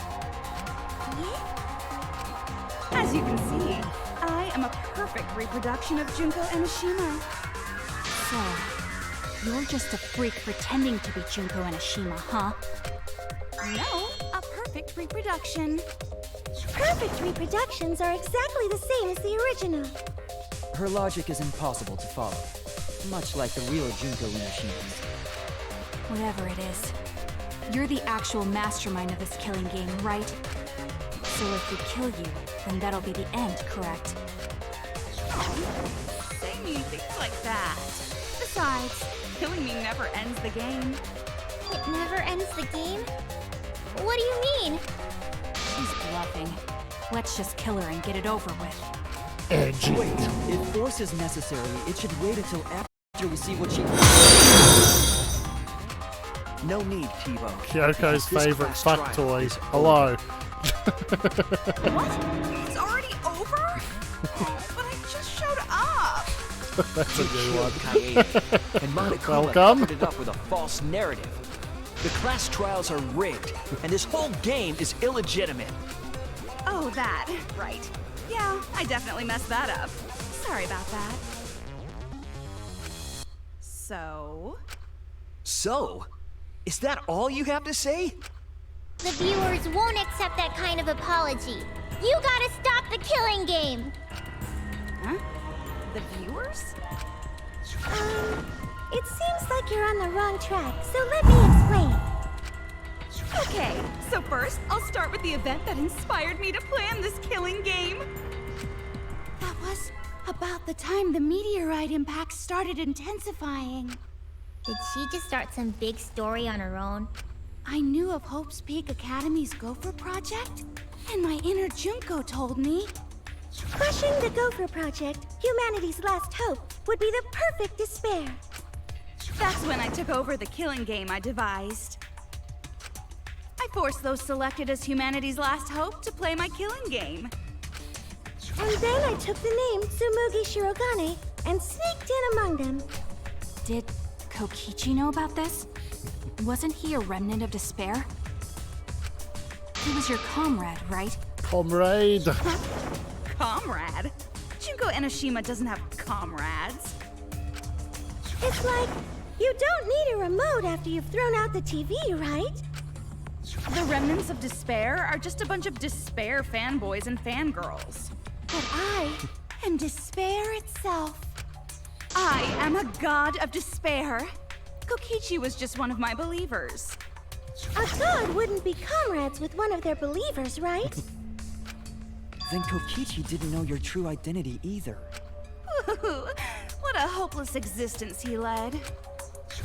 As you can see, I am a perfect reproduction of Junko Enoshima. So, you're just a freak pretending to be Junko Enoshima, huh? No, a perfect reproduction. Perfect reproductions are exactly the same as the original. Her logic is impossible to follow, much like the real Junko Enoshima's. Whatever it is. You're the actual mastermind of this killing game, right? So if we kill you, then that'll be the end, correct? Say mean things like that. Besides, killing me never ends the game. It never ends the game? What do you mean? She's bluffing. Let's just kill her and get it over with. Edgy. Wait, if force is necessary, it should wait until after we see what she... No need, Tivo. Kyoko's This favorite class fuck trial toy. is Hello. What? It's already over? Oh, but I just showed up. That's a new one. Kaede, and Monokuma Welcome. covered it up with a false narrative. The class trials are rigged, and this whole game is illegitimate. Oh, that. Right. Yeah, I definitely messed that up. Sorry about that. So? So? Is that all you have to say? The viewers won't accept that kind of apology. You gotta stop the killing game! Huh? The viewers? It seems like you're on the wrong track, so let me explain. Okay, so first, I'll start with the event that inspired me to plan this killing game. That was about the time the meteorite impact started intensifying. Did she just start some big story on her own? I knew of Hope's Peak Academy's Gopher Project, and my inner Junko told me. Crushing the Gopher Project, humanity's last hope, would be the perfect despair. That's when I took over the killing game I devised. I forced those selected as humanity's last hope to play my killing game. And then I took the name Tsumugi Shirogane and sneaked in among them. Did Kokichi know about this? Wasn't he a remnant of despair? He was your comrade, right? Comrade. Comrade? Junko Enoshima doesn't have comrades. It's like, you don't need a remote after you've thrown out the TV, right? The remnants of despair are just a bunch of despair fanboys and fangirls. But I am despair itself. I am a god of despair. Kokichi was just one of my believers. A god wouldn't be comrades with one of their believers, right? Then Kokichi didn't know your true identity either. What a hopeless existence he led.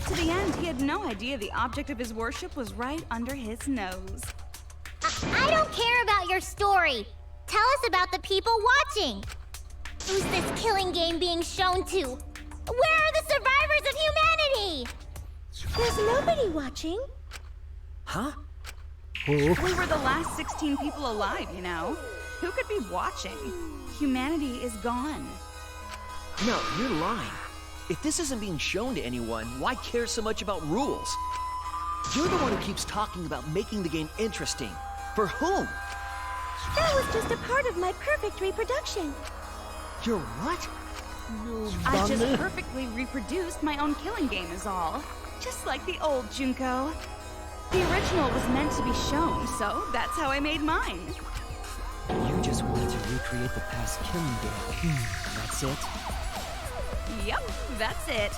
To the end, he had no idea the object of his worship was right under his nose. I don't care about your story. Tell us about the people watching. Who's this killing game being shown to? Where are the survivors of humanity? There's nobody watching. Huh? We were the last 16 people alive, you know. Who could be watching? Humanity is gone. No, you're lying. If this isn't being shown to anyone, why care so much about rules? You're the one who keeps talking about making the game interesting. For whom? That was just a part of my perfect reproduction. Your what? I just perfectly reproduced my own killing game is all. Just like the old Junko. The original was meant to be shown, so that's how I made mine. You just wanted to recreate the past killing game. That's it? Yep, that's it.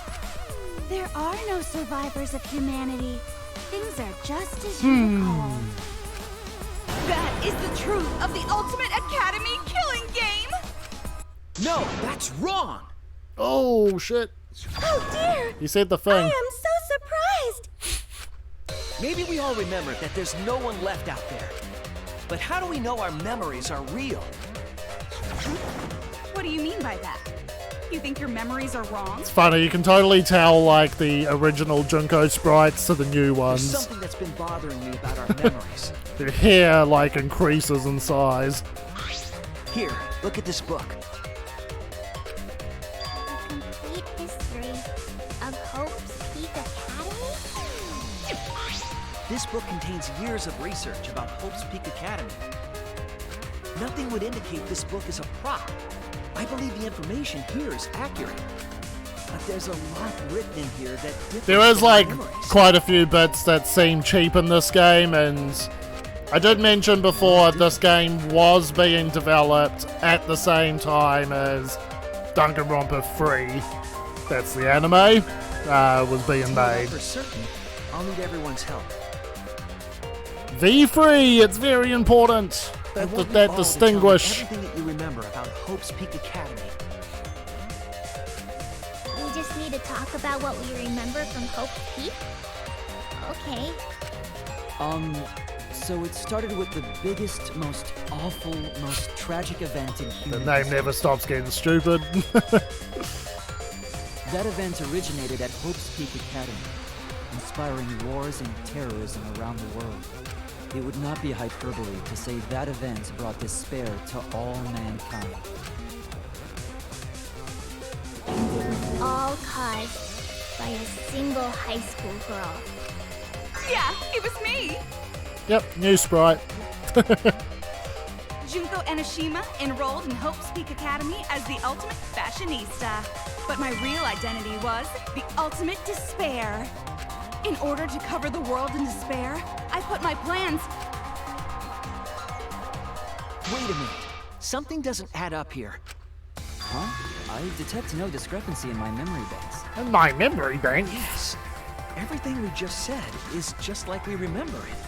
There are no survivors of humanity. Things are just as you recall. That is the truth of the Ultimate Academy killing game! No, that's wrong! Oh, shit. Oh dear! You said the I thing. am so surprised! Maybe we all remember that there's no one left out there. But how do we know our memories are real? What do you mean by that? You think your memories are wrong? It's funny, you can totally tell, like, the original Junko sprites to the new There's ones. something that's been bothering me about our memories. Their hair, like, increases in size. Here, look at this book. The complete history of Hope's Peak Academy? This book contains years of research about Hope's Peak Academy. Nothing would indicate this book is a prop. I believe the information here is accurate. But there's a lot written in here that differs There is, from our like, memories. quite a few bits that seem cheap in this game, and I did mention before this game was being developed at the same time as Danganronpa 3. That's the anime, was being To know made. for certain, I'll need everyone's help. V3, it's very important I that, want you that all distinguish. to tell me everything that you remember about Hope's Peak Academy. want me to talk about what we remember from Hope's Peak? Okay. So it started with the biggest, most awful, most tragic event in The human name history. never stops getting stupid. That event originated at Hope's Peak Academy, inspiring wars and terrorism around the world. It would not be hyperbole to say that event brought despair to all mankind. And it was all caused by a single high school girl. Yeah, it was me! Yep, new sprite. Junko Enoshima enrolled in Hope's Peak Academy as the ultimate fashionista. But my real identity was the ultimate despair. In order to cover the world in despair, I put my plans... Wait a minute. Something doesn't add up here. Huh? I detect no discrepancy in my memory banks. And my memory bank. Yes. Everything we just said is just like we remember it.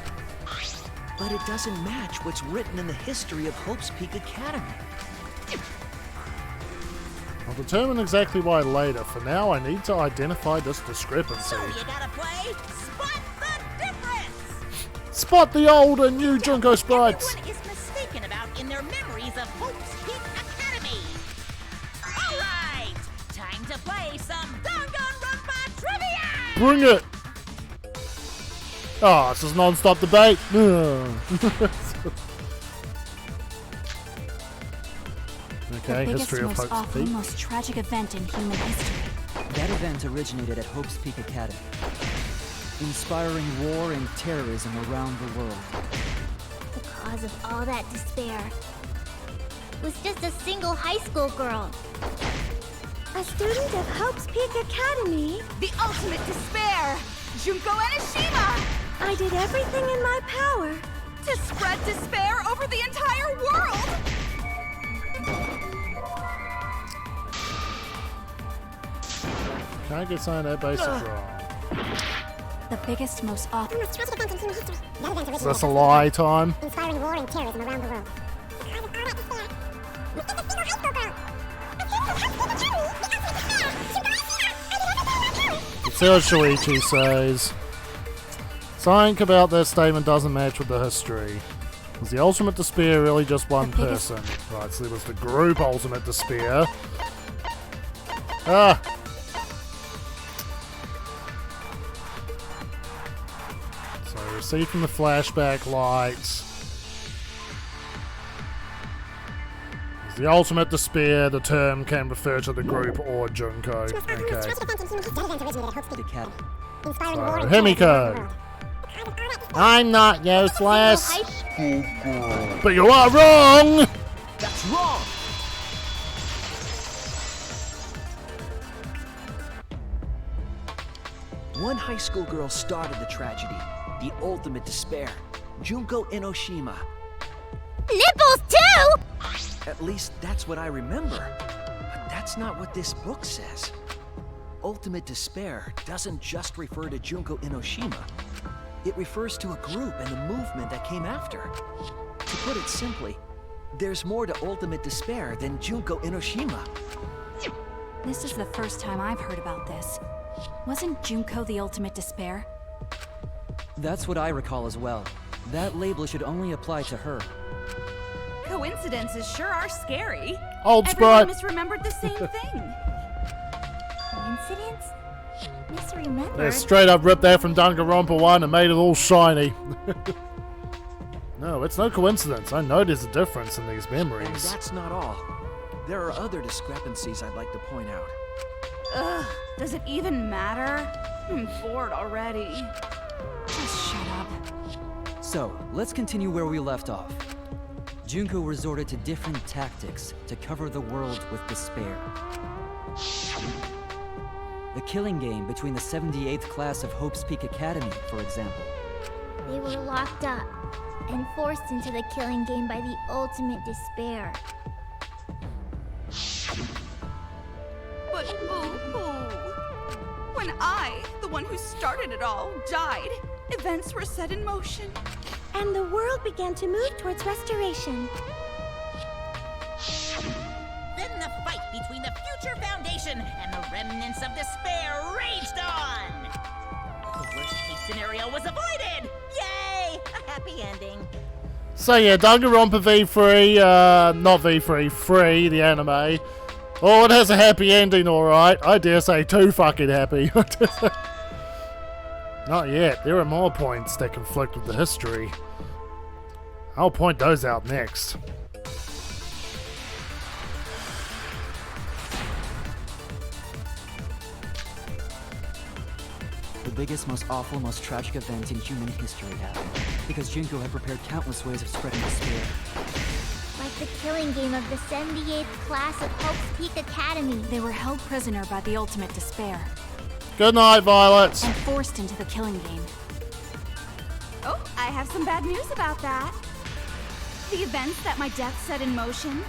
But it doesn't match what's written in the history of Hope's Peak Academy. I'll determine exactly why later. For now, I need to identify this discrepancy. So you gotta play Spot the Difference! Spot the old and new Junko sprites! Everyone is mistaken about in their memories of Hope's Peak Academy. Alright, time to play some Danganronpa trivia! Bring it! Oh, this is non-stop debate. Okay, the biggest, history of most Hope's awful, Peak. most tragic event in human history. That event originated at Hope's Peak Academy, inspiring war and terrorism around the world. The cause of all that despair was just a single high school girl. A student of Hope's Peak Academy. The ultimate despair! Junko Enoshima! I did everything in my power To spread despair over the entire world! Can't get something that basic wrong. The biggest, most awful. Most tragic event in human history. That event Is originated this a lie time? inspiring war and terrorism around the world. The cause of all that despair was just a single high school girl. A student of Hope's Peak Academy, the ultimate despair. Junko Enoshima! I did everything in my power. Let's see what Shuichi says. Something about that statement doesn't match with the history. Was the ultimate despair really just one The biggest- person? Right, so there was the group ultimate despair. Ah! So received from the flashback lights. Was the ultimate despair, the term can refer to the group or Junko. Most Okay. tragic event in human history. That event originated at Hope's Peak Academy. inspiring So, war and terrorism Himiko. around the world. The cause of all that despair I'm not useless, High school. but you are wrong! That's wrong! One high school girl started the tragedy, the ultimate despair, Junko Enoshima. Nipples too! At least that's what I remember. But that's not what this book says. Ultimate despair doesn't just refer to Junko Enoshima. It refers to a group and the movement that came after. To put it simply, there's more to ultimate despair than Junko Enoshima. This is the first time I've heard about this. Wasn't Junko the ultimate despair? That's what I recall as well. That label should only apply to her. Coincidences sure are scary. Old Everyone sprite. misremembered the same thing. Coincidence? Misremembered? They straight up ripped that from Danganronpa 1 and made it all shiny. No, it's no coincidence. I know there's a difference in these And memories. that's not all. There are other discrepancies I'd like to point out. Ugh, does it even matter? I'm bored already. Just shut up. So, let's continue where we left off. Junko resorted to different tactics to cover the world with despair. The killing game between the 78th class of Hope's Peak Academy, for example. They were locked up and forced into the killing game by the ultimate despair. But boo-hoo. When I, the one who started it all, died, events were set in motion. and the world began to move towards restoration. Then the fight between the future Foundation foundation, and the remnants of despair raged on. The worst-case scenario was avoided! Yay! A happy ending. So yeah, Danganronpa V3, not V3, Free, the anime. Oh, it has a happy ending, alright. I dare say too fucking happy. Not yet. There are more points that conflict with the history. I'll point those out next. The biggest, most awful, most tragic event in human history happened because Junko had prepared countless ways of spreading despair. Like the killing game of the 78th class of Hope's Peak Academy. They were held prisoner by the ultimate despair. Good night, Violet. And forced into the killing game. Oh, I have some bad news about that. The events that my death set in motion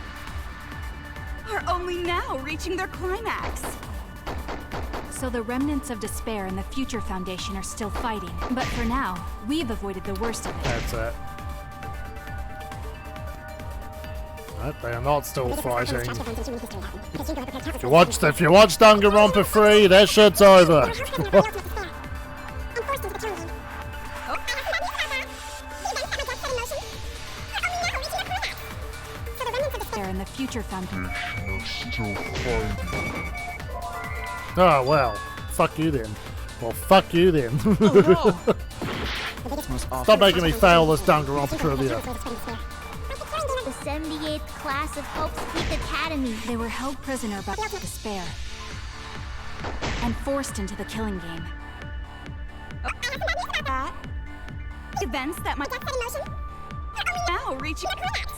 are only now reaching their climax. So the remnants of despair and the Future Foundation are still fighting. But for now, we've avoided the worst of it. That's it. Right, they are not still fighting. If you watch Danganronpa 3, that shit's over. And the Future Foundation. Oh, well. Fuck you then. Well, fuck you then. Oh, Stop making me fail this Danganronpa trivia. The 78th class of Hope's Peak Academy. They were held prisoner by despair. And forced into the killing game. That events that my death set in motion are only now reaching their climax.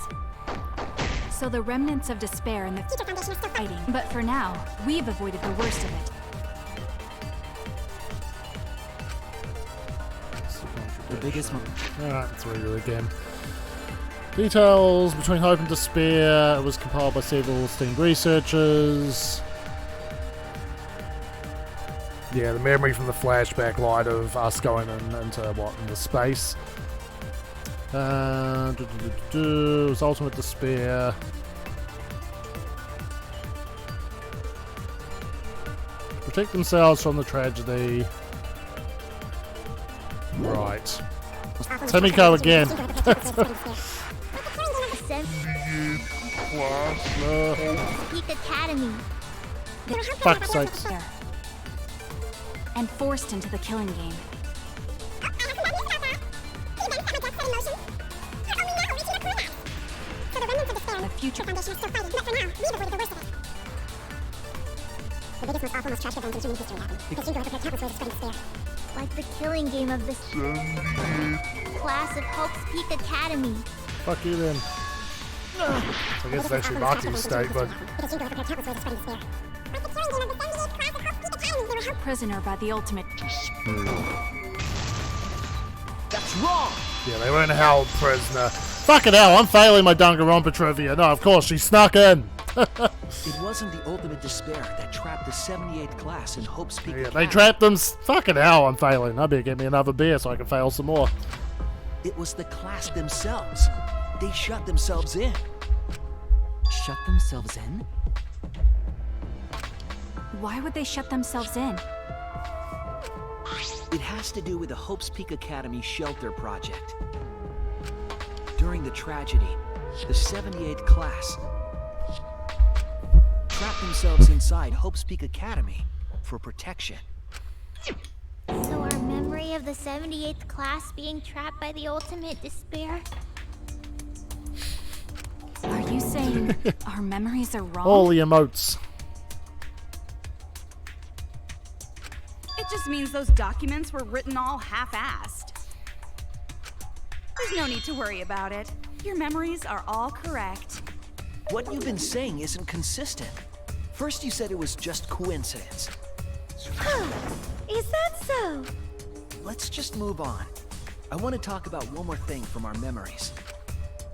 So the remnants of despair and the Future Foundation are still fighting. But for now, we've avoided the worst of it. The biggest Alright, let's read it again. Details between hope and despair. It was compiled by several esteemed researchers. Yeah, the memory from the flashback light of us going into space. It was ultimate despair. Protect themselves from the tragedy. Right. Temiko again. Peak Academy. Fuck's sakes. And forced into the killing game. The Future Foundation is still fighting, but for now, we've avoided the worst of it. The biggest, most awful, most tragic event in human history happened because Junko had prepared countless ways of spreading despair. Like the killing game of the 78th class of Hope's Peak Academy. Fuck you then. I guess it's actually Maki's statement. Because Junko had prepared countless ways of spreading despair. Like the killing game of the 78th class of Hope's Peak Academy. They were held prisoner by the ultimate That's wrong! Yeah, they weren't held prisoner. Fucking hell, I'm failing my Danganronpa trivia. No, of course, she snuck in. It wasn't the ultimate despair that trapped the 78th class in Hope's Peak Yeah, Academy. they trapped them. Fucking hell, I'm failing. I better get me another beer so I can fail some more. It was the class themselves. They shut themselves in. Shut themselves in? Why would they shut themselves in? It has to do with the Hope's Peak Academy shelter project. During the tragedy, the 78th class trapped themselves inside Hope's Peak Academy for protection. So our memory of the 78th class being trapped by the ultimate despair? Are you saying our memories are wrong? All the emotes. It just means those documents were written all half-assed. There's no need to worry about it. Your memories are all correct. What you've been saying isn't consistent. First you said it was just coincidence. Is that so? Let's just move on. I want to talk about one more thing from our memories.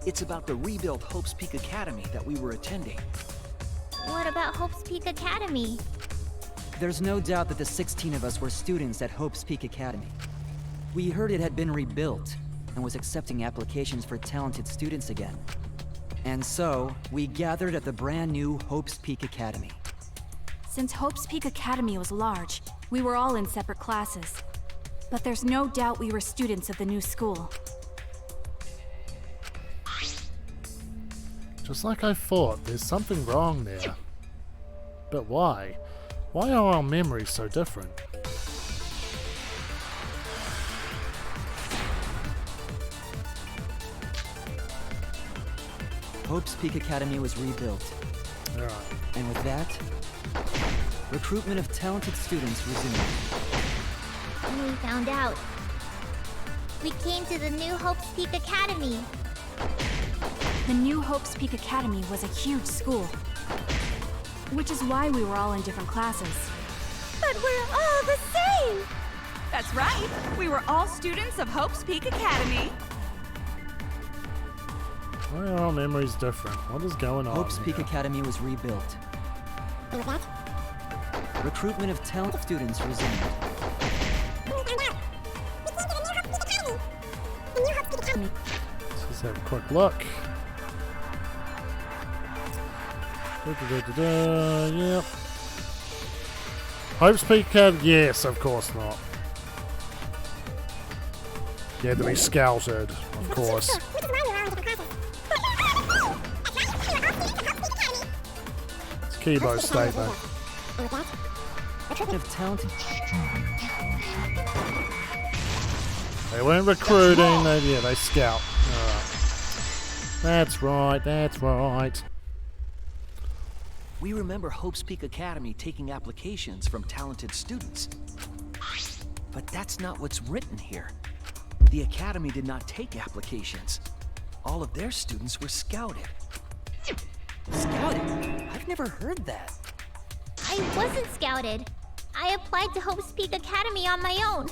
It's about the rebuilt Hope's Peak Academy that we were attending. What about Hope's Peak Academy? There's no doubt that the 16 of us were students at Hope's Peak Academy. We heard it had been rebuilt and was accepting applications for talented students again. And so, we gathered at the brand new Hope's Peak Academy. Since Hope's Peak Academy was large, we were all in separate classes. But there's no doubt we were students of the new school. Just like I thought, there's something wrong there. But why? Why are our memories so different? Hope's Peak Academy was rebuilt. Alright. And with that, recruitment of talented students resumed. We found out. We came to the new Hope's Peak Academy. The new Hope's Peak Academy was a huge school. Which is why we were all in different classes. But we're all the same! That's right. We were all students of Hope's Peak Academy. Why are our memories different? What is going on Hope's Peak here? Academy was rebuilt. And with that, Recruitment of talented students resumed. we found out. We came to the new Hope's Peak Academy. The new Hope's Peak Academy. Let's just have a quick look. Yep. Hope's Peak Academy. Yes, of course not. You had to be scouted, of course. Which is why we were all in different classes. That's right. We were all students of Hope's Peak Academy. It's Kibo's statement. And with that, recruitment Of talented They weren't recruiting, they scout. Alright. That's right, that's right. We remember Hope's Peak Academy taking applications from talented students. But that's not what's written here. The Academy did not take applications. All of their students were scouted. Scouted? I've never heard that. I wasn't scouted. I applied to Hope's Peak Academy on my own.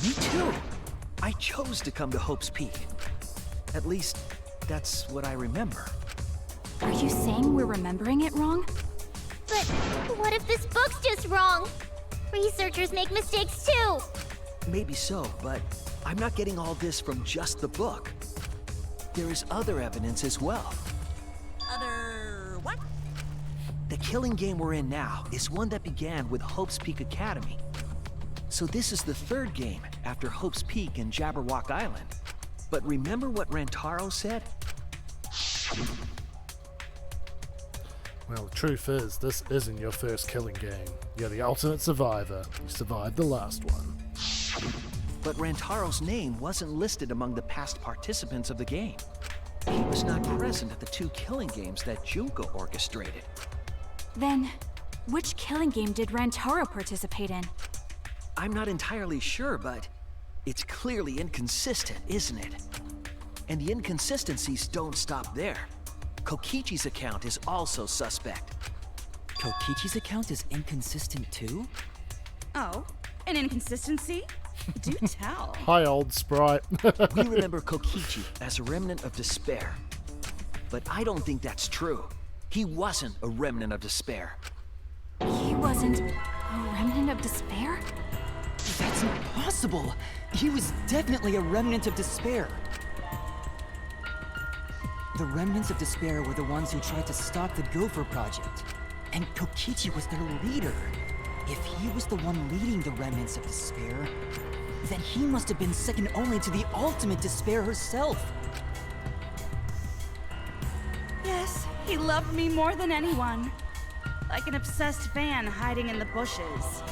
Me too. I chose to come to Hope's Peak. At least, that's what I remember. Are you saying we're remembering it wrong? But what if this book's just wrong? Researchers make mistakes too. Maybe so, but I'm not getting all this from just the book. There is other evidence as well. Other what? The killing game we're in now is one that began with Hope's Peak Academy. So this is the third game after Hope's Peak and Jabberwock Island. But remember what Rantaro said? Well, the truth is, this isn't your first killing game. You're the ultimate survivor. You survived the last one. But Rantaro's name wasn't listed among the past participants of the game. He was not present at the two killing games that Junko orchestrated. Then, which killing game did Rantaro participate in? I'm not entirely sure, but it's clearly inconsistent, isn't it? And the inconsistencies don't stop there. Kokichi's account is also suspect. Kokichi's account is inconsistent too? Oh, an inconsistency? Do tell. Hi, old sprite. We remember Kokichi as a remnant of despair. But I don't think that's true. He wasn't a remnant of despair. He wasn't a remnant of despair? That's impossible! He was definitely a remnant of despair. The remnants of despair were the ones who tried to stop the Gopher Project. And Kokichi was their leader. If he was the one leading the remnants of despair, then he must have been second only to the ultimate despair herself. Yes, he loved me more than anyone. Like an obsessed fan hiding in the bushes.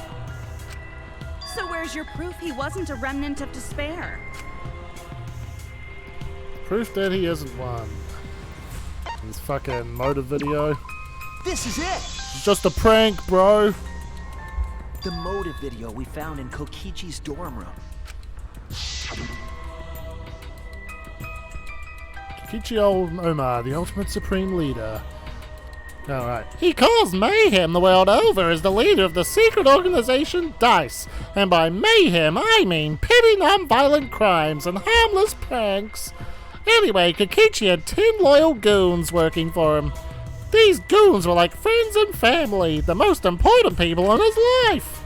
So where's your proof he wasn't a remnant of despair? Proof that he isn't one. His fucking motive video. This is it! It's just a prank, bro. The motive video we found in Kokichi's dorm room. Kokichi Omar, the ultimate supreme leader. Alright. He calls mayhem the world over as the leader of the secret organization DICE. And by mayhem, I mean petty non-violent crimes and harmless pranks. Anyway, Kokichi had 10 loyal goons working for him. These goons were like friends and family, the most important people in his life.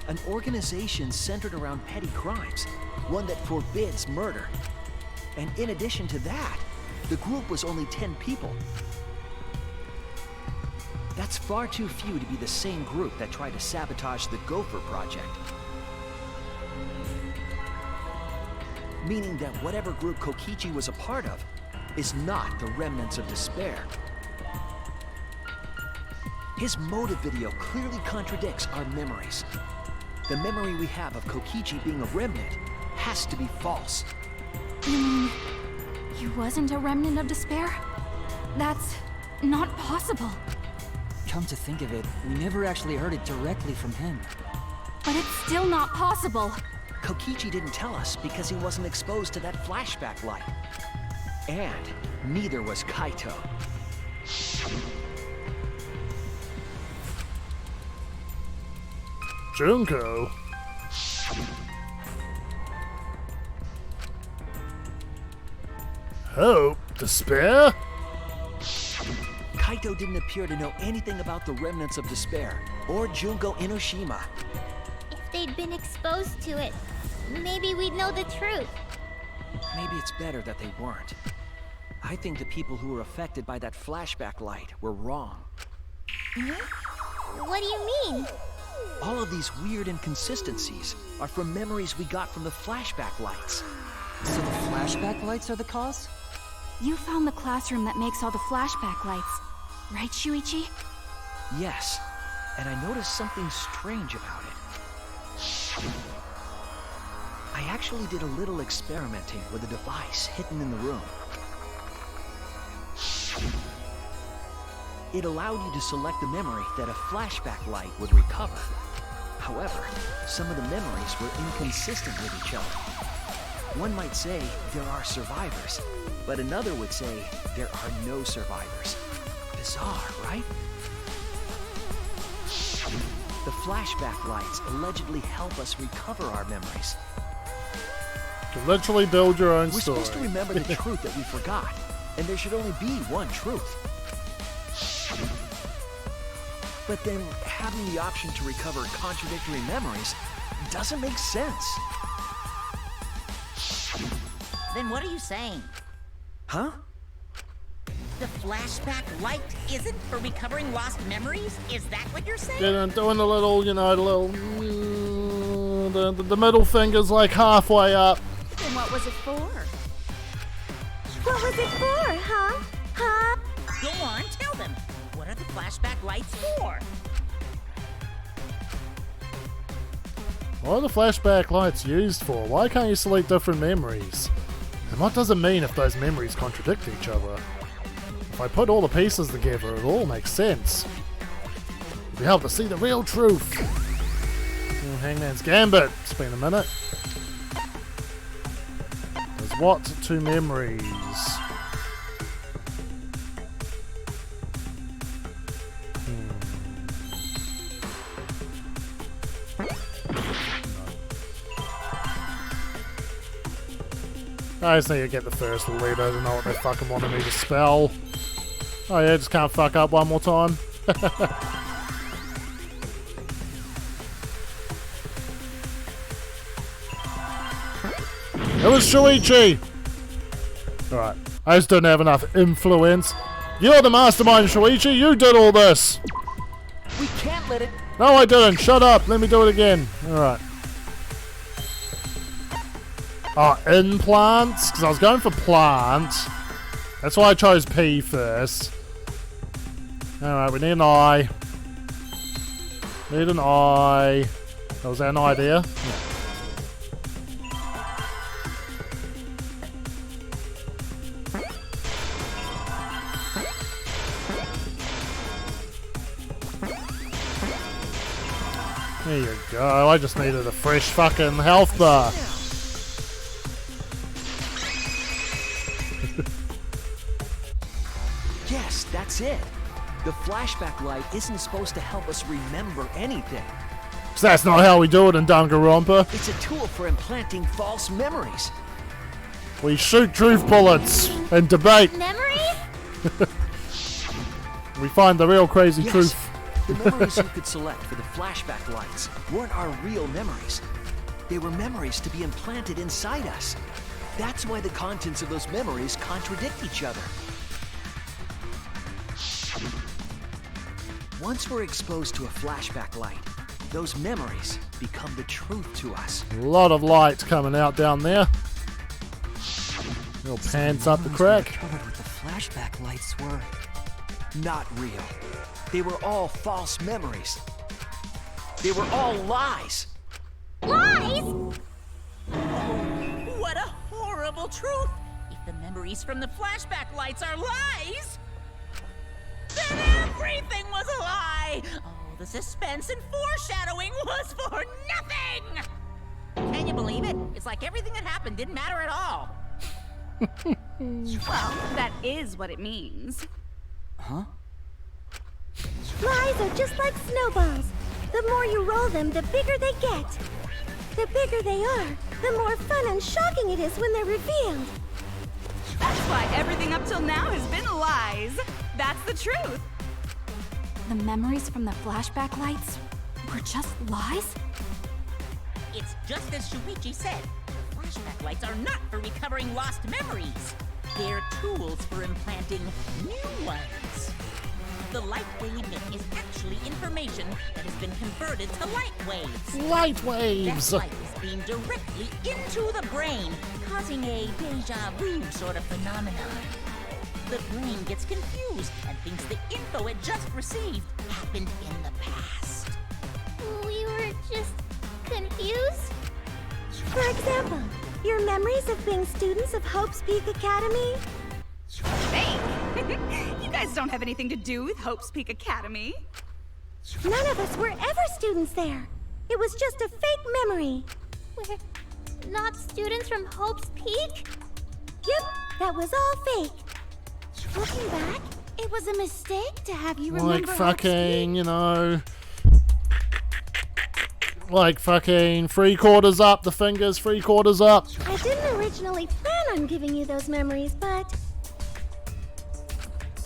An organization centered around petty crimes, one that forbids murder. And in addition to that, the group was only 10 people. That's far too few to be the same group that tried to sabotage the Gopher Project. Meaning that whatever group Kokichi was a part of is not the remnants of despair. His motive video clearly contradicts our memories. The memory we have of Kokichi being a remnant has to be false. You mean he wasn't a remnant of despair? That's not possible. Come to think of it, we never actually heard it directly from him. But it's still not possible. Kokichi didn't tell us because he wasn't exposed to that flashback light. And neither was Kaito. Junko? Hope? Despair? Kaito didn't appear to know anything about the remnants of despair, or Junko Enoshima. If they'd been exposed to it, maybe we'd know the truth. Maybe it's better that they weren't. I think the people who were affected by that flashback light were wrong. What do you mean? All of these weird inconsistencies are from memories we got from the flashback lights. So the flashback lights are the cause? You found the classroom that makes all the flashback lights, right, Shuichi? Yes, and I noticed something strange about it. I actually did a little experimenting with a device hidden in the room. It allowed you to select the memory that a flashback light would recover. However, some of the memories were inconsistent with each other. One might say there are survivors, but another would say there are no survivors. Bizarre, right? The flashback lights allegedly help us recover our memories. You can literally build your own We're story. supposed to remember the truth that we forgot, and there should only be one truth. But then having the option to recover contradictory memories doesn't make sense. Then what are you saying? Huh? The flashback light isn't for recovering lost memories? Is that what you're saying? Yeah, and doing the little, you know, the middle finger's like halfway up. Then what was it for? What was it for, huh? Huh? Go on, tell them. What are the flashback lights for? What are the flashback lights used for? Why can't you select different memories? And what does it mean if those memories contradict each other? If I put all the pieces together, it all makes sense. You'll be able to see the real truth. Oh, Hangman's Gambit. It's been a minute. There's what to memories? I just need to get the first letter. I don't know what they fucking wanted me to spell. Oh yeah, just can't fuck up one more time. It was Shuichi! Alright, I just don't have enough influence. You're the mastermind, Shuichi! You did all this! We can't let it... No, I didn't! Shut up! Let me do it again. Alright. Implants? Because I was going for plant. That's why I chose P first. Alright, we need an eye. Need an eye. Was that an idea? Yeah. There you go. I just needed a fresh fucking health bar. Yes, that's it. The flashback light isn't supposed to help us remember anything. So that's not how we do it in Danganronpa. It's a tool for implanting false memories. We shoot truth bullets and debate. Memories? We find the real crazy Yes, truth. the memories you could select for the flashback lights weren't our real memories. They were memories to be implanted inside us. That's why the contents of those memories contradict each other. Once we're exposed to a flashback light, those memories become the truth to us. A lot of light coming out down there. Little pants up the crack. Covered with the flashback lights were Not real. They were all false memories. They were all lies. Lies? What a horrible truth! If the memories from the flashback lights are lies, then everything was a lie! All the suspense and foreshadowing was for nothing! Can you believe it? It's like everything that happened didn't matter at all. Well, that is what it means. Huh? Lies are just like snowballs. The more you roll them, the bigger they get. The bigger they are, the more fun and shocking it is when they're revealed. That's why everything up till now has been lies. That's the truth. The memories from the flashback lights were just lies? It's just as Shuichi said. The flashback lights are not for recovering lost memories. They're tools for implanting new ones. The light wave is actually information that has been converted to light waves. Light waves! That light is beamed directly into the brain, causing a deja vu sort of phenomenon. The brain gets confused and thinks the info it just received happened in the past. We were just confused? For example, your memories of being students of Hope's Peak Academy? Hey! You guys don't have anything to do with Hope's Peak Academy. None of us were ever students there. It was just a fake memory. We're not students from Hope's Peak? Yep, that was all fake. Looking back, it was a mistake to have you Like remember fucking, you know... Like fucking 3/4 up, the fingers 3/4 up. I didn't originally plan on giving you those memories, but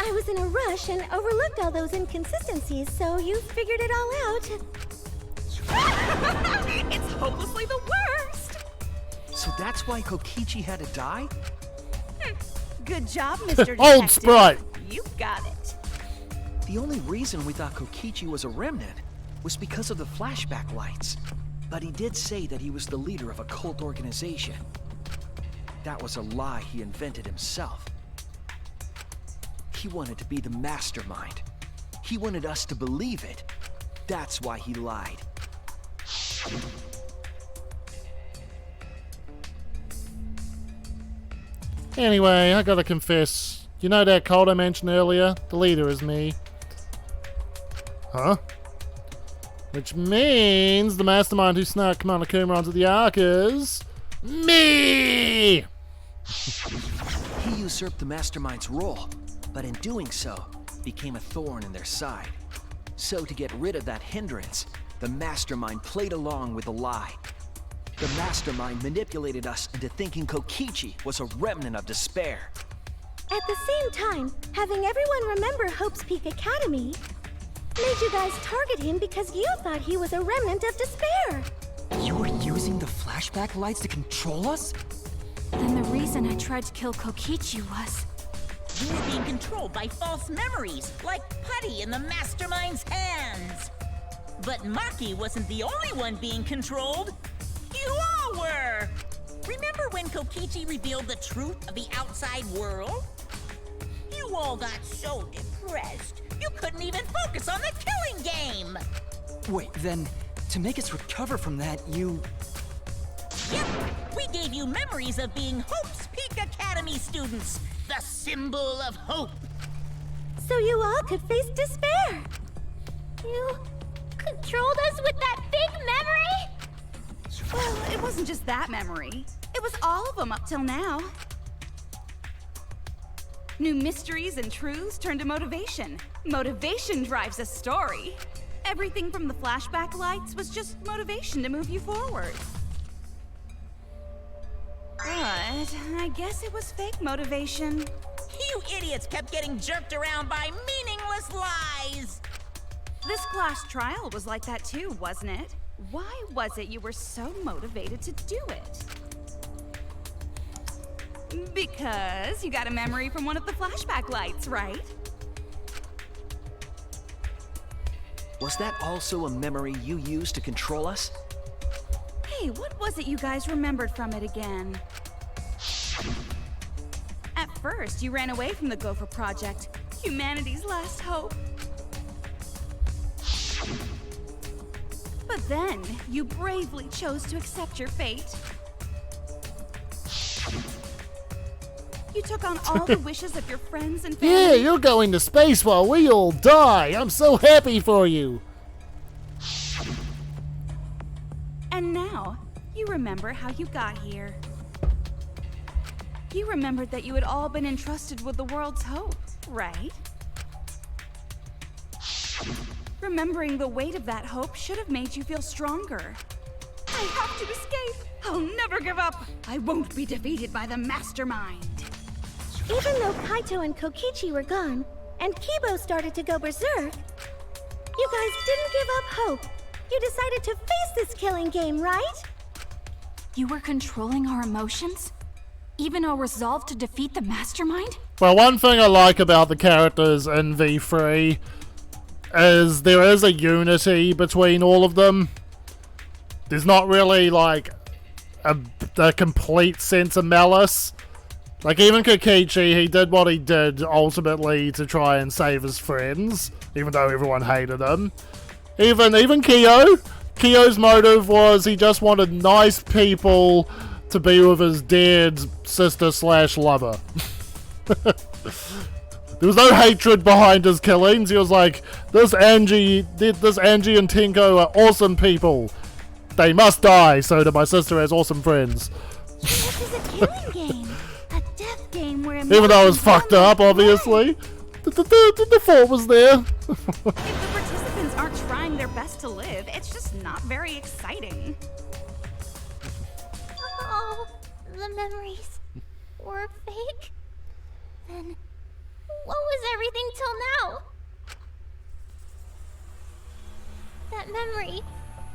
I was in a rush and overlooked all those inconsistencies, so you figured it all out. It's hopelessly the worst. So that's why Kokichi had to die? Good job, Mr. Detective. Old Sprite! You got it. The only reason we thought Kokichi was a remnant was because of the flashback lights. But he did say that he was the leader of a cult organization. That was a lie he invented himself. He wanted to be the mastermind. He wanted us to believe it. That's why he lied. Anyway, I gotta confess. You know that cult I mentioned earlier? The leader is me. Huh? Which means the mastermind who snuck Monokuma onto the Ark is... me! He usurped the mastermind's role, but in doing so, became a thorn in their side. So to get rid of that hindrance, the mastermind played along with the lie. The mastermind manipulated us into thinking Kokichi was a remnant of despair. At the same time, having everyone remember Hope's Peak Academy made you guys target him because you thought he was a remnant of despair. You were using the flashback lights to control us? Then the reason I tried to kill Kokichi was... You were being controlled by false memories, like putty in the mastermind's hands. But Maki wasn't the only one being controlled. You all were! Remember when Kokichi revealed the truth of the outside world? You all got so depressed, you couldn't even focus on the killing game! Wait, then, to make us recover from that, you... Yep, we gave you memories of being Hope's Peak Academy students, the symbol of hope. So you all could face despair. You controlled us with that big memory? Well, it wasn't just that memory. It was all of them up till now. New mysteries and truths turn to motivation. Motivation drives a story. Everything from the flashback lights was just motivation to move you forward. But I guess it was fake motivation. You idiots kept getting jerked around by meaningless lies! This class trial was like that too, wasn't it? Why was it you were so motivated to do it? Because you got a memory from one of the flashback lights, right? Was that also a memory you used to control us? Hey, what was it you guys remembered from it again? At first, you ran away from the Gopher Project, humanity's last hope. But then, you bravely chose to accept your fate. You took on all the wishes of your friends and family. Yeah, you're going to space while we all die. I'm so happy for you. And now, you remember how you got here. You remembered that you had all been entrusted with the world's hope, right? Remembering the weight of that hope should have made you feel stronger. I have to escape. I'll never give up. I won't be defeated by the Mastermind. Even though Kaito and Kokichi were gone, and Kibo started to go berserk, you guys didn't give up hope. You decided to face this killing game, right? You were controlling our emotions? Even our resolve to defeat the Mastermind? Well, one thing I like about the characters in V3 is there is a unity between all of them. There's not really, like, a complete sense of malice. Like, even Kokichi, he did what he did ultimately to try and save his friends, even though everyone hated him. Even Kyo. Kyo's motive was he just wanted nice people to be with his dead sister/lover. There was no hatred behind his killings. He was like, this Angie and Tenko are awesome people. They must die so that my sister has awesome friends. This is a killing game. A death game where Even though it was fucked up, obviously. The thought was there. If the participants aren't trying their best to live, it's just not very exciting. Oh, the memories were fake? Then what was everything till now? That memory,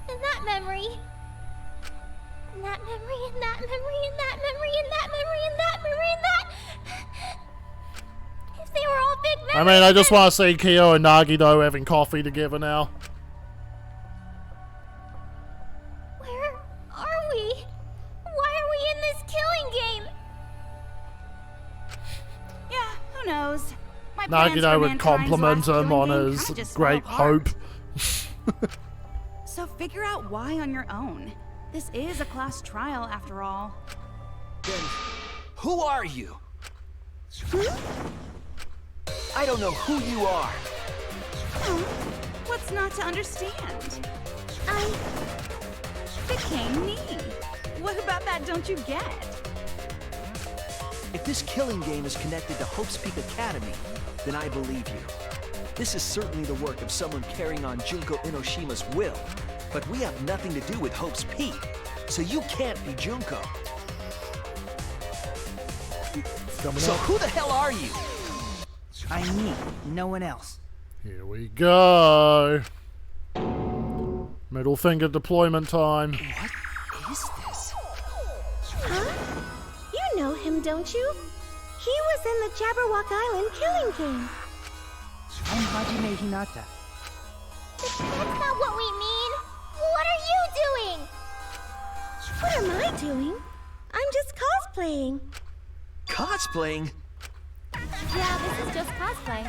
and that memory, and that memory, and that memory, and that memory, and that memory, and that memory, and that... If they were all big memories... I mean, I just want to see Kyo and Nagito having coffee together now. Where are we? Why are we in this killing game? Yeah, who knows? My plans Nagito for would mankind's compliment last him killing on game his kinda just great fell apart. hope. So figure out why on your own. This is a class trial after all. Then, who are you? I don't know who you are. What's not to understand? I became me. What about that don't you get? If this killing game is connected to Hope's Peak Academy, then I believe you. This is certainly the work of someone carrying on Junko Inoshima's will, but we have nothing to do with Hope's Peak, so you can't be Junko. So who the hell are you? I'm me, no one else. Here we go. Middle finger deployment time. What is this? Huh? You know him, don't you? He was in the Jabberwock Island killing game. I'm Hajime Hinata. That's not what we mean. What are you doing? What am I doing? I'm just cosplaying. Cosplaying? Yeah, this is just cosplay.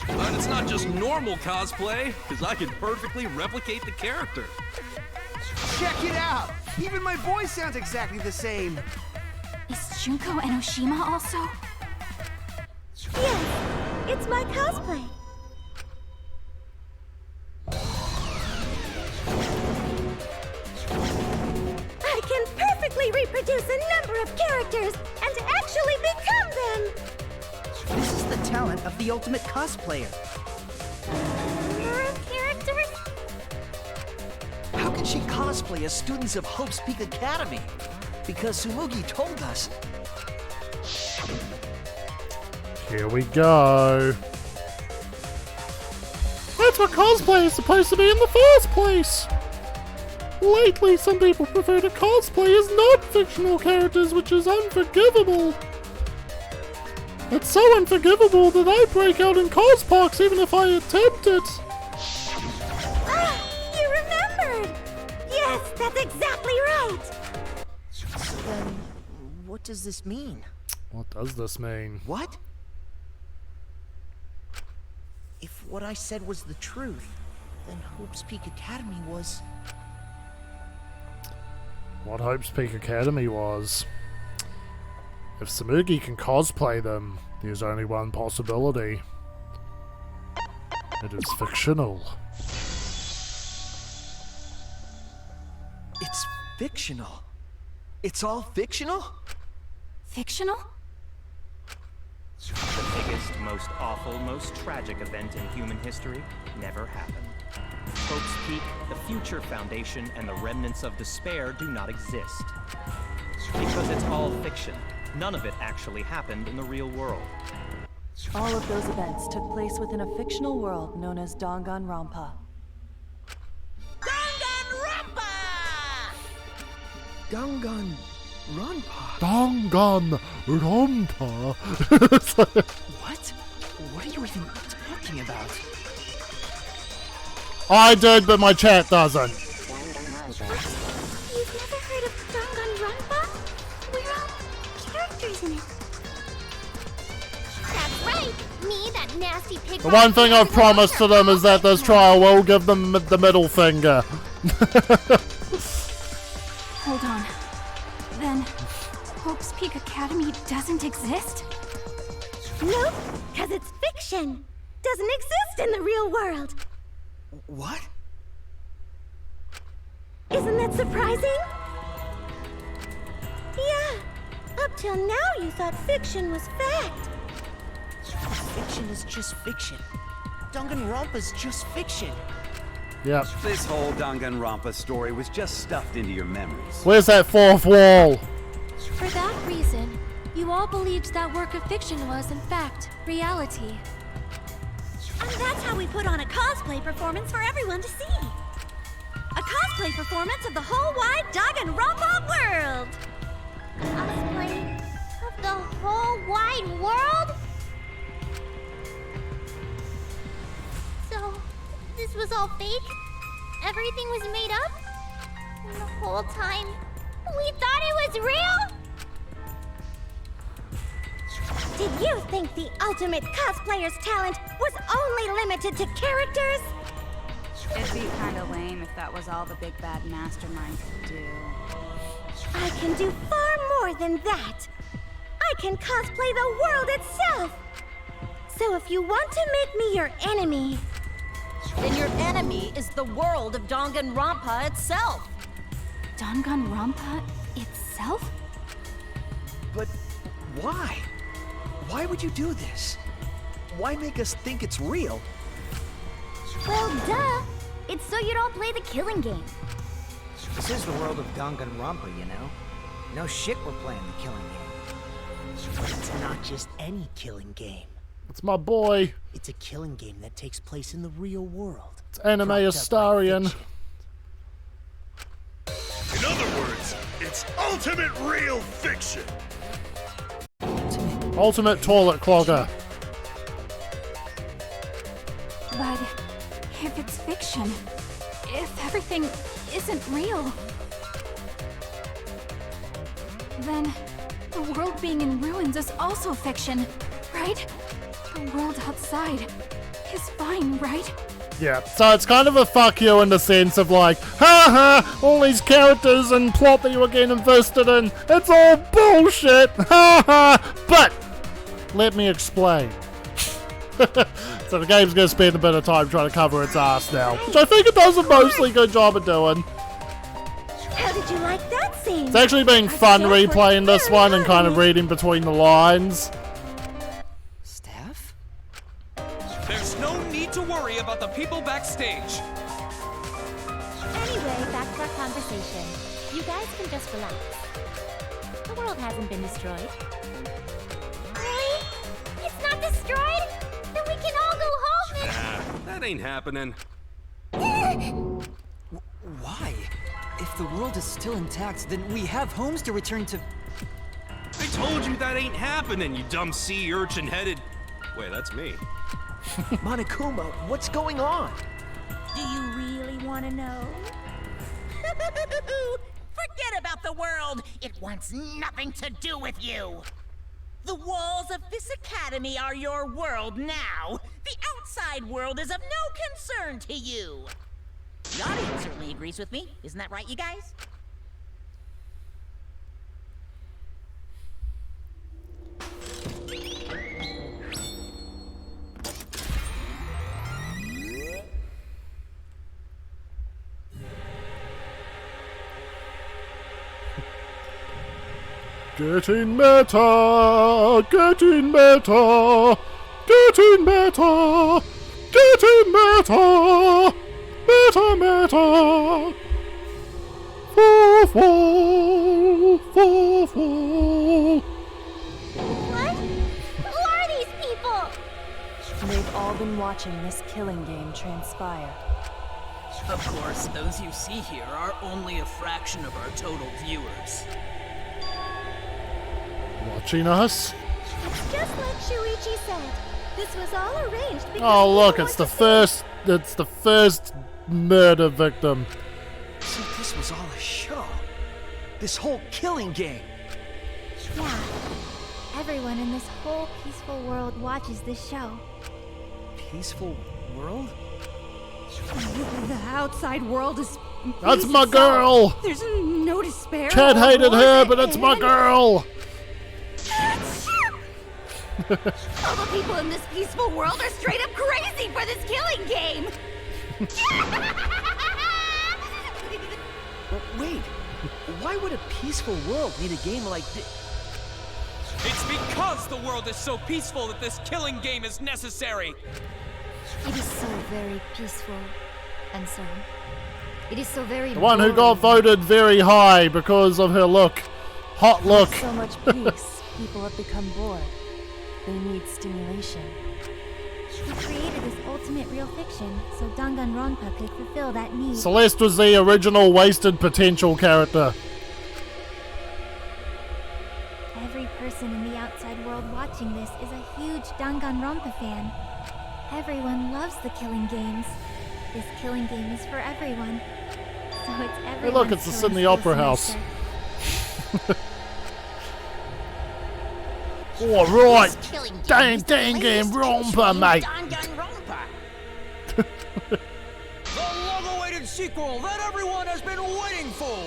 But it's not just normal cosplay, because I can perfectly replicate the character. Check it out! Even my voice sounds exactly the same. Is Junko Enoshima also? Yes, it's my cosplay. I can perfectly reproduce a number of characters and actually become them! This is the talent of the ultimate cosplayer. Number of characters? How can she cosplay as students of Hope's Peak Academy? Because Tsumugi told us. Here we go. That's what cosplay is supposed to be in the first place. Lately, some people prefer to cosplay as non-fictional characters, which is unforgivable. It's so unforgivable that I break out in cospox even if I attempt it. Yes, that's exactly right! So then, what does this mean? What does this mean? What? If what I said was the truth, then Hope's Peak Academy was... What Hope's Peak Academy was. If Samugi can cosplay them, there's only one possibility. It is fictional. It's fictional. It's all fictional? Fictional? The biggest, most awful, most tragic event in human history never happened. Hope's Peak, the Future Foundation, and the remnants of despair do not exist. Because it's all fiction. None of it actually happened in the real world. All of those events took place within a fictional world known as Danganronpa. Danganronpa! Danganronpa? Danganronpa? What? What are you even talking about? I did, but my chat doesn't. You've never heard of Danganronpa? We're all characters in it. That's right. Me, that nasty pig. The one thing I've promised to them is that this trial will give them the middle finger. Hold on. Then, Hope's Peak Academy doesn't exist? Nope, because it's fiction. Doesn't exist in the real world. What? Isn't that surprising? Yeah. Up till now, you thought fiction was fact. Fiction is just fiction. Danganronpa's just fiction. Yep. This whole Danganronpa story was just stuffed into your memories. Where's that fourth wall? For that reason, you all believed that work of fiction was, in fact, reality. And that's how we put on a cosplay performance for everyone to see. A cosplay performance of the whole wide Danganronpa world. Cosplay of the whole wide world? So, this was all fake? Everything was made up? And the whole time, we thought it was real? Did you think the ultimate cosplayer's talent was only limited to characters? It'd be kinda lame if that was all the big bad mastermind could do. I can do far more than that. I can cosplay the world itself. So if you want to make me your enemy... Then your enemy is the world of Danganronpa itself. Danganronpa itself? But why? Why would you do this? Why make us think it's real? Well, duh. It's so you don't play the killing game. This is the world of Danganronpa, you know? No shit we're playing the killing game. But it's not just any killing game. It's my boy. It's a killing game that takes place in the real world. It's Anime Astarian. In other words, it's ultimate real fiction. Ultimate toilet clogger. But if it's fiction, if everything isn't real, then the world being in ruins is also fiction, right? The world outside is fine, right? Yeah, so it's kind of a fuck you in the sense of like, ha, all these characters and plot that you were getting invested in, it's all bullshit, ha. But let me explain. So the game's gonna spend a bit of time trying to cover its ass now, which I think it does a mostly good job of doing. How did you like that scene? It's actually been fun replaying this one and kind of reading between the lines. Steph? There's no need to worry about the people backstage. Anyway, back to our conversation. You guys can just relax. The world hasn't been destroyed. Really? It's not destroyed? Then we can all go home and... That ain't happening. Why? If the world is still intact, then we have homes to return to. I told you that ain't happening, you dumb sea urchin-headed... Wait, that's me. Monokuma, what's going on? Do you really want to know? Forget about the world. It wants nothing to do with you. The walls of this academy are your world now. The outside world is of no concern to you. The audience certainly agrees with me. Isn't that right, you guys? Getting meta, getting meta, getting meta, getting meta, meta, meta. Fall, fall, fall, fall. What? Who are these people? They've all been watching this killing game transpire. Of course, those you see here are only a fraction of our total viewers. Watching us? It's just like Shuichi said. This was all arranged because Oh look, people it's the want to first murder victim. So this was all a show. This whole killing game. Yeah. Everyone in this whole peaceful world watches this show. Peaceful world? The outside world is. That's peace my itself. girl! There's no despair. Ted or hated her, war but it's my and- girl! All the people in this peaceful world are straight up crazy for this killing game. Wait, why would a peaceful world need a game like this? It's because the world is so peaceful that this killing game is necessary. It is so very peaceful. And so, it is so very The one who got voted very high because of her look. Hot look. With so much peace, people have become bored. They need stimulation. We created this ultimate real fiction so Danganronpa could fulfill that need. Celeste was the original wasted potential character. Every person in the outside world watching this is a huge Danganronpa fan. Everyone loves the killing games. This killing game is for everyone. So it's everyone. Hey look, it's the Sydney Opera House. Alright, Danganronpa, mate. The long-awaited sequel that everyone has been waiting for!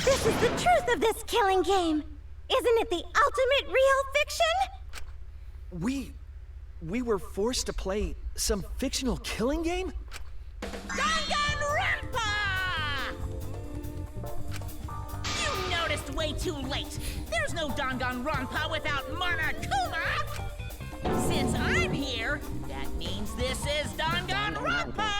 This is the truth of this killing game. Isn't it the ultimate real fiction? We were forced to play some fictional killing game? Danganronpa! You noticed way too late. There's no Danganronpa without Monokuma! Since I'm here, that means this is Danganronpa!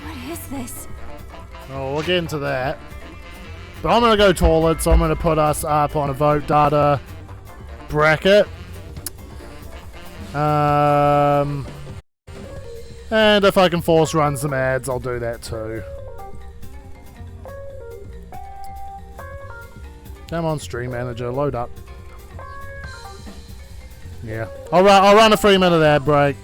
What is this? Oh, we'll get into that. But I'm gonna go toilet, so I'm gonna put us up on a vote data bracket. And if I can force run some ads, I'll do that too. Come on, Stream Manager, load up. Yeah, I'll run a 3-minute ad break.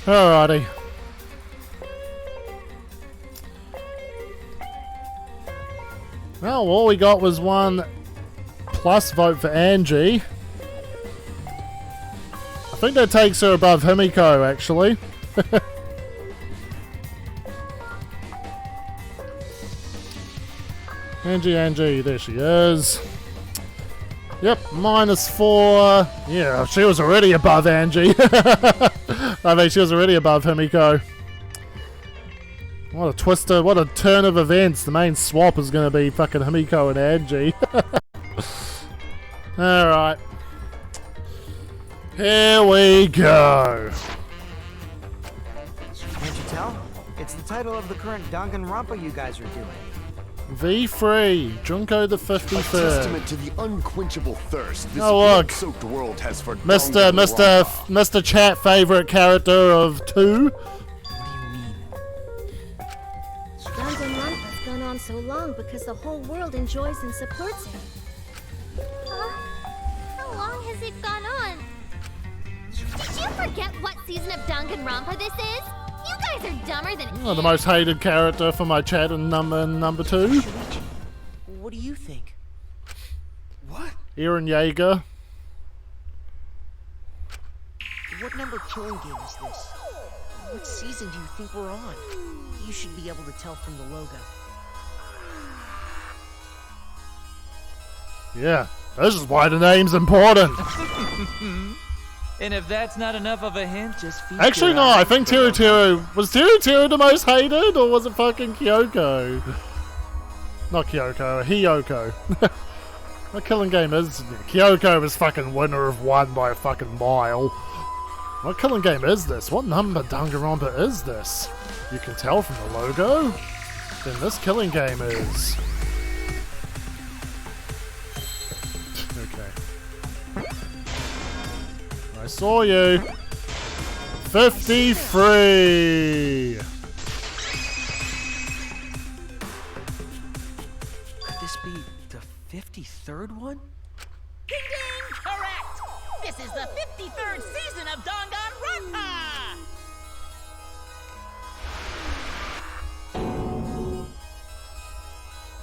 Alrighty. Well, all we got was one plus vote for Angie. I think that takes her above Himiko, actually. Angie, there she is. Yep, -4. Yeah, she was already above Angie. I mean, she was already above Himiko. What a twister, what a turn of events. The main swap is going to be fucking Himiko and Angie. Alright. Here we go. Can't you tell? It's the title of the current Danganronpa you guys are doing. V3, Junko the 53rd. A testament to the unquenchable thirst this Oh look, blood-soaked world has for Mr. Chat favorite character of 2. Danganronpa's gone on so long because the whole world enjoys and supports it. How long has it gone on? Did you forget what season of Danganronpa this is? You guys are dumber than Oh, the most hated character for my chat in number 2. What do you think? Eren Yeager. What number killing game is this? What season do you think we're on? You should be able to tell from the logo. Yeah, this is why the name's important. And if that's not enough of a hint, just feature Actually, no, I think Teru was Teru the most hated, or was it fucking Kyoko? Not Kyoko, Hiyoko. What killing game is Kyoko was fucking winner of 1 by a fucking mile. What killing game is this? What number Danganronpa is this? You can tell from the logo. Then this killing game is. Okay. I saw you. 53. Could this be the 53rd one? Ding ding! Correct! This is the 53rd season of Danganronpa!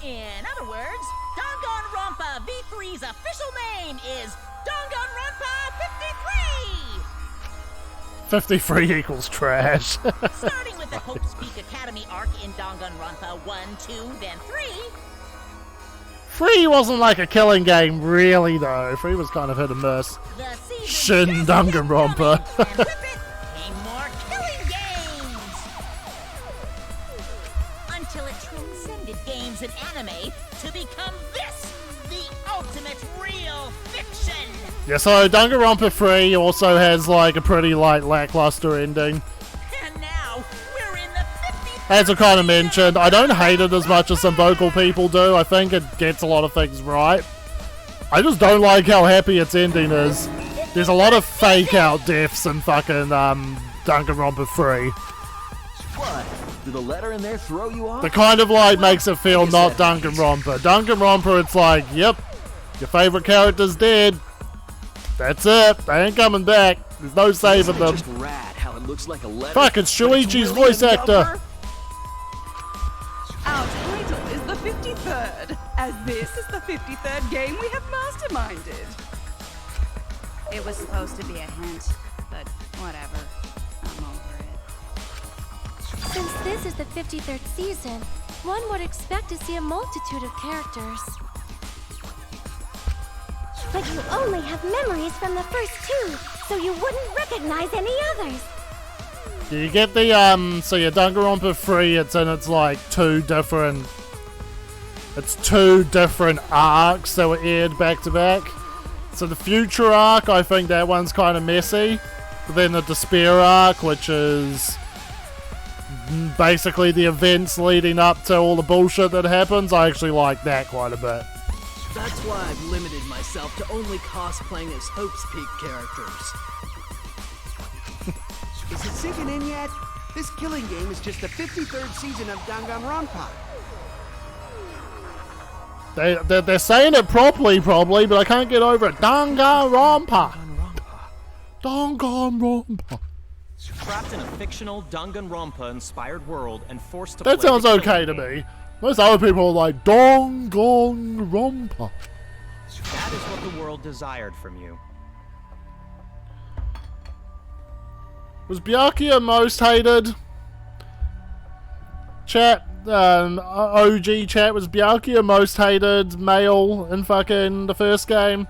In other words, Danganronpa V3's official name is Danganronpa 53! 53 equals trash. Starting with the Hope's Peak Academy arc in Danganronpa 1, 2, then 3. 3 wasn't like a killing game, really, though. 3 was kind of hit and miss. Shin Danganronpa. And with it came more killing games! Until it transcended games and anime to become this, the ultimate real fiction! Yeah, so Danganronpa 3 also has like a pretty lackluster ending. And now, we're in the 53rd As I kind of mentioned, I don't hate it as much as some vocal people do. I think it gets a lot of things right. I just don't like how happy its ending is. There's a lot of fake out deaths in fucking Danganronpa 3. What? Did the letter in there throw you off? The kind of like makes it feel not Danganronpa. Danganronpa, it's like, yep, your favorite character's dead. That's it. They ain't coming back. There's no saving them. Just rad how it looks like a letter. Fuck, it's Shuichi's voice actor. Our title is the 53rd, as this is the 53rd game we have masterminded. It was supposed to be a hint, but whatever. I'm over it. Since this is the 53rd season, one would expect to see a multitude of characters. But you only have memories from the first two, so you wouldn't recognize any others. Do you get the, so yeah, Danganronpa 3, it's like two different arcs that were aired back to back. So the future arc, I think that one's kind of messy. But then the despair arc, which is basically the events leading up to all the bullshit that happens, I actually like that quite a bit. That's why I've limited myself to only cosplaying as Hope's Peak characters. Is it sinking in yet? This killing game is just the 53rd season of Danganronpa. They're saying it properly, probably, but I can't get over it. Danganronpa. Danganronpa. Trapped in a fictional Danganronpa-inspired world and forced to That play sounds the okay to killing me. Most other people are like, Danganronpa. That is what the world desired from you. Was Byakuya most hated? Chat, OG chat, was Byakuya most hated male in fucking the first game?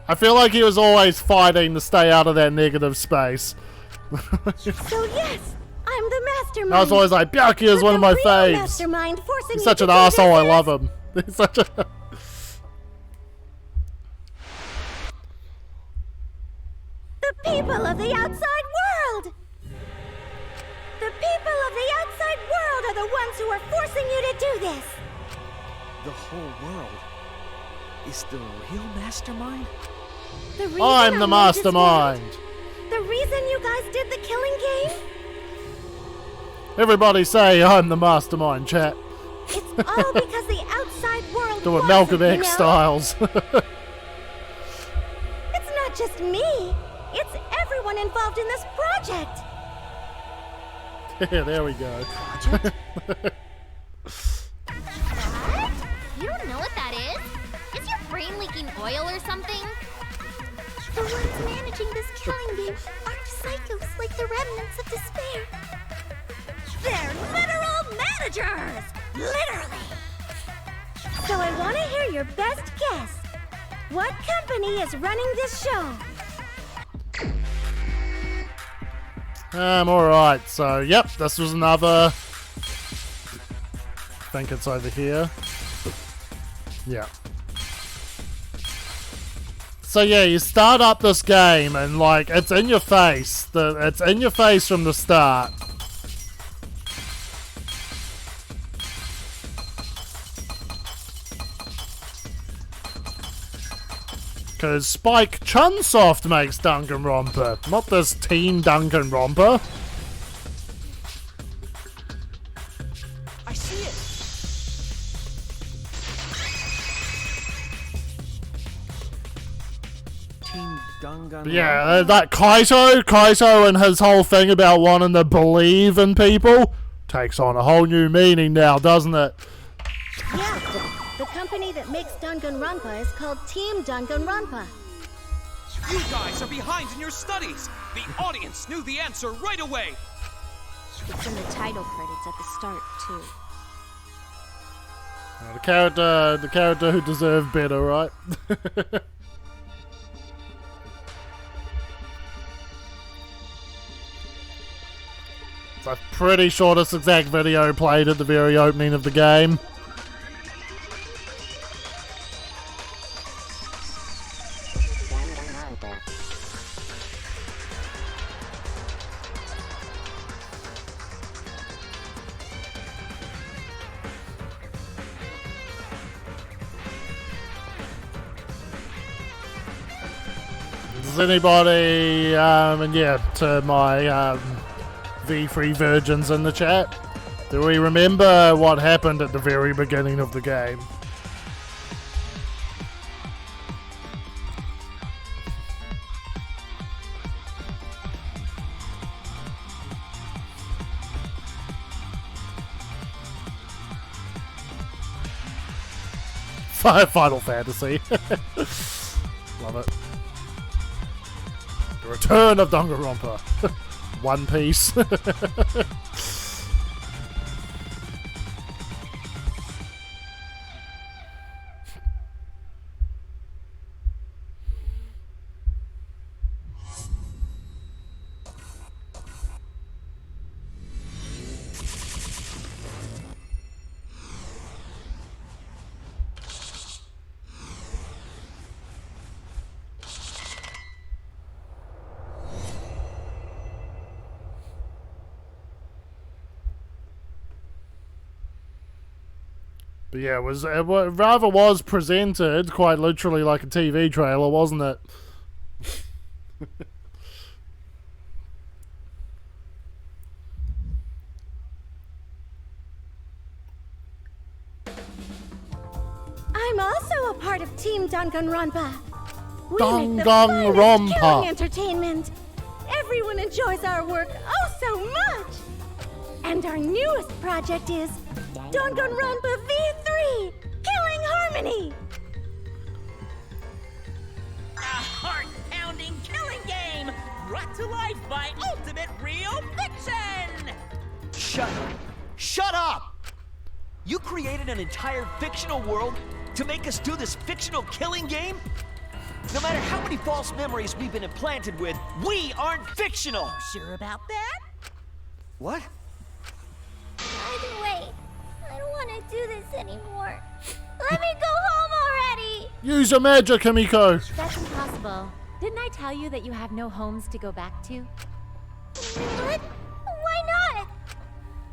I feel like he was always fighting to stay out of that negative space. So yes, I'm the mastermind. I was always like, Byakuya's one of my faves. Mastermind forcing He's you such to an do asshole, I this love him. He's such a... The people of the outside world! The people of the outside world are the ones who are forcing you to do this! The whole world is the real mastermind? The reason I'm the I made this mastermind. world, the reason you guys did the killing game? Everybody say I'm the mastermind, chat. It's all because the outside world Doing wants Malcolm it, you X know? styles. It's not just me. It's everyone involved in this project. Yeah, there we go. What? You don't know what that is? Is your brain leaking oil or something? The ones managing this killing game aren't psychos like the remnants of despair. They're literal managers! Literally! So I want to hear your best guess. What company is running this show? Alright, so, yep, this was another... I think it's over here. Yeah. So yeah, you start up this game and like, it's in your face. It's in your face from the start. Because Spike Chunsoft makes Danganronpa, not this Team Danganronpa. I see it. Team Danganronpa. Yeah, that Kaito and his whole thing about wanting to believe in people takes on a whole new meaning now, doesn't it? Yeah, the company that makes Danganronpa is called Team Danganronpa. You guys are behind in your studies. The audience knew the answer right away. It's in the title credits at the start, too. The character who deserved better, right? So I'm pretty sure this exact video played at the very opening of the game. Does anybody, and yeah, to my V3 virgins in the chat, do we remember what happened at the very beginning of the game? Final Fantasy. Love it. The return of Danganronpa. One Piece. But yeah, it rather was presented quite literally like a TV trailer, wasn't it? I'm also a part of Team Danganronpa. We make the finest Danganronpa. killing entertainment. Everyone enjoys our work oh so much. And our newest project is Danganronpa V3, Killing Harmony. A heart-pounding killing game brought to life by Ultimate Real Fiction! Shut up! You created an entire fictional world to make us do this fictional killing game? No matter how many false memories we've been implanted with, we aren't fictional! Sure about that? What? By the way, I don't want to do this anymore. Let me go home already! Use your magic, Himiko! That's impossible. Didn't I tell you that you have no homes to go back to? What? Why not?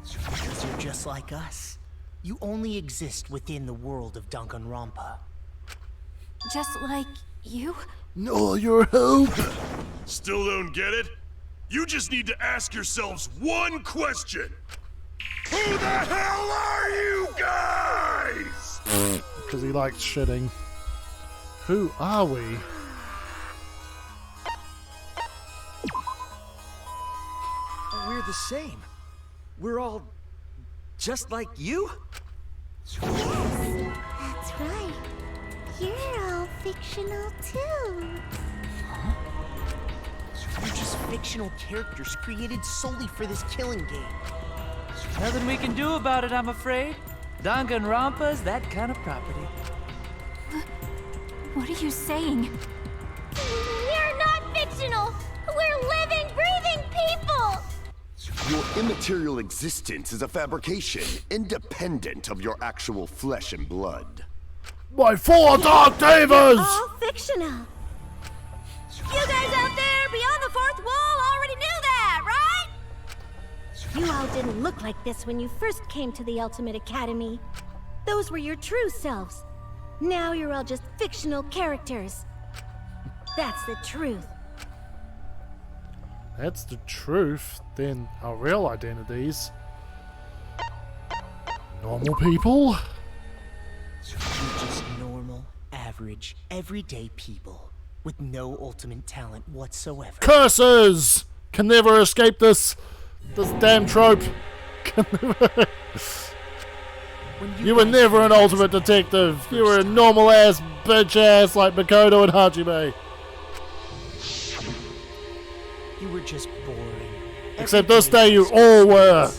Because you're just like us. You only exist within the world of Danganronpa. Just like you? No, your hope! Still don't get it? You just need to ask yourselves one question. Who the hell are you guys? Because he likes shitting. Who are we? We're the same. We're all just like you? That's right. You're all fictional too. You're just fictional characters created solely for this killing game. Nothing we can do about it, I'm afraid. Danganronpa's that kind of property. What are you saying? We're not fictional. We're living, breathing people. Your immaterial existence is a fabrication, independent of your actual flesh and blood. My four dark davas! All fictional. You guys out there beyond the fourth wall already knew that, right? You all didn't look like this when you first came to the Ultimate Academy. Those were your true selves. Now you're all just fictional characters. That's the truth. That's the truth. Then our real identities. Normal people? You're just normal, average, everyday people with no ultimate talent whatsoever. Curses! Can never escape this damn trope. Can never. You were never an ultimate detective. You were a normal ass bitch ass like Makoto and Hajime. You were just boring. Except this day you all were.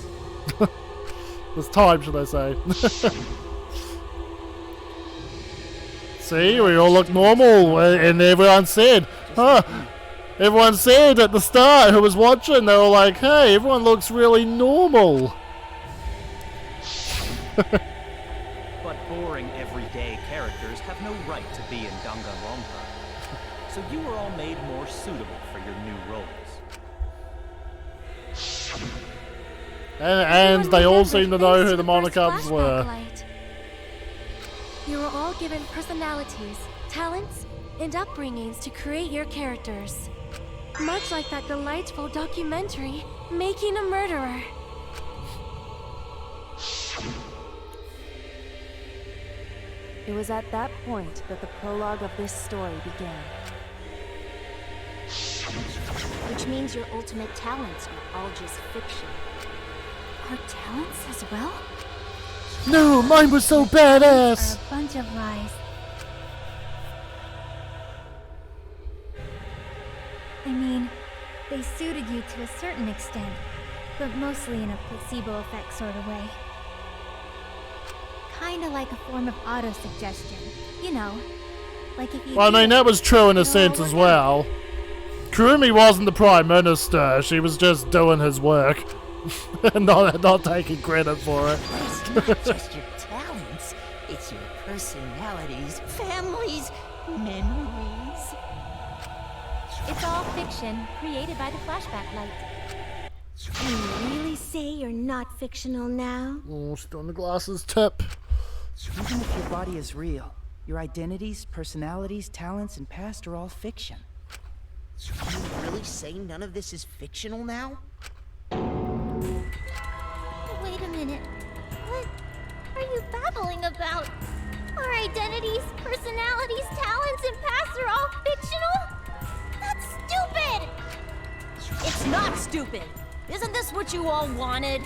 This time, should I say. See, we all look normal, and everyone said, huh? Everyone said at the start who was watching, they were like, hey, everyone looks really normal. But boring everyday characters have no right to be in Danganronpa. So you were all made more suitable for your new roles. And they all seem to know who the Monocubs were. You were all given personalities, talents, and upbringings to create your characters. Much like that delightful documentary, Making a Murderer. It was at that point that the prologue of this story began. Which means your ultimate talents are all just fiction. Our talents as well? No, mine was so badass! A bunch of lies. I mean, they suited you to a certain extent, but mostly in a placebo effect sort of way. Kinda like a form of auto-suggestion. You know, like if you Well, I mean, that was true in a sense as well. Kurumi wasn't the Prime Minister, she was just doing his work. not taking credit for it. It's not just your talents, it's your personalities, families, memories. It's all fiction, created by the flashback light. You really say you're not fictional now? Oh, still on the glasses tip. Even if your body is real, your identities, personalities, talents, and past are all fiction. Can you really say none of this is fictional now? Wait a minute. What are you babbling about? Our identities, personalities, talents, and pasts are all fictional? That's stupid! It's not stupid. Isn't this what you all wanted?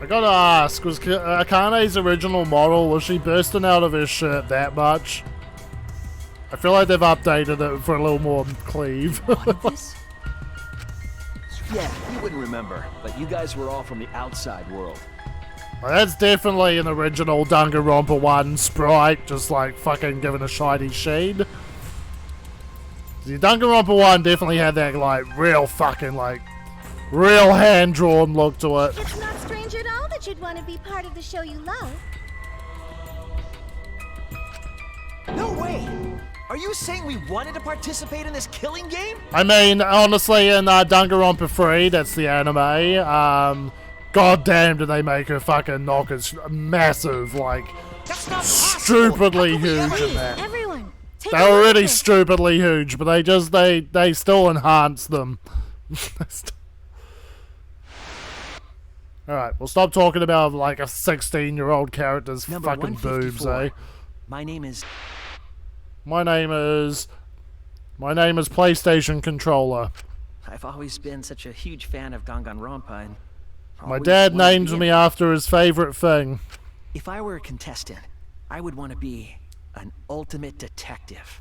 I gotta ask, was Akane's original model, was she bursting out of her shirt that much? I feel like they've updated it for a little more cleave. Yeah, you wouldn't remember, but you guys were all from the outside world. Well, that's definitely an original Danganronpa 1 sprite, just like fucking given a shiny shade. The Danganronpa 1 definitely had that like real fucking like real hand-drawn look to it. It's not strange at all that you'd want to be part of the show you love. No way! Are you saying we wanted to participate in this killing game? I mean, honestly, in Danganronpa 3, that's the anime, god damn did they make her fucking knockers massive, like, stupidly huge in that. Everyone, take They're already stupidly huge, but they still enhance them. Alright, we'll stop talking about, like, a 16-year-old character's Number fucking boobs, 154. eh? My name is PlayStation Controller. I've always been such a huge fan of Danganronpa, and My always dad wanted to named be me in it. after his favorite thing. If I were a contestant, I would want to be an ultimate detective.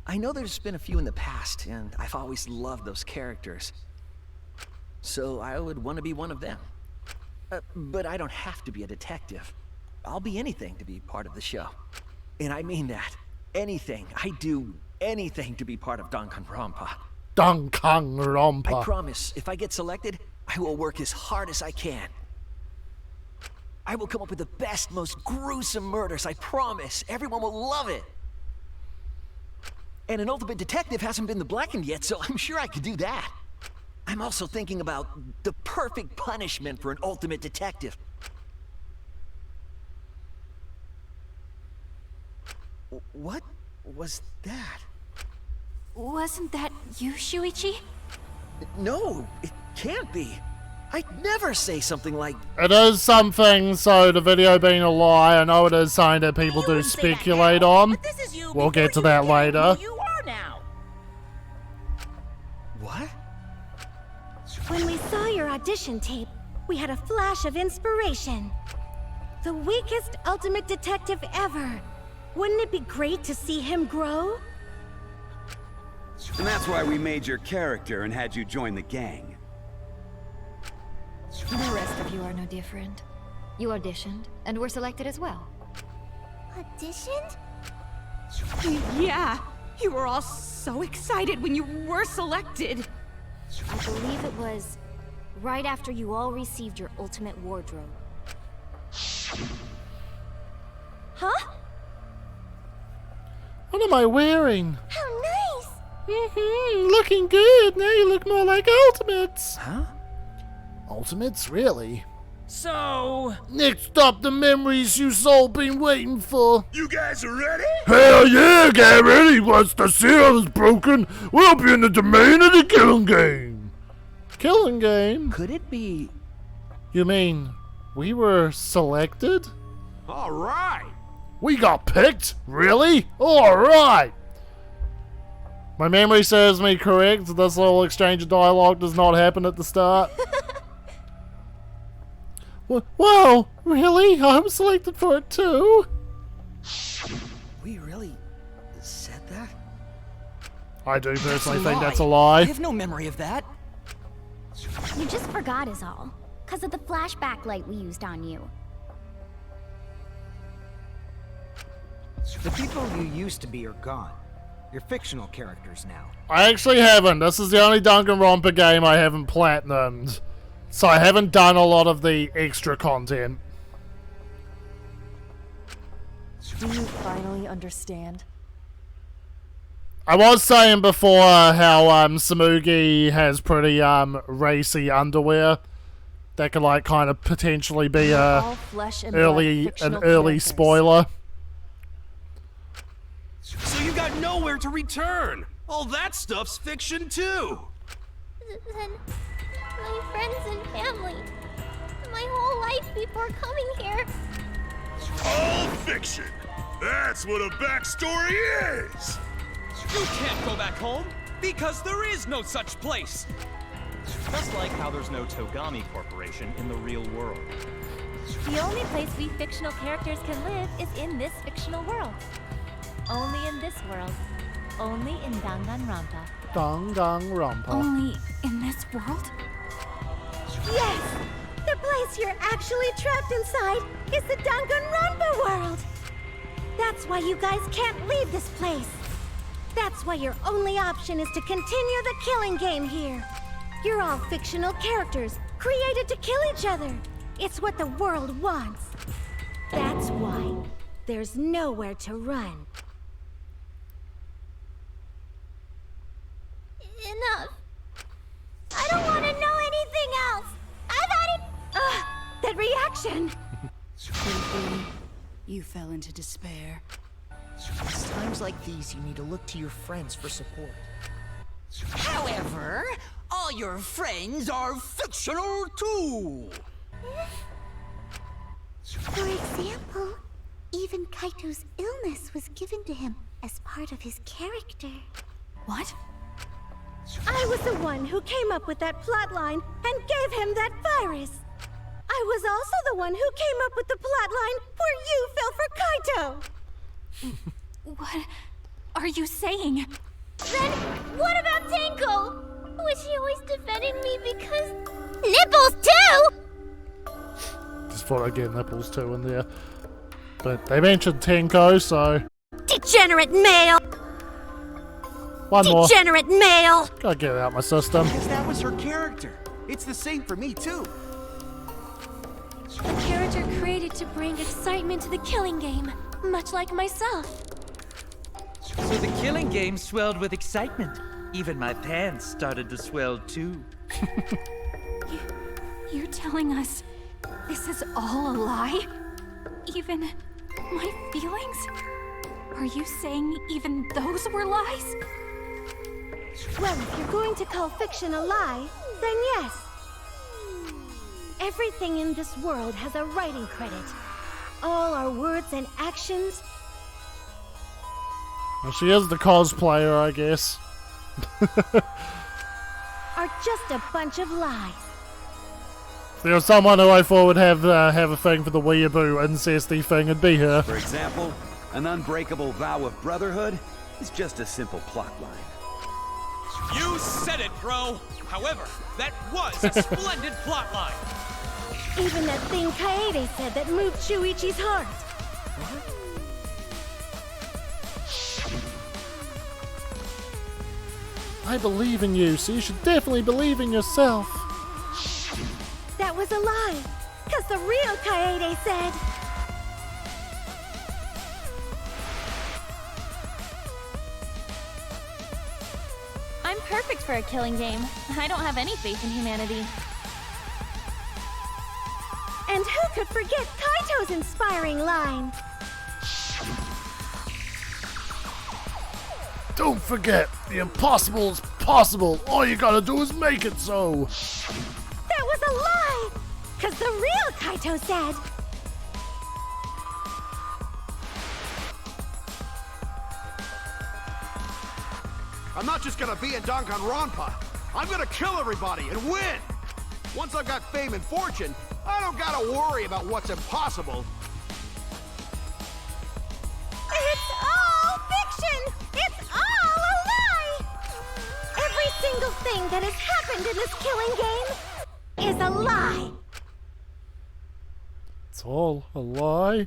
I know there's been a few in the past, and I've always loved those characters. So I would want to be one of them. But I don't have to be a detective. I'll be anything to be part of the show. And I mean that. Anything. I do anything to be part of Danganronpa. Danganronpa. I promise, if I get selected, I will work as hard as I can. I will come up with the best, most gruesome murders, I promise. Everyone will love it. And an ultimate detective hasn't been the blackened yet, so I'm sure I could do that. I'm also thinking about the perfect punishment for an ultimate detective. What was that? Wasn't that you, Shuichi? No, it can't be. I'd never say something like... It is something, so the video being a lie, I know it is something that people do speculate on. We'll get to that later. You are now. What? When we saw your audition tape, we had a flash of inspiration. The weakest ultimate detective ever. Wouldn't it be great to see him grow? And that's why we made your character and had you join the gang. The rest of you are no different. You auditioned, and were selected as well. Auditioned? Yeah, you were all so excited when you were selected. I believe it was right after you all received your ultimate wardrobe. Huh? What am I wearing? How nice! Looking good. Now you look more like Ultimates. Huh? Ultimates? Really? So... Next up, the memories you've all been waiting for. You guys are ready? Hell yeah, get ready. Once the seal is broken, we'll be in the domain of the killing game. Killing game? Could it be... You mean, we were selected? All right. We got picked? Really? Alright! My memory serves me correct. This little exchange of dialogue does not happen at the start. Wow, really? I was selected for it too? We really said that? I do personally That's a think lie. that's a lie. I have no memory of that. You just forgot is all. Because of the flashback light we used on you. The people you used to be are gone. You're fictional characters now. I actually haven't. This is the only Danganronpa game I haven't platinumed. So I haven't done a lot of the extra content. Do you finally understand? I was saying before how Samugi has pretty racy underwear. that could like kind of potentially be All flesh and blood an fictional early characters. spoiler. So you got nowhere to return. All that stuff's fiction too. Then my friends and family, my whole life before coming here. All fiction. That's what a backstory is. You can't go back home because there is no such place. Just like how there's no Togami Corporation in the real world. The only place we fictional characters can live is in this fictional world. Only in this world. Only in Danganronpa. Danganronpa. Only in this world? Yes! The place you're actually trapped inside is the Danganronpa world! That's why you guys can't leave this place. That's why your only option is to continue the killing game here. You're all fictional characters, created to kill each other. It's what the world wants. That's why there's nowhere to run. Enough. I don't want to know anything else. I've had it. That reaction! You fell into despair. It's times like these you need to look to your friends for support. However, all your friends are fictional too. For example, even Kaito's illness was given to him as part of his character. What? I was the one who came up with that plotline and gave him that virus. I was also the one who came up with the plotline where you fell for Kaito. What are you saying? Then what about Tenko? Was she always defending me because nipples too? Just thought I'd get nipples too in there. But they mentioned Tenko, so Degenerate male! one more. Degenerate male! Gotta get it out my system. Because that was her character. It's the same for me, too. A character created to bring excitement to the killing game, much like myself. So the killing game swelled with excitement. Even my pants started to swell too. You're telling us this is all a lie? Even my feelings? Are you saying even those were lies? Well, if you're going to call fiction a lie, then yes. Everything in this world has a writing credit. All our words and actions. Well, she is the cosplayer, I guess. Are just a bunch of lies. If there was someone who I thought would have a thing for the weeaboo incesty thing, it'd be her. For example, an unbreakable vow of brotherhood is just a simple plotline. You said it, bro. However, that was a splendid plotline. Even that thing Kaede said that moved Shuichi's heart. I believe in you, so you should definitely believe in yourself. That was a lie, because the real Kaede said... I'm perfect for a killing game. I don't have any faith in humanity. And who could forget Kaito's inspiring line? Don't forget, the impossible is possible. All you gotta do is make it so. That was a lie, because the real Kaito said... I'm not just gonna be in Danganronpa. I'm gonna kill everybody and win! Once I've got fame and fortune, I don't gotta worry about what's impossible. It's all fiction! It's all a lie! Every single thing that has happened in this killing game is a lie! It's all a lie.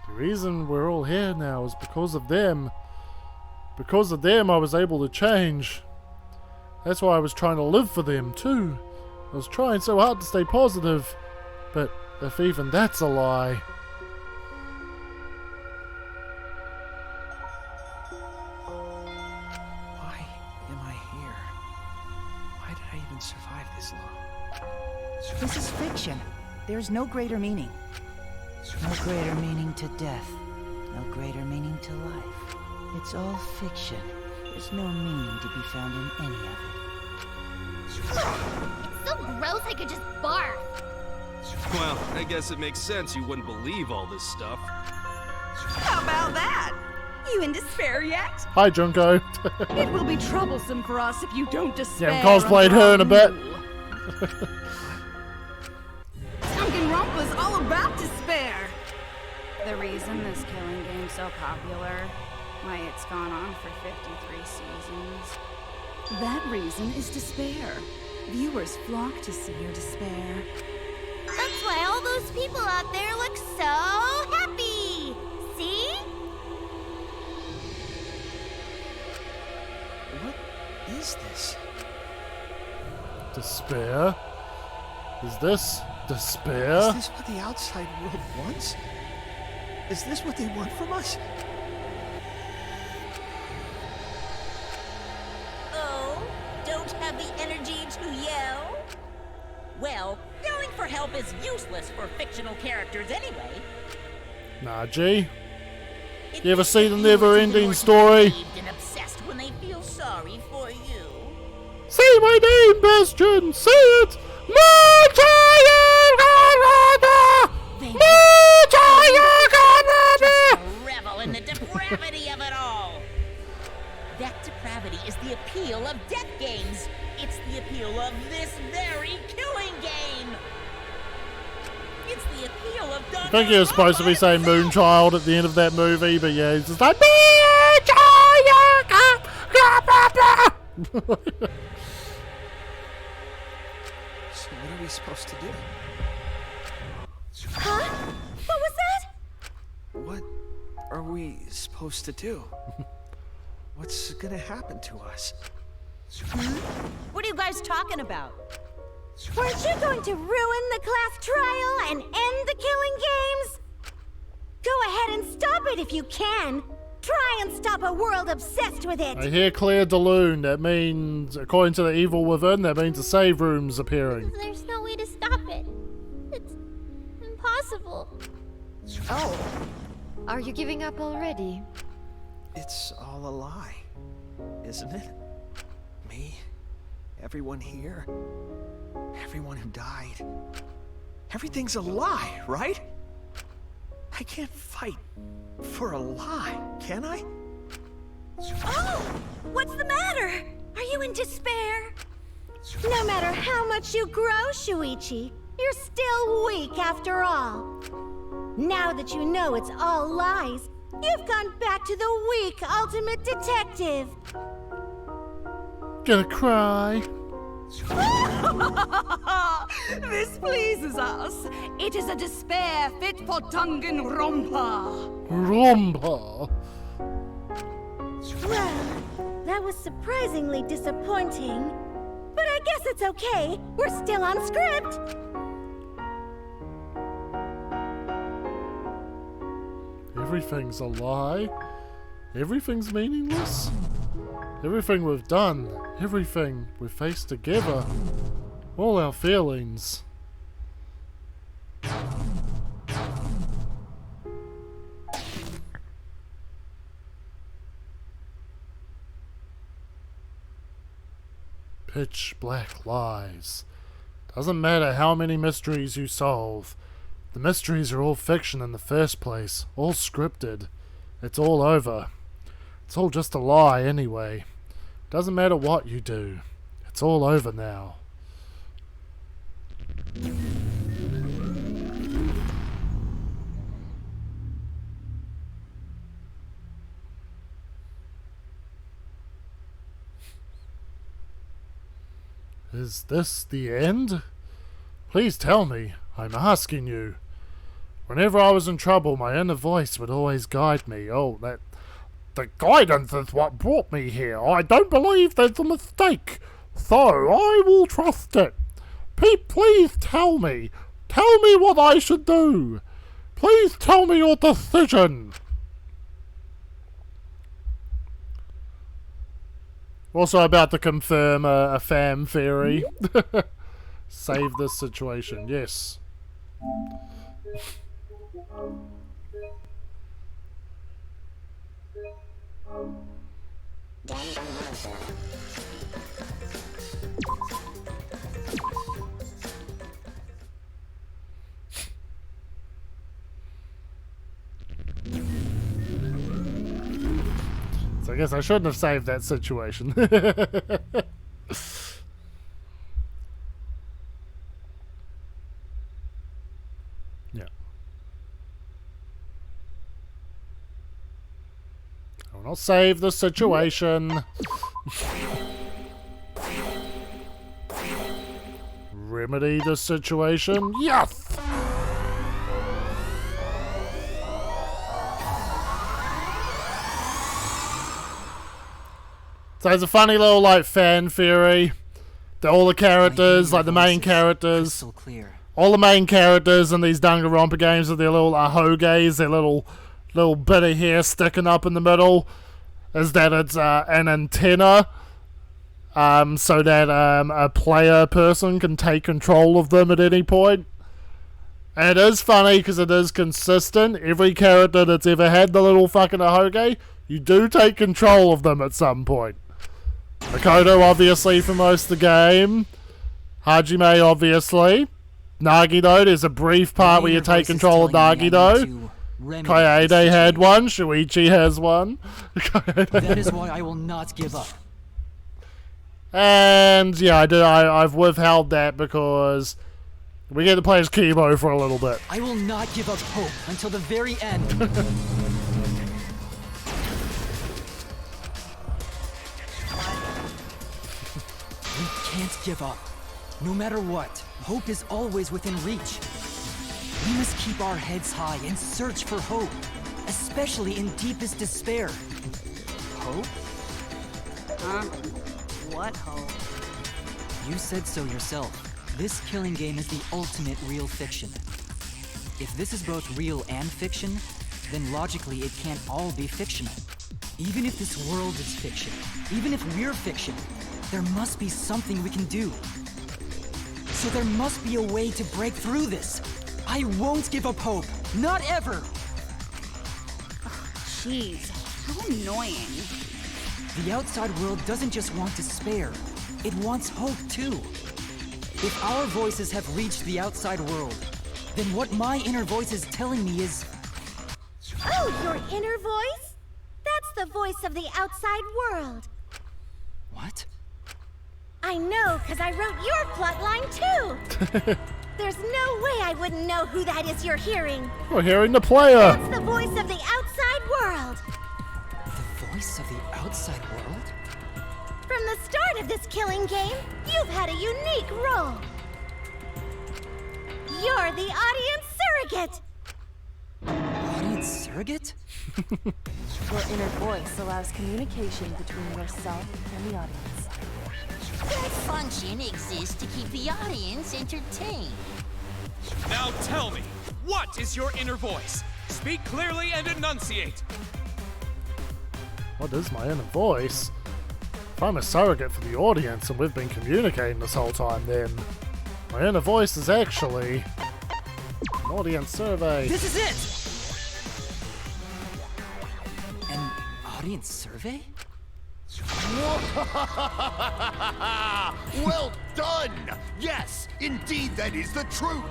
The reason we're all here now is because of them. Because of them, I was able to change. That's why I was trying to live for them, too. I was trying so hard to stay positive. But if even that's a lie... Why am There's no greater meaning. No greater meaning to death. No greater meaning to life. It's all fiction. There's no meaning to be found in any of it. It's so gross I could just barf. Well, I guess it makes sense you wouldn't believe all this stuff. How about that? You in despair yet? Hi, Junko. It will be troublesome for us if you don't despair. Yeah, I've cosplayed her in a bit. Danganronpa's all about despair. The reason this killing game's so popular, why it's gone on for 53 seasons. That reason is despair. Viewers flock to see your despair. That's why all those people out there look so happy. See? What is this? Despair? Is this despair? Is this what the outside world wants? Is this what they want from us? Oh, don't have the energy to yell? Well, yelling for help is useless for fictional characters anyway. Nah, G. You ever see the never-ending story? And obsessed when they feel sorry for you. Say my name, Bastion! Say it! Revel in the depravity of it all. That depravity is the appeal of death games. It's the appeal of this very killing game. It's the appeal of I think he was supposed to be saying Moonchild at the end of that movie, but yeah, he's just like Moonchild! So what are we supposed to do? Huh? What was that? What are we supposed to do? What's gonna happen to us? What are you guys talking about? Weren't you going to ruin the class trial and end the killing games? Go ahead and stop it if you can. Try and stop a world obsessed with it. I hear Claire de Lune. That means, according to the evil within, that means a save room's appearing. There's no way to stop it. It's impossible. Oh. Are you giving up already? It's all a lie, isn't it? Me, everyone here, everyone who died. Everything's a lie, right? I can't fight for a lie, can I? Oh! What's the matter? Are you in despair? No matter how much you grow, Shuichi, you're still weak after all. Now that you know it's all lies, you've gone back to the weak ultimate detective. Gonna cry. This pleases us. It is a despair fit for Danganronpa. Rompa. Well, that was surprisingly disappointing. But I guess it's okay. We're still on script. Everything's a lie? Everything's meaningless? Everything we've done, everything we've faced together, all our feelings. Pitch black lies. Doesn't matter how many mysteries you solve. The mysteries are all fiction in the first place, all scripted. It's all over. It's all just a lie anyway. Doesn't matter what you do. It's all over now. Is this the end? Please tell me. I'm asking you. Whenever I was in trouble, my inner voice would always guide me. Oh, the guidance is what brought me here. I don't believe there's a mistake, so I will trust it. Please tell me. Tell me what I should do. Please tell me your decision. Also about to confirm a fan theory. Save this situation, yes. So I guess I shouldn't have saved that situation. Yeah. I will not save the situation. Remedy the situation. Yes! So it's a funny little like fan theory that all the characters, like the main characters, all the main characters in these Danganronpa games with their little ahoges, their little bit of hair sticking up in the middle, is that it's an antenna, so that a player person can take control of them at any point. And it is funny because it is consistent. Every character that's ever had the little fucking ahoge, you do take control of them at some point. Makoto, obviously, for most of the game. Hajime, obviously. Nagito, there's a brief part where you take control of Nagito. Kaede had one. Shuichi has one. That is why I will not give up. And, yeah, I've withheld that because we get to play as Kibo for a little bit. I will not give up hope until the very end. We can't give up. No matter what, hope is always within reach. We must keep our heads high and search for hope, especially in deepest despair. Hope? Huh? What hope? You said so yourself. This killing game is the ultimate real fiction. If this is both real and fiction, then logically it can't all be fictional. Even if this world is fiction, even if we're fiction, there must be something we can do. So there must be a way to break through this. I won't give up hope. Not ever! Jeez, how annoying. The outside world doesn't just want despair. It wants hope, too. If our voices have reached the outside world, then what my inner voice is telling me is... Oh, your inner voice? That's the voice of the outside world. What? I know, because I wrote your plotline, too. There's no way I wouldn't know who that is you're hearing. We're hearing the player. That's the voice of the outside world. The voice of the outside world? From the start of this killing game, you've had a unique role. You're the audience surrogate. Audience surrogate? Your inner voice allows communication between yourself and the audience. That function exists to keep the audience entertained. Now tell me, what is your inner voice? Speak clearly and enunciate. What is my inner voice? If I'm a surrogate for the audience and we've been communicating this whole time, then my inner voice is actually an audience survey. This is it! An audience survey? Well done! Yes, indeed that is the truth!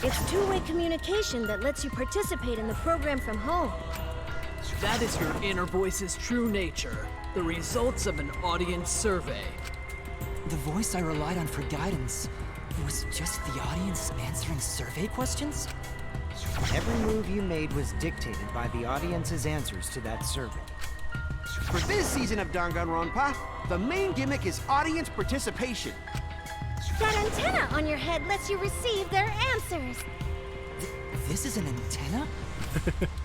It's two-way communication that lets you participate in the program from home. That is your inner voice's true nature. The results of an audience survey. The voice I relied on for guidance was just the audience answering survey questions? Every move you made was dictated by the audience's answers to that survey. For this season of Danganronpa, the main gimmick is audience participation. That antenna on your head lets you receive their answers. This is an antenna?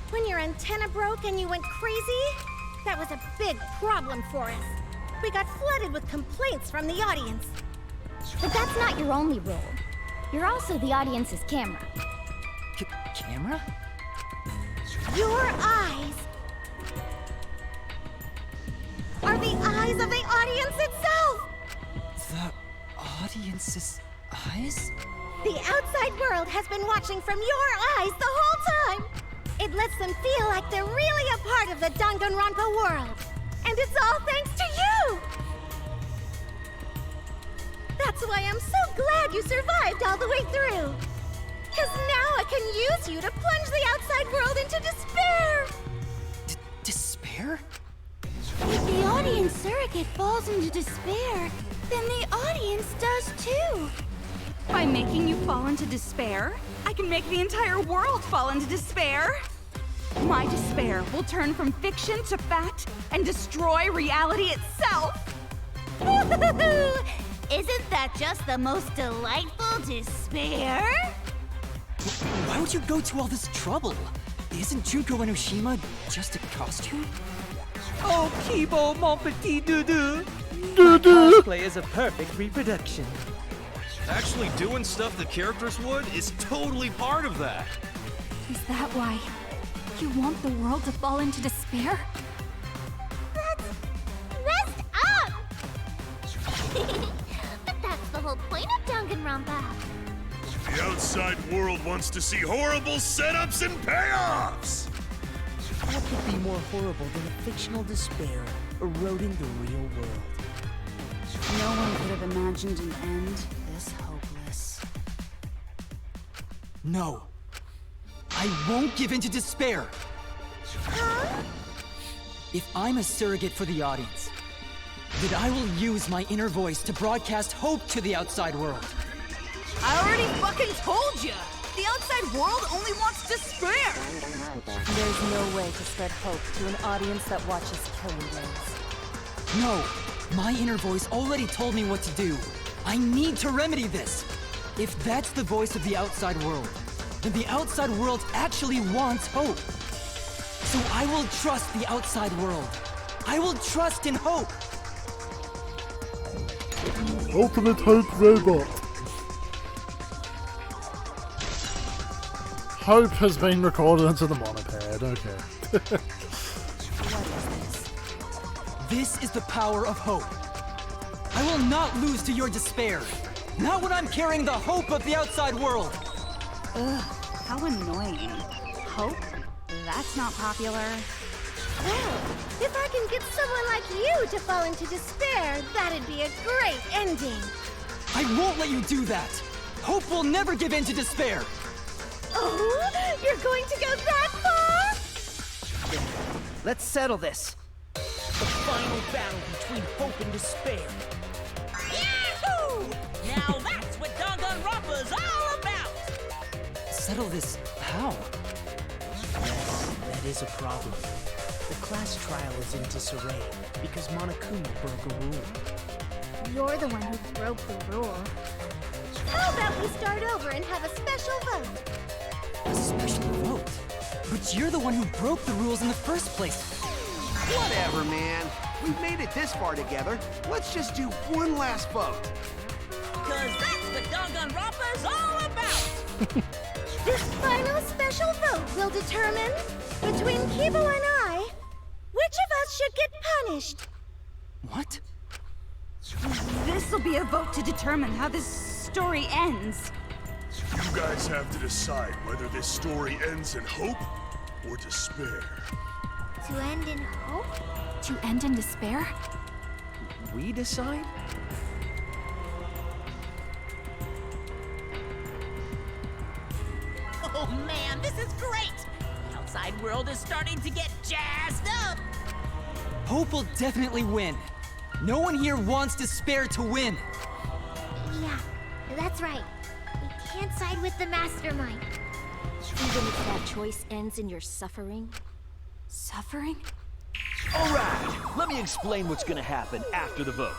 When your antenna broke and you went crazy, that was a big problem for us. We got flooded with complaints from the audience. But that's not your only role. You're also the audience's camera. Camera? Your eyes are the eyes of the audience itself! The audience's eyes? The outside world has been watching from your eyes the whole time. It lets them feel like they're really a part of the Danganronpa world. And it's all thanks to you! That's why I'm so glad you survived all the way through. Because now I can use you to plunge the outside world into despair! Despair? If the audience surrogate falls into despair, then the audience does too. By making you fall into despair, I can make the entire world fall into despair. My despair will turn from fiction to fact and destroy reality itself. Isn't that just the most delightful despair? Why would you go to all this trouble? Isn't Junko Enoshima just a costume? Oh, Kibo, mon petit doudou. My cosplay is a perfect reproduction. Actually doing stuff the characters would is totally part of that. Is that why you want the world to fall into despair? That's messed up! But that's the whole point of Danganronpa. The outside world wants to see horrible setups and payoffs! What could be more horrible than a fictional despair eroding the real world? No one could have imagined an end this hopeless. No. I won't give in to despair. Huh? If I'm a surrogate for the audience, then I will use my inner voice to broadcast hope to the outside world. I already fucking told you! The outside world only wants despair! There's no way to spread hope to an audience that watches killing games. No! My inner voice already told me what to do. I need to remedy this! If that's the voice of the outside world, then the outside world actually wants hope. So I will trust the outside world. I will trust in hope. Ultimate Hope Robot. Hope has been recorded into the monopad, okay. This is the power of hope. I will not lose to your despair. Not when I'm carrying the hope of the outside world. Ugh, how annoying. Hope? That's not popular. Well, if I can get someone like you to fall into despair, that'd be a great ending. I won't let you do that. Hope will never give in to despair. Oh, you're going to go that far? Let's settle this. The final battle between hope and despair. Yahoo! Now that's what Danganronpa's all about! Settle this how? Yes, that is a problem. The class trial is in disarray because Monokuma broke a rule. You're the one who broke the rule. How about we start over and have a special vote? A special vote? But you're the one who broke the rules in the first place. Whatever, man. We've made it this far together. Let's just do one last vote. Cause that's what Danganronpa's all about! This final special vote will determine, between Kibo and I, which of us should get punished. What? This'll be a vote to determine how this story ends. You guys have to decide whether this story ends in hope or despair. To end in hope? To end in despair? We decide? Oh man, this is great! The outside world is starting to get jazzed up! Hope will definitely win. No one here wants despair to win. Yeah, that's right. We can't side with the mastermind. Even if that choice ends in your suffering? Suffering? Alright, let me explain what's gonna happen after the vote.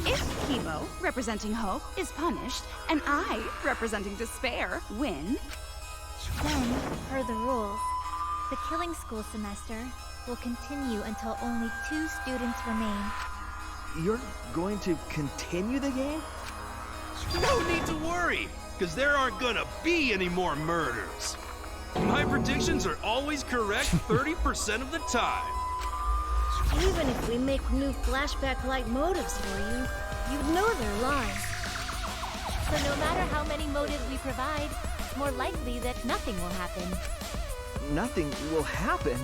If Kibo, representing hope, is punished, and I, representing despair, win, Then, per the rules, the killing school semester will continue until only 2 students remain. You're going to continue the game? No need to worry, because there aren't gonna be any more murders. My predictions are always correct 30% of the time. Even if we make new flashback-like motives for you, you'd know they're lies. So no matter how many motives we provide, it's more likely that nothing will happen. Nothing will happen.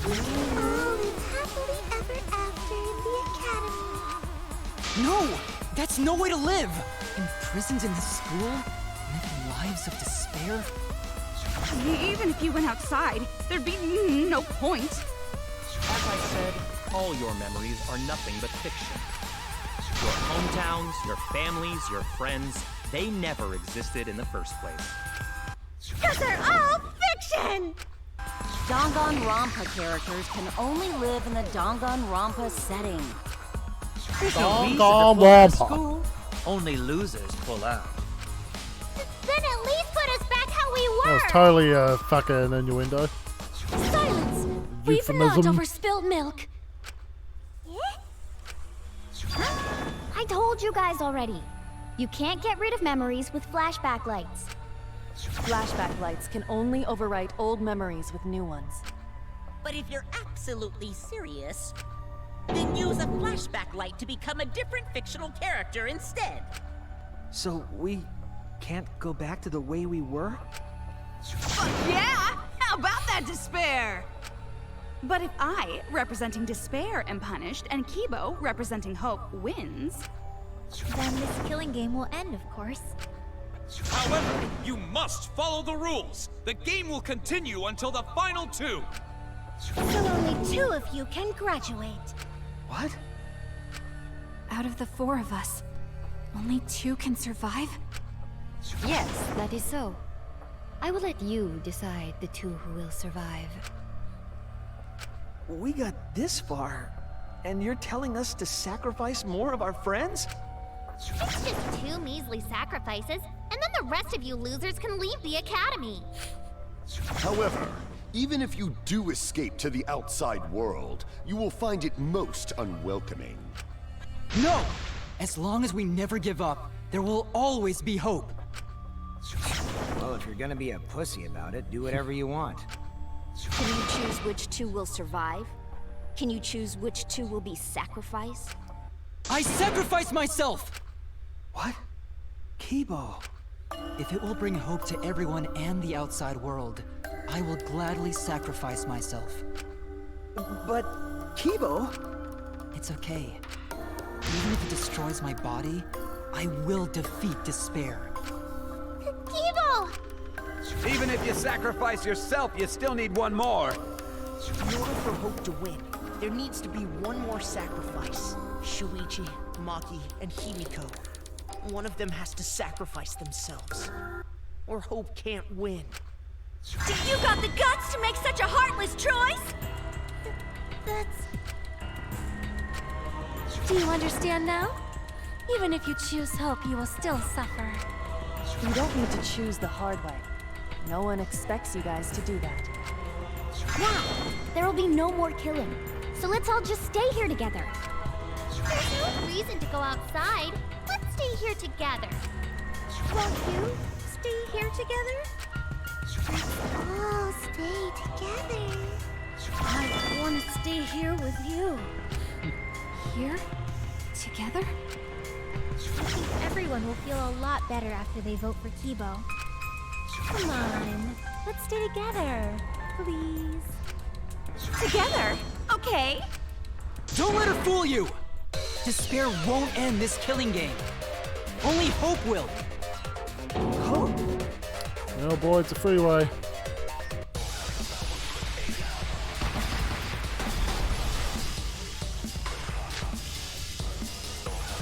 We can all live happily ever after in the academy. No! That's no way to live! Imprisoned in this school? Living lives of despair? Even if you went outside, there'd be no point. As I said, all your memories are nothing but fiction. Your hometowns, your families, your friends, they never existed in the first place. Because they're all fiction! Danganronpa characters can only live in the Danganronpa setting. There's no reason to Danganronpa. pull out of school. Only losers pull out. Then at least put us back how we That were! was totally a fucking innuendo. Silence! We've not Euphemism. over spilt milk. I told you guys already. You can't get rid of memories with flashback lights. Flashback lights can only overwrite old memories with new ones. But if you're absolutely serious, then use a flashback light to become a different fictional character instead. So we can't go back to the way we were? Fuck yeah! How about that despair? But if I, representing despair, am punished, and Kibo, representing hope, wins... Then this killing game will end, of course. However, you must follow the rules. The game will continue until the final two. So only 2 of you can graduate. What? Out of the 4 of us, only 2 can survive? Yes, that is so. I will let you decide the 2 who will survive. We got this far, and you're telling us to sacrifice more of our friends? It's just 2 measly sacrifices, and then the rest of you losers can leave the academy. However, even if you do escape to the outside world, you will find it most unwelcoming. No! As long as we never give up, there will always be hope. Well, if you're gonna be a pussy about it, do whatever you want. Can you choose which 2 will survive? Can you choose which 2 will be sacrificed? I sacrifice myself! What? Kibo. If it will bring hope to everyone and the outside world, I will gladly sacrifice myself. But, Kibo... It's okay. Even if it destroys my body, I will defeat despair. Kibo! Even if you sacrifice yourself, you still need one more. In order for Hope to win, there needs to be one more sacrifice. Shuichi, Maki, and Himiko. One of them has to sacrifice themselves. Or Hope can't win. Do you got the guts to make such a heartless choice? That's... Do you understand now? Even if you choose hope, you will still suffer. You don't need to choose the hard way. No one expects you guys to do that. Yeah, there will be no more killing. So let's all just stay here together. There's no reason to go outside. Let's stay here together. Won't you stay here together? Let's all stay together. I want to stay here with you. Here? Together? I think everyone will feel a lot better after they vote for Kibo. Come on, let's stay together, please. Together? Okay. Don't let her fool you! Despair won't end this killing game. Only hope will. Hope? Oh boy, it's a freeway.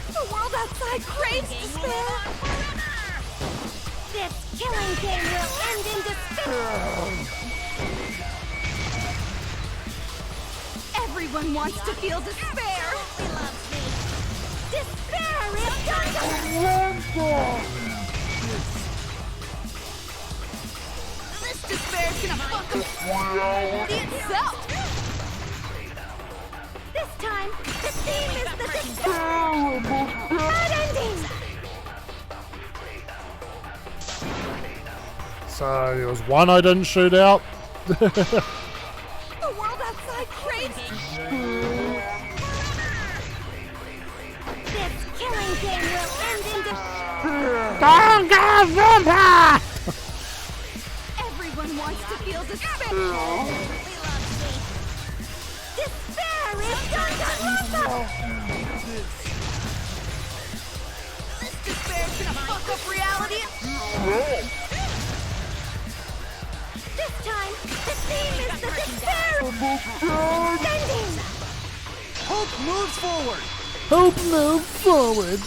The world outside craves despair. This killing game will end in despair. Everyone wants to feel despair. Despair is done. This despair's gonna fucking be itself. This time, the theme is the despair. Bad ending. So there was one I didn't shoot out. The world outside craves This killing game will end in despair. Danganronpa! Everyone wants to feel despair. Despair is Danganronpa! This despair's gonna fuck up reality. This time, the theme is the despair sending. Hope moves forward. Hope move forward.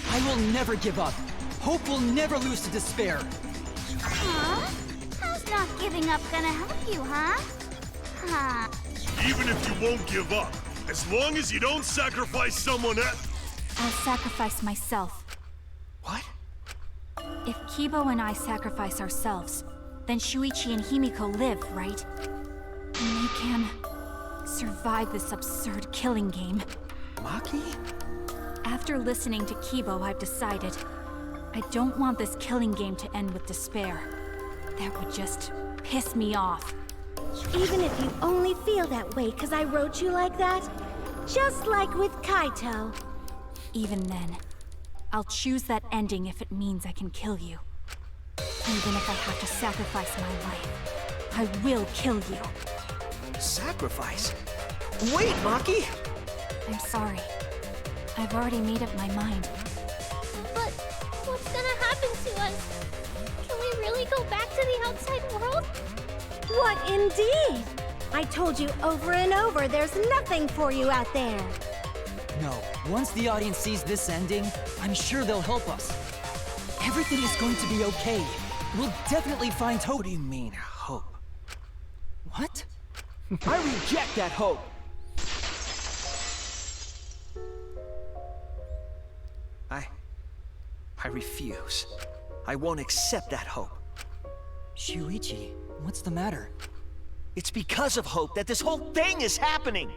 I will never give up. Hope will never lose to despair. Huh? How's not giving up gonna help you, huh? Huh. Even if you won't give up, as long as you don't sacrifice someone else. I'll sacrifice myself. What? If Kibo and I sacrifice ourselves, then Shuichi and Himiko live, right? And they can survive this absurd killing game. Maki? After listening to Kibo, I've decided I don't want this killing game to end with despair. That would just piss me off. Even if you only feel that way because I wrote you like that? Just like with Kaito. Even then, I'll choose that ending if it means I can kill you. Even if I have to sacrifice my life, I will kill you. Sacrifice? Wait, Maki! I'm sorry. I've already made up my mind. But what's gonna happen to us? Can we really go back to the outside world? What indeed? I told you over and over there's nothing for you out there. No, once the audience sees this ending, I'm sure they'll help us. Everything is going to be okay. We'll definitely find hope. What do you mean, hope? What? I reject that hope! I refuse. I won't accept that hope. Shuichi, what's the matter? It's because of hope that this whole thing is happening!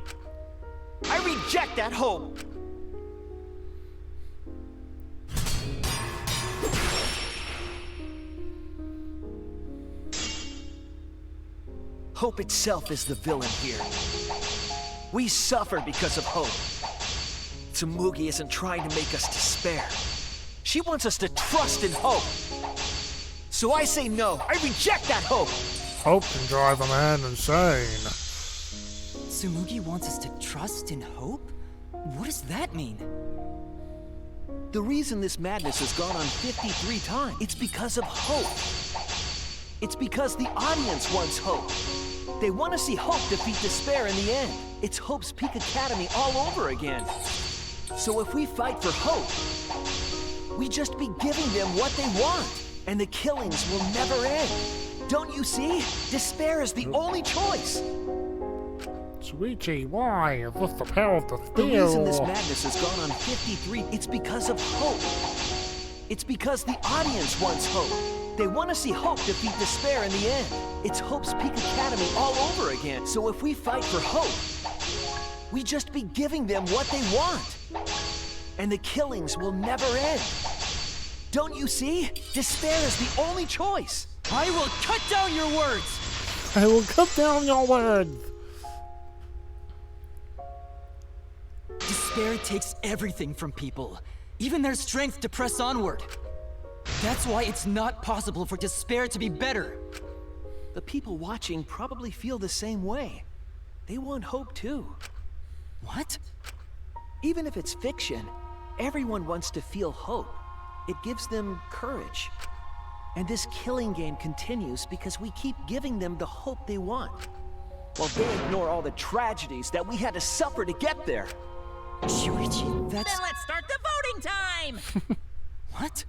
I reject that hope! Hope itself is the villain here. We suffer because of hope. Tsumugi isn't trying to make us despair. She wants us to trust in hope. So I say no. I reject that hope. Hope can drive a man insane. Tsumugi wants us to trust in hope? What does that mean? The reason this madness has gone on 53 times, it's because of hope. It's because the audience wants hope. They want to see hope defeat despair in the end. It's Hope's Peak Academy all over again. So if we fight for hope, we just be giving them what they want, and the killings will never end. Don't you see? Despair is the only choice. Shuichi, why? Is this the power of The despair? reason this madness has gone on 53, it's because of hope. It's because the audience wants hope. They want to see hope defeat despair in the end. It's Hope's Peak Academy all over again. So if we fight for hope, we just be giving them what they want. And the killings will never end. Don't you see? Despair is the only choice. I will cut down your words! I will cut down your words. Despair takes everything from people, even their strength to press onward. That's why it's not possible for despair to be better. The people watching probably feel the same way. They want hope too. What? Even if it's fiction, everyone wants to feel hope. It gives them courage. And this killing game continues because we keep giving them the hope they want, while they ignore all the tragedies that we had to suffer to get there. Shuichi, that's... Then let's start the voting time! What?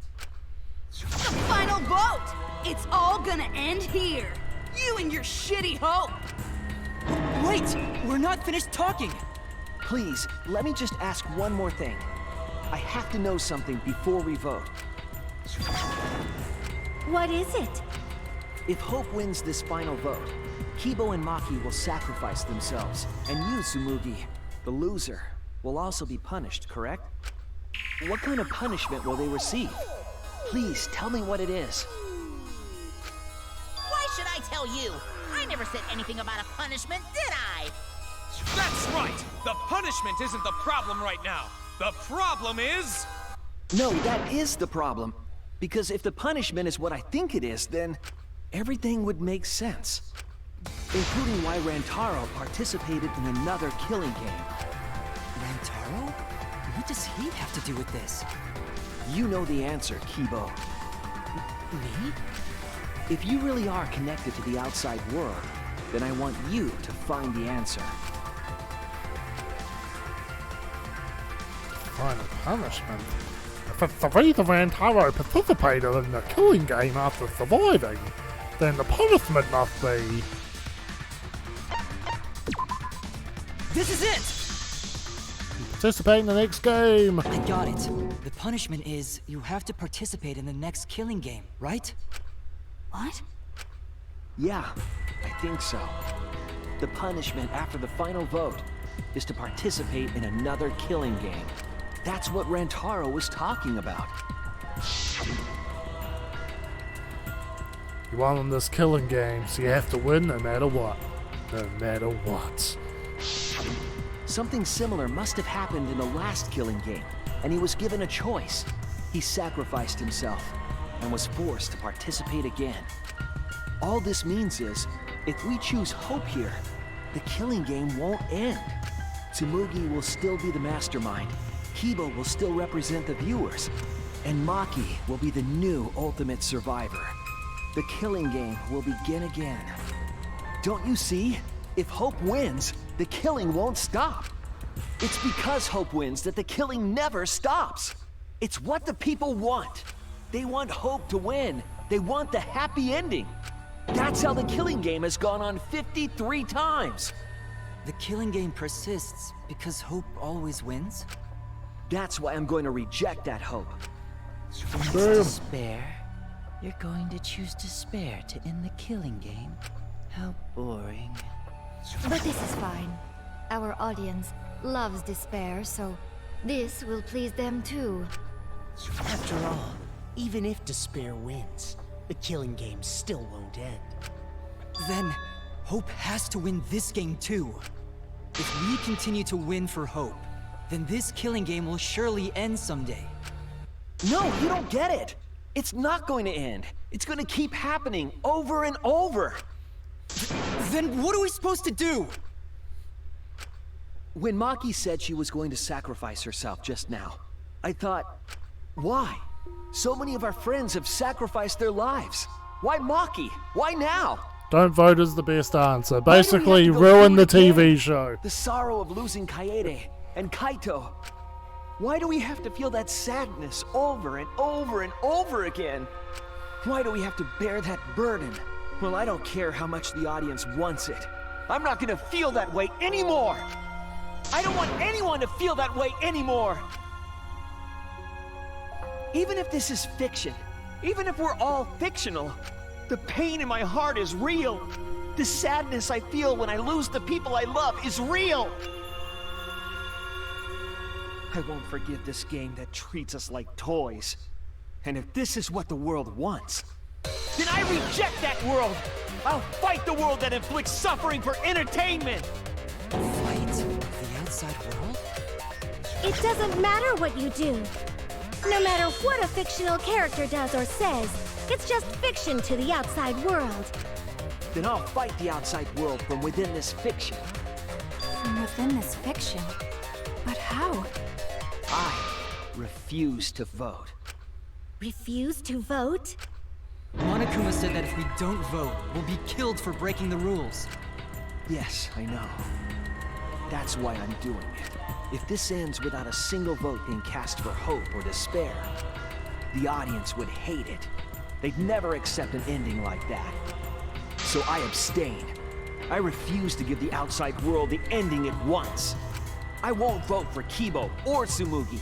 The final vote! It's all gonna end here! You and your shitty hope! Wait! We're not finished talking! Please, let me just ask one more thing. I have to know something before we vote. What is it? If Hope wins this final vote, Kibo and Maki will sacrifice themselves, and you, Tsumugi, the loser, will also be punished, correct? What kind of punishment will they receive? Please, tell me what it is. Why should I tell you? I never said anything about a punishment, did I? That's right! The punishment isn't the problem right now. The problem is... No, that is the problem. Because if the punishment is what I think it is, then everything would make sense. Including why Rantaro participated in another killing game. Rantaro? What does he have to do with this? You know the answer, Kibo. Me? If you really are connected to the outside world, then I want you to find the answer. Final punishment. If it's the reason Rantaro participated in the killing game after surviving, then the punishment must be... This is it! Participate in the next game! I got it. The punishment is you have to participate in the next killing game, right? What? Yeah, I think so. The punishment after the final vote is to participate in another killing game. That's what Rantaro was talking about. You won in this killing game, so you have to win no matter what. No matter what. Something similar must have happened in the last killing game, and he was given a choice. He sacrificed himself and was forced to participate again. All this means is, if we choose hope here, the killing game won't end. Tsumugi will still be the mastermind, Kibo will still represent the viewers, and Maki will be the new ultimate survivor. The killing game will begin again. Don't you see? If Hope wins, the killing won't stop. It's because Hope wins that the killing never stops. It's what the people want. They want Hope to win. They want the happy ending. That's how the killing game has gone on 53 times. The killing game persists because Hope always wins? That's why I'm going to reject that hope. Despair? You're going to choose despair to end the killing game? How boring. But this is fine. Our audience loves despair, so this will please them too. After all, even if despair wins, the killing game still won't end. Then, Hope has to win this game too. If we continue to win for Hope, then this killing game will surely end someday. No, you don't get it! It's not going to end. It's going to keep happening over and over. Then what are we supposed to do? When Maki said she was going to sacrifice herself just now, I thought, why? So many of our friends have sacrificed their lives. Why Maki? Why now? Don't vote is the best answer. Basically, ruin the TV show. The sorrow of losing Kaede and Kaito. Why do we have to feel that sadness over and over and over again? Why do we have to bear that burden? Well, I don't care how much the audience wants it. I'm not gonna feel that way anymore! I don't want anyone to feel that way anymore! Even if this is fiction, even if we're all fictional, the pain in my heart is real. The sadness I feel when I lose the people I love is real. I won't forgive this game that treats us like toys. And if this is what the world wants, then I reject that world! I'll fight the world that inflicts suffering for entertainment! Fight the outside world? It doesn't matter what you do. No matter what a fictional character does or says, it's just fiction to the outside world. Then I'll fight the outside world from within this fiction. From within this fiction? But how? I refuse to vote. Refuse to vote? Monokuma said that if we don't vote, we'll be killed for breaking the rules. Yes, I know. That's why I'm doing it. If this ends without a single vote being cast for hope or despair, the audience would hate it. They'd never accept an ending like that. So I abstain. I refuse to give the outside world the ending it wants. I won't vote for Kibo or Tsumugi.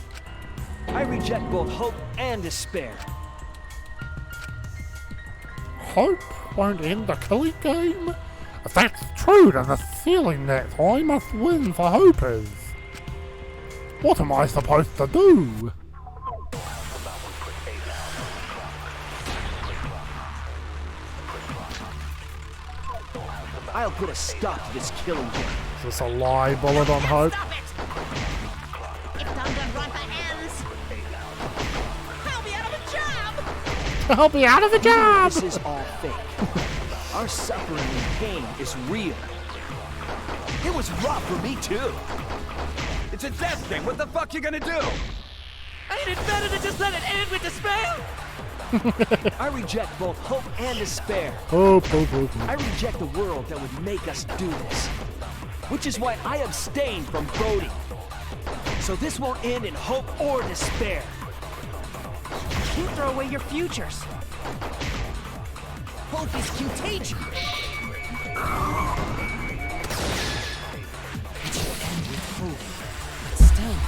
I reject both hope and despair. Hope won't end the killing game? If that's true, then the feeling that I must win for Hope is... What am I supposed to do? I'll put a stop to this killing game. Is this a lie bullet on Hope? Stop it! If Danganronpa ends, I'll be out of a job! I'll be out of a job! This is all fake. Our suffering and pain is real. It was rough for me too. It's a death thing. What the fuck you gonna do? Ain't it better to just let it end with despair? I reject both hope and despair. Hope. I reject a world that would make us do this. Which is why I abstain from voting. So this won't end in hope or despair. You can't throw away your futures. Hope is contagious. It should end with hope, but still.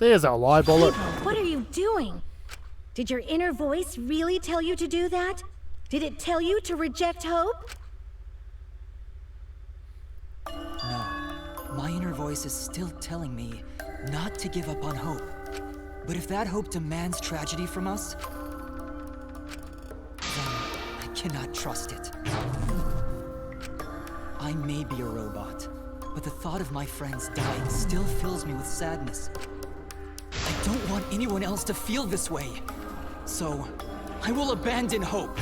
There's our lie bullet. Eva, what are you doing? Did your inner voice really tell you to do that? Did it tell you to reject hope? No. My inner voice is still telling me not to give up on hope. But if that hope demands tragedy from us, then I cannot trust it. I may be a robot, but the thought of my friends dying still fills me with sadness. I don't want anyone else to feel this way. So, I will abandon hope.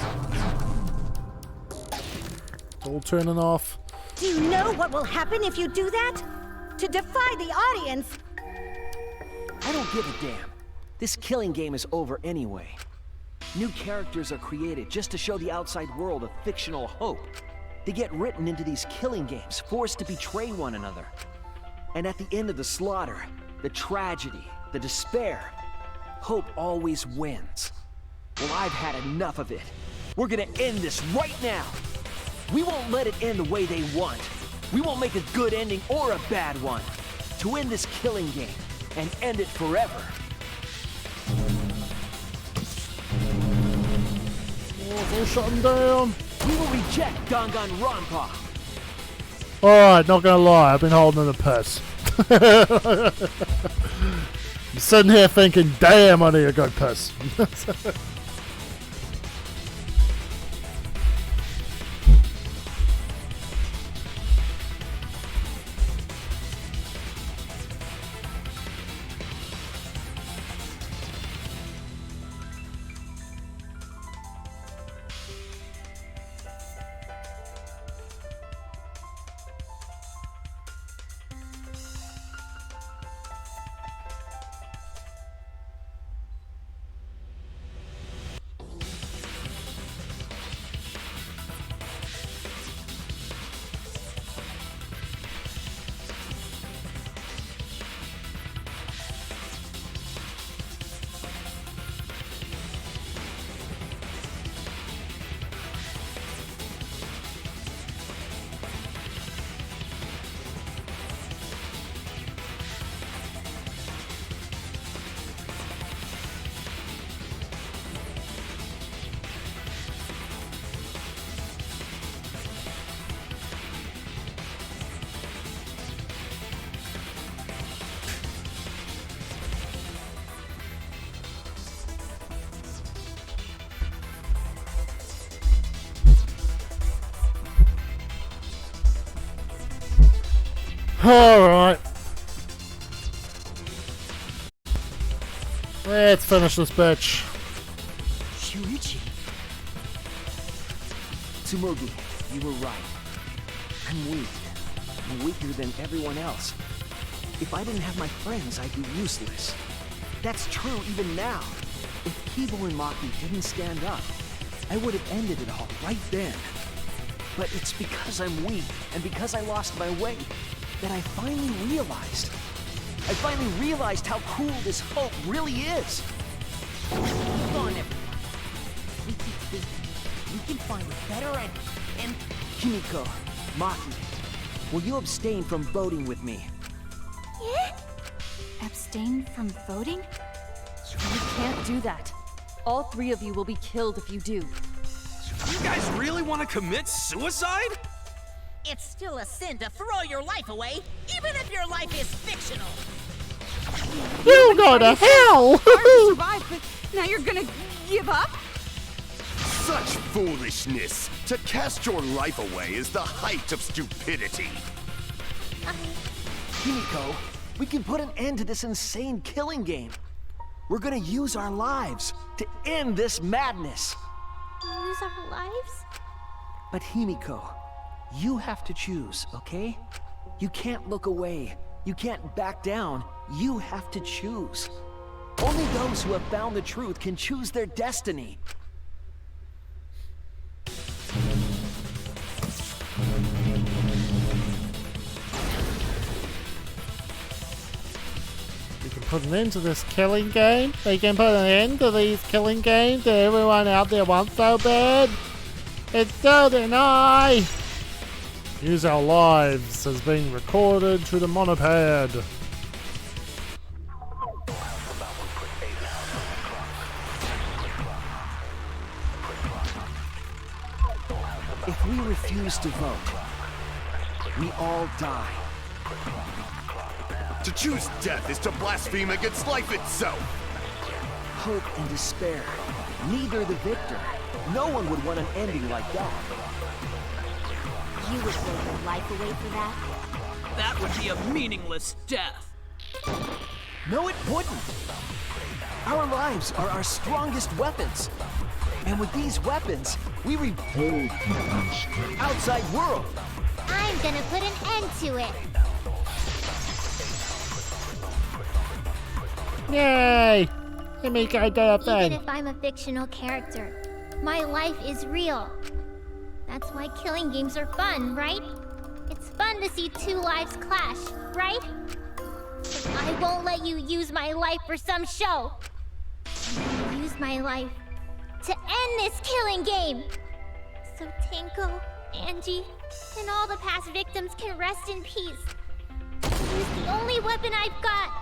It's all turning off. Do you know what will happen if you do that? To defy the audience! I don't give a damn. This killing game is over anyway. New characters are created just to show the outside world a fictional hope. They get written into these killing games, forced to betray one another. And at the end of the slaughter, the tragedy, the despair, hope always wins. Well, I've had enough of it. We're gonna end this right now. We won't let it end the way they want. We won't make a good ending or a bad one. To end this killing game and end it forever. Oh, they'll shut him down. We will reject Danganronpa. Alright, not gonna lie, I've been holding in the piss. I'm sitting here thinking, damn, I need a good piss. Alright. Let's finish this bitch. Shuichi. Tsumugi, you were right. I'm weak. I'm weaker than everyone else. If I didn't have my friends, I'd be useless. That's true even now. If Kibo and Maki didn't stand up, I would have ended it all right then. But it's because I'm weak, and because I lost my way, that I finally realized. I finally realized how cool this hope really is. Hold on, everyone. We keep thinking. We can find a better ending. And Kimiko, Maki, will you abstain from voting with me? Abstain from voting? You can't do that. All three of you will be killed if you do. You guys really want to commit suicide? It's still a sin to throw your life away, even if your life is fictional. You go to hell! Hard to survive, but now you're gonna give up? Such foolishness! To cast your life away is the height of stupidity. Himiko, we can put an end to this insane killing game. We're gonna use our lives to end this madness. Use our lives? But Himiko, you have to choose, okay? You can't look away. You can't back down. You have to choose. Only those who have found the truth can choose their destiny. We can put an end to this killing game. We can put an end to these killing games that everyone out there wants so bad. It's so denied. Use Our Lives has been recorded to the monopad. If we refuse to vote, we all die. To choose death is to blaspheme against life itself. Hope and despair, neither the victor. No one would want an ending like that. You would throw your life away for that? That would be a meaningless death. No, it wouldn't. Our lives are our strongest weapons. And with these weapons, we revolt the outside world. I'm gonna put an end to it. Yay! Himiko did a Even thing. if I'm a fictional character, my life is real. That's why killing games are fun, right? It's fun to see two lives clash, right? But I won't let you use my life for some show. I'm gonna use my life to end this killing game. So Tinko, Angie, and all the past victims can rest in peace. I'll use the only weapon I've got.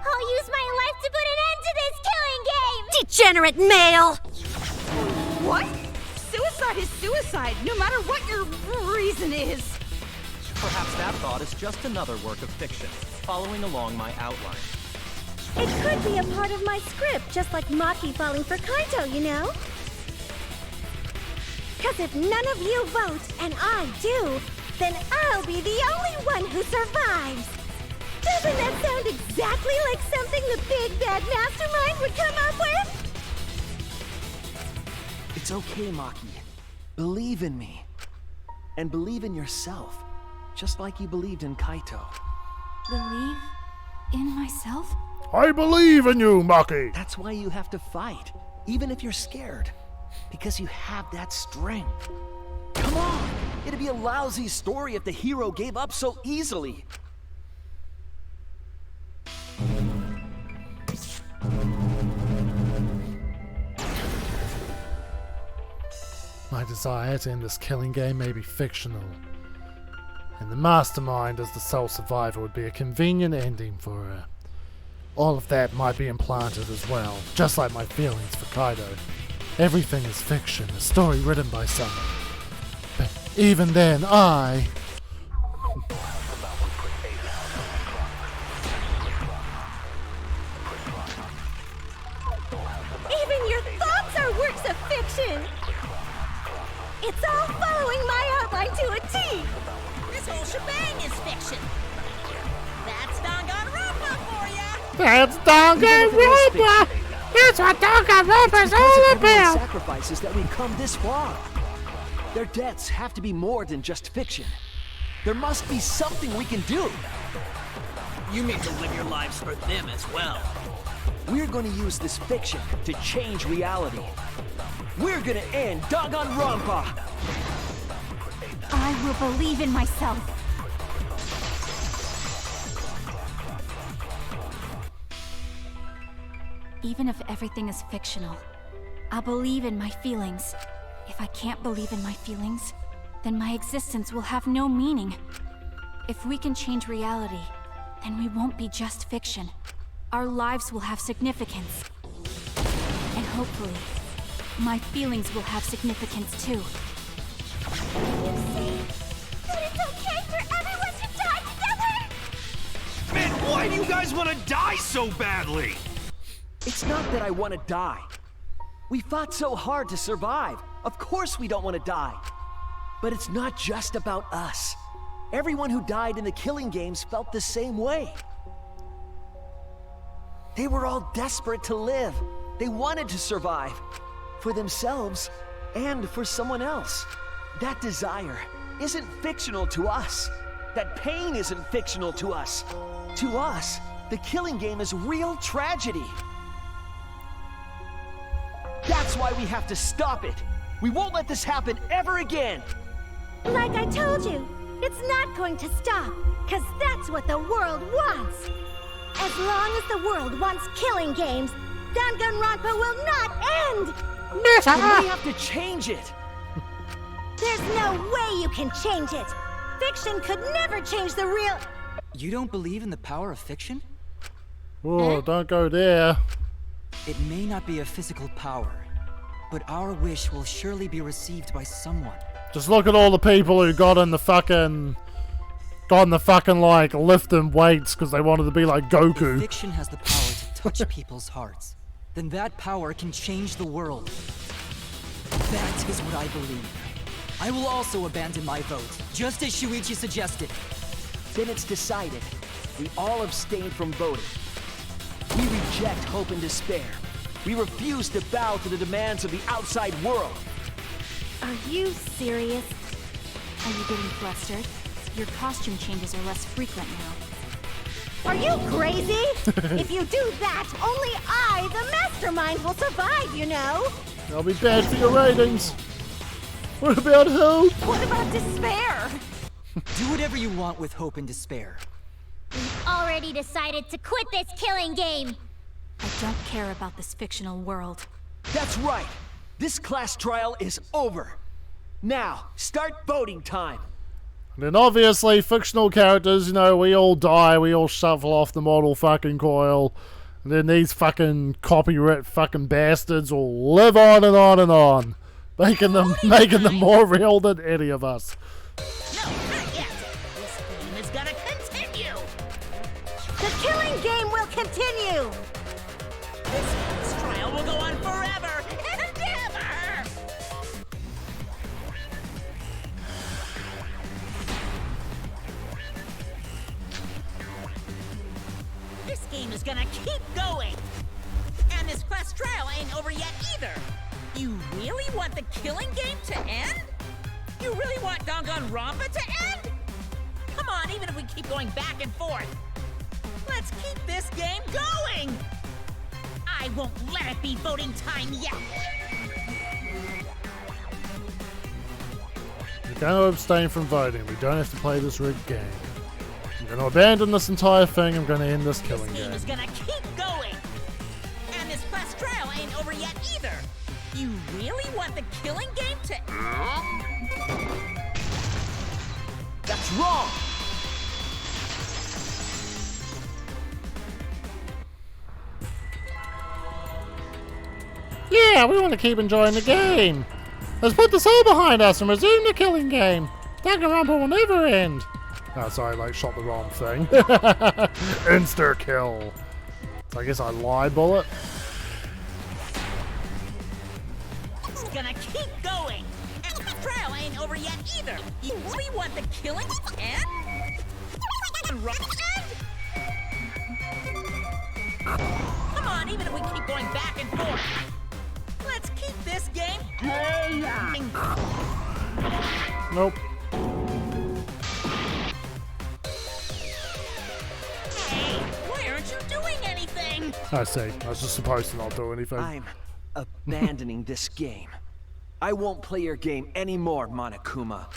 I'll use my life to put an end to this killing game! Degenerate male! What? Suicide is suicide, no matter what your reason is. Perhaps that thought is just another work of fiction, following along my outline. It could be a part of my script, just like Maki falling for Kaito, you know? Cause if none of you vote, and I do, then I'll be the only one who survives! Doesn't that sound exactly like something the big bad mastermind would come up with? It's okay, Maki. Believe in me. And believe in yourself, just like you believed in Kaito. Believe in myself? I believe in you, Maki! That's why you have to fight, even if you're scared. Because you have that strength. Come on! It'd be a lousy story if the hero gave up so easily. My desire to end this killing game may be fictional, and the mastermind as the sole survivor would be a convenient ending for her. All of that might be implanted as well, just like my feelings for Kaido. Everything is fiction, a story written by someone. But even then, I... Even your thoughts are works of fiction! It's all following my outline to a T! This whole shebang is fiction. That's Danganronpa for ya! That's Danganronpa! That's what Danganronpa's all about! Sacrifices that we've come this far. Their deaths have to be more than just fiction. There must be something we can do. You mean to live your lives for them as well. We're going to use this fiction to change reality. We're going to end Danganronpa! I will believe in myself. Even if everything is fictional, I'll believe in my feelings. If I can't believe in my feelings, then my existence will have no meaning. If we can change reality, then we won't be just fiction. Our lives will have significance. And hopefully, my feelings will have significance too. You say that it's okay for everyone to die together? Man, why do you guys want to die so badly? It's not that I want to die. We fought so hard to survive. Of course we don't want to die. But it's not just about us. Everyone who died in the killing games felt the same way. They were all desperate to live. They wanted to survive. For themselves and for someone else. That desire isn't fictional to us. That pain isn't fictional to us. To us, the killing game is real tragedy. That's why we have to stop it. We won't let this happen ever again. Like I told you, it's not going to stop, because that's what the world wants. As long as the world wants killing games, Danganronpa will not end! We have to change it. There's no way you can change it. Fiction could never change the real... You don't believe in the power of fiction? Whoa, don't go there. It may not be a physical power, but our wish will surely be received by someone. Just look at all the people who got in the fucking like lifting weights because they wanted to be like Goku. If fiction has the power to touch people's hearts, then that power can change the world. That is what I believe. I will also abandon my vote, just as Shuichi suggested. Then it's decided. We all abstain from voting. We reject hope and despair. We refuse to bow to the demands of the outside world. Are you serious? Are you getting flustered? Your costume changes are less frequent now. Are you crazy? If you do that, only I, the mastermind, will survive, you know? That'll be bad for your ratings. What about hope? What about despair? Do whatever you want with hope and despair. We've already decided to quit this killing game. I don't care about this fictional world. That's right. This class trial is over. Now, start voting time. And then obviously, fictional characters, you know, we all die, we all shuffle off the model fucking coil. And then these fucking copyright fucking bastards will live on and on and on. Making them more real than any of us. No, not yet. This game is gonna continue. The killing game will continue. This trial will go on forever and ever. This game is gonna keep going. And this class trial ain't over yet either. You really want the killing game to end? You really want Danganronpa to end? Come on, even if we keep going back and forth. Let's keep this game going! I won't let it be voting time yet! We're going to abstain from voting. We don't have to play this rigged game. I'm going to abandon this entire thing. I'm going to end this killing game. This game is gonna keep going! And this class trial ain't over yet either! You really want the killing game to end? That's wrong! Yeah, we want to keep enjoying the game. Let's put this all behind us and resume the killing game. Danganronpa will never end. Oh, sorry, like, shot the wrong thing. Insta-kill. So I guess I lie bullet. It's gonna keep going! And the trial ain't over yet either! You really want the killing to end? Come on, even if we keep going back and forth! Let's keep this game going! Nope. Hey, why aren't you doing anything? I see. I was just supposed to not do anything. I'm abandoning this game. I won't play your game anymore, Monokuma.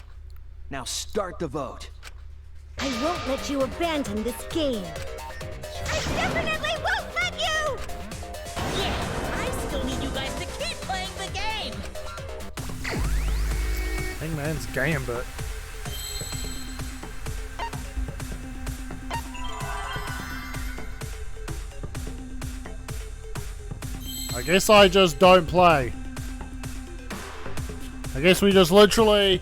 Now start the vote. I won't let you abandon this game. I definitely won't let you! Yeah, I still need you guys to keep playing the game! Hangman's Gambit. I guess I just don't play. I guess we just literally...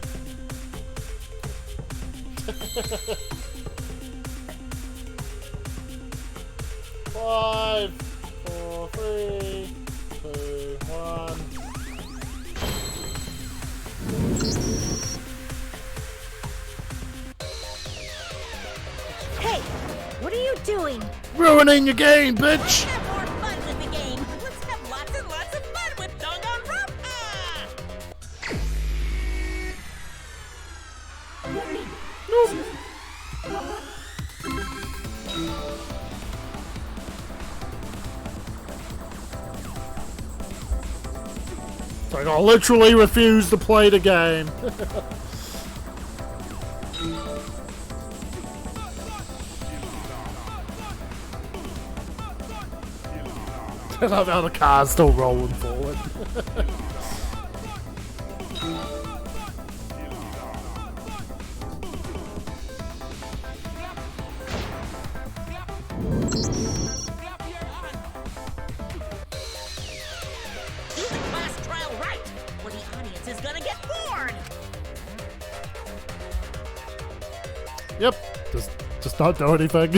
5, 4, 3, 2, 1. doing? Ruining your game, bitch! Have more fun with the game. Let's have lots and lots of fun with Danganronpa! Like, I literally refuse to play the game. I love how the car's still rolling forward. Do the class trial right, or the audience is gonna get bored! Yep, just not do anything.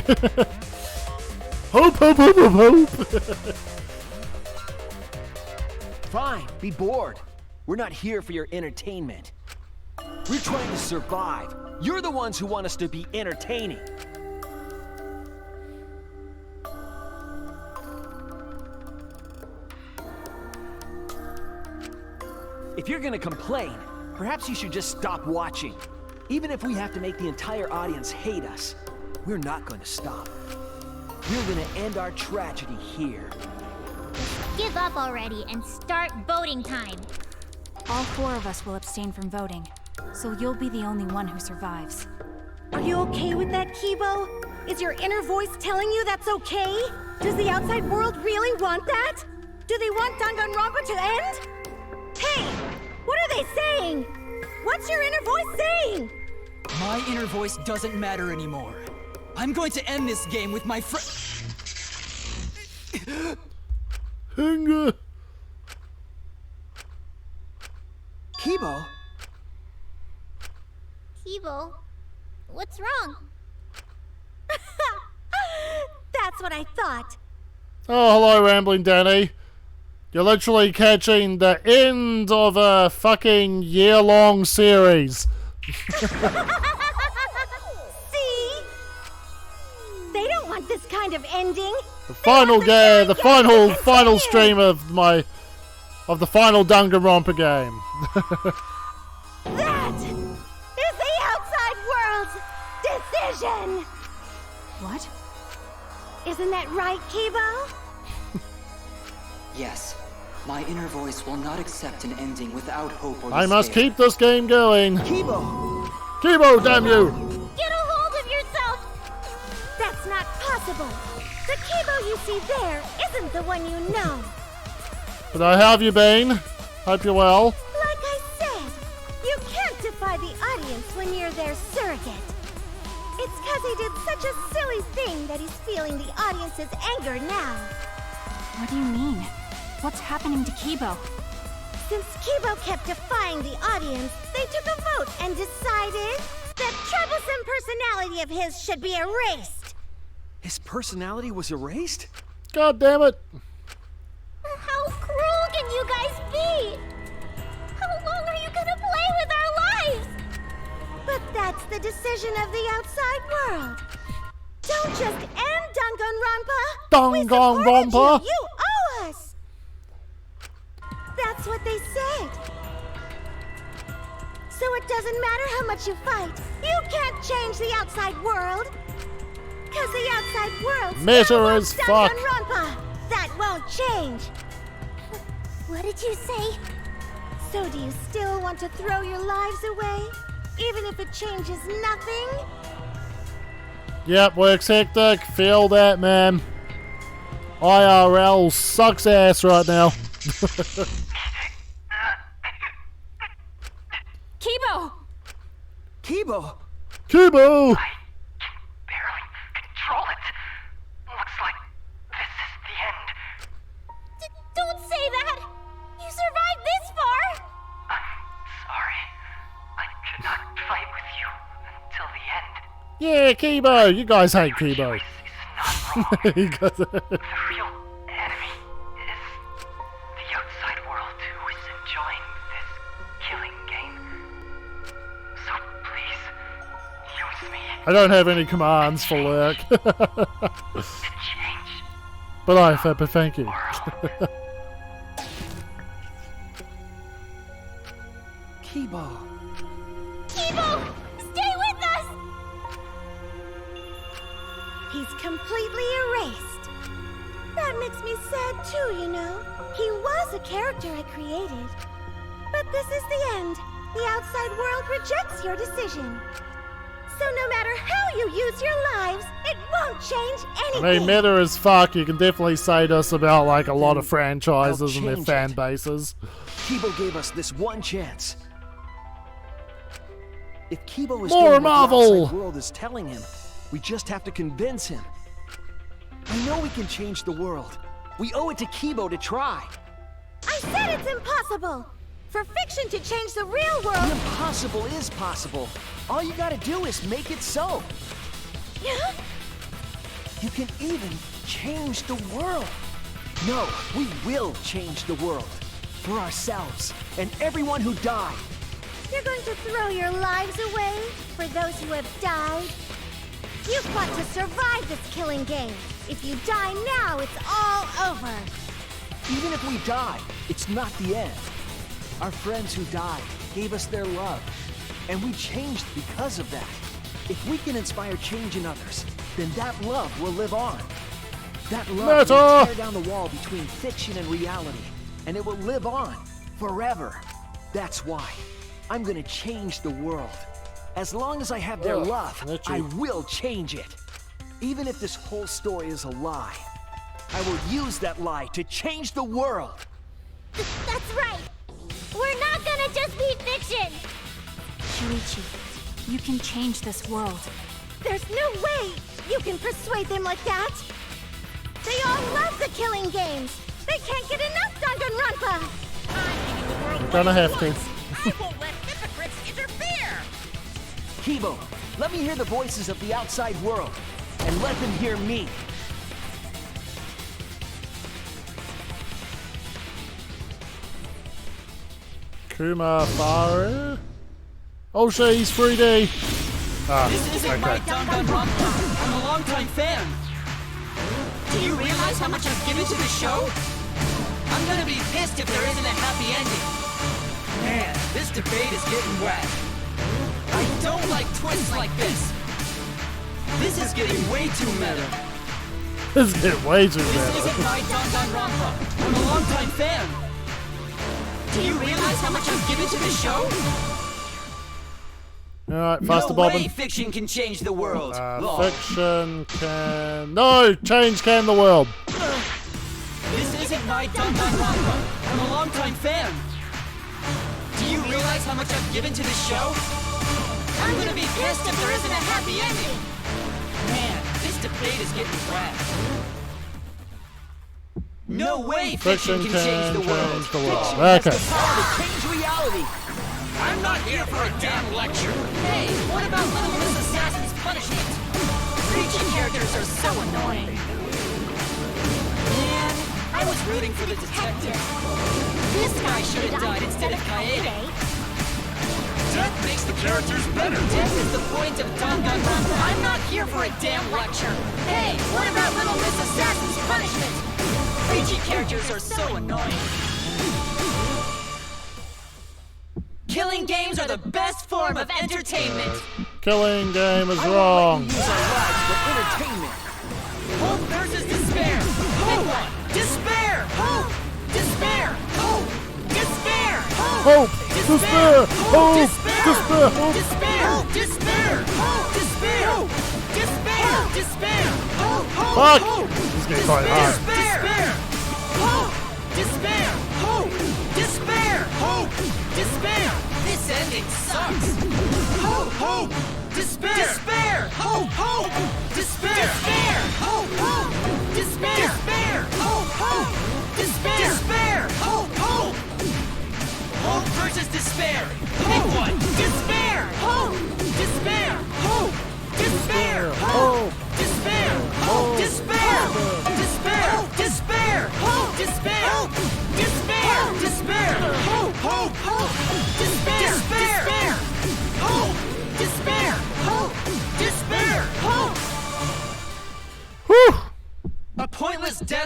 Hope, hope, hope, hope, hope. Fine, be bored. We're not here for your entertainment. We're trying to survive. You're the ones who want us to be entertaining. If you're gonna complain, perhaps you should just stop watching. Even if we have to make the entire audience hate us, we're not going to stop. We're gonna end our tragedy here. Give up already and start voting time. All 4 of us will abstain from voting, so you'll be the only one who survives. Are you okay with that, Kibo? Is your inner voice telling you that's okay? Does the outside world really want that? Do they want Danganronpa to end? Hey! What are they saying? What's your inner voice saying? My inner voice doesn't matter anymore. I'm going to end this game with my friend. Hunger. Kibo? Kibo, what's wrong? That's what I thought. Oh, hello, Rambling Danny. You're literally catching the end of a fucking year-long series. See? They don't want this kind of ending. The final game, the final stream of the final Danganronpa game. That is the outside world's decision. What? Isn't that right, Kibo? Yes, my inner voice will not accept an ending without hope or I must despair. keep this game going. Kibo! Kibo, damn you! Get a hold of yourself! That's not possible. The Kibo you see there isn't the one you know. But how have you been? Hope you're well. Like I said, you can't defy the audience when you're their surrogate. It's cause he did such a silly thing that he's feeling the audience's anger now. What do you mean? What's happening to Kibo? Since Kibo kept defying the audience, they took a vote and decided that troublesome personality of his should be erased. His personality was erased? God damn it. How cruel can you guys be? How long are you gonna play with our lives? But that's the decision of the outside world. Don't just end Danganronpa. We supported Danganronpa. you. You owe us. That's what they said. So it doesn't matter how much you fight. You can't change the outside world. Cause the outside world Measure as fuck. Danganronpa. That won't change. What did you say? So do you still want to throw your lives away? Even if it changes nothing? Yep, works hectic. Feel that, man. IRL sucks ass right now. Kibo! Kibo! Kibo! Barely control it. Looks like this is the end. Don't say that! You survived this far! Sorry. I could not fight with you until the end. Yeah, Kibo! You guys hate Kibo. You guys- The real enemy is the outside world who is enjoying this killing game. So please, use me. I don't have any commands for Lurk. But thank you. Kibo. Kibo! Stay with us! He's completely erased. That makes me sad too, you know. He was a character I created. But this is the end. The outside world rejects your decision. So no matter how you use your lives, it won't change anything. I mean, meta as fuck. You can definitely say this about like a lot of franchises and their change fan it. bases. Kibo gave us this one chance. If Kibo is More doing Marvel! what the outside world is telling him, we just have to convince him. I know we can change the world. We owe it to Kibo to try. I said it's impossible. For fiction to change the real The world. impossible is possible. All you gotta do is make it so. You can even change the world. No, we will change the world. For ourselves and everyone who died. You're going to throw your lives away for those who have died? You've got to survive this killing game. If you die now, it's all over. Even if we die, it's not the end. Our friends who died gave us their love, and we changed because of that. If we can inspire change in others, then that love will live on. That love will tear down the wall between fiction and reality, and it will live on forever. That's why I'm gonna change the world. As long as I have their love, I will change it. Even if this whole story is a lie, I will use that lie to change the world. That's right. We're not gonna just be fiction. Shuichi, you can change this world. There's no way you can persuade them like that. They all love the killing games. They can't get enough Danganronpa. We're gonna have to. I won't let hypocrites interfere. Kibo, let me hear the voices of the outside world, and let them hear me. Kuma Faru? Oh shit, he's 3D! Ah, This isn't my Danganronpa. I'm a longtime fan. Do you realize how much I've given to the show? I'm gonna be pissed if there isn't a happy ending. Man, this debate is getting wet. I don't like twists like this. This is getting way too meta. This is getting way too This bad. isn't my Danganronpa. I'm a longtime fan. Do you realize how much I've given to the show? Alright, faster No way bobbing. fiction can change the world. Lol. Fiction can... No! Change can the world! This isn't my Danganronpa. I'm a longtime fan. Do you realize how much I've given to the show? I'm gonna be pissed if there isn't a happy ending. Man, this debate is getting wet. No way fiction can change the world. Fiction has Okay. the power to change reality. I'm not here for a damn lecture. Hey, what about Little Miss Assassin's punishment? Preaching characters are so annoying. Man, I was rooting for the detective. This guy should have died instead of Kaede. Death makes the characters better. Death is the point of Danganronpa. I'm not here for a damn lecture. Hey, what about Little Miss Assassin's punishment? Preachy characters are so annoying. Killing games are the best form of entertainment. Killing game is wrong. Use our lives for entertainment. Hope versus despair. Pick one. Despair. Hope. Despair. Hope. Despair. Hope! Despair! Hope! Despair! Hope! Despair. Despair. Hope. Despair. Despair. Despair. Hope. Fuck! Hope. This is getting quite hard. Despair. Hope. Despair. Hope. Despair. Hope. Despair. This ending sucks. Hope. Hope. Despair. Despair. Hope. Hope. Despair. Despair. Hope. Hope. Despair. Despair. Hope. Hope. Despair. Despair. Hope. Hope. Hope versus despair. Pick one. Despair. Hope. Despair. Hope. Despair. Hope. Despair. Hope. Despair. Despair. Despair. Hope. Despair. Despair. Despair. Hope. Hope. Hope. Despair. Despair. Hope. Despair. Hope. Despair.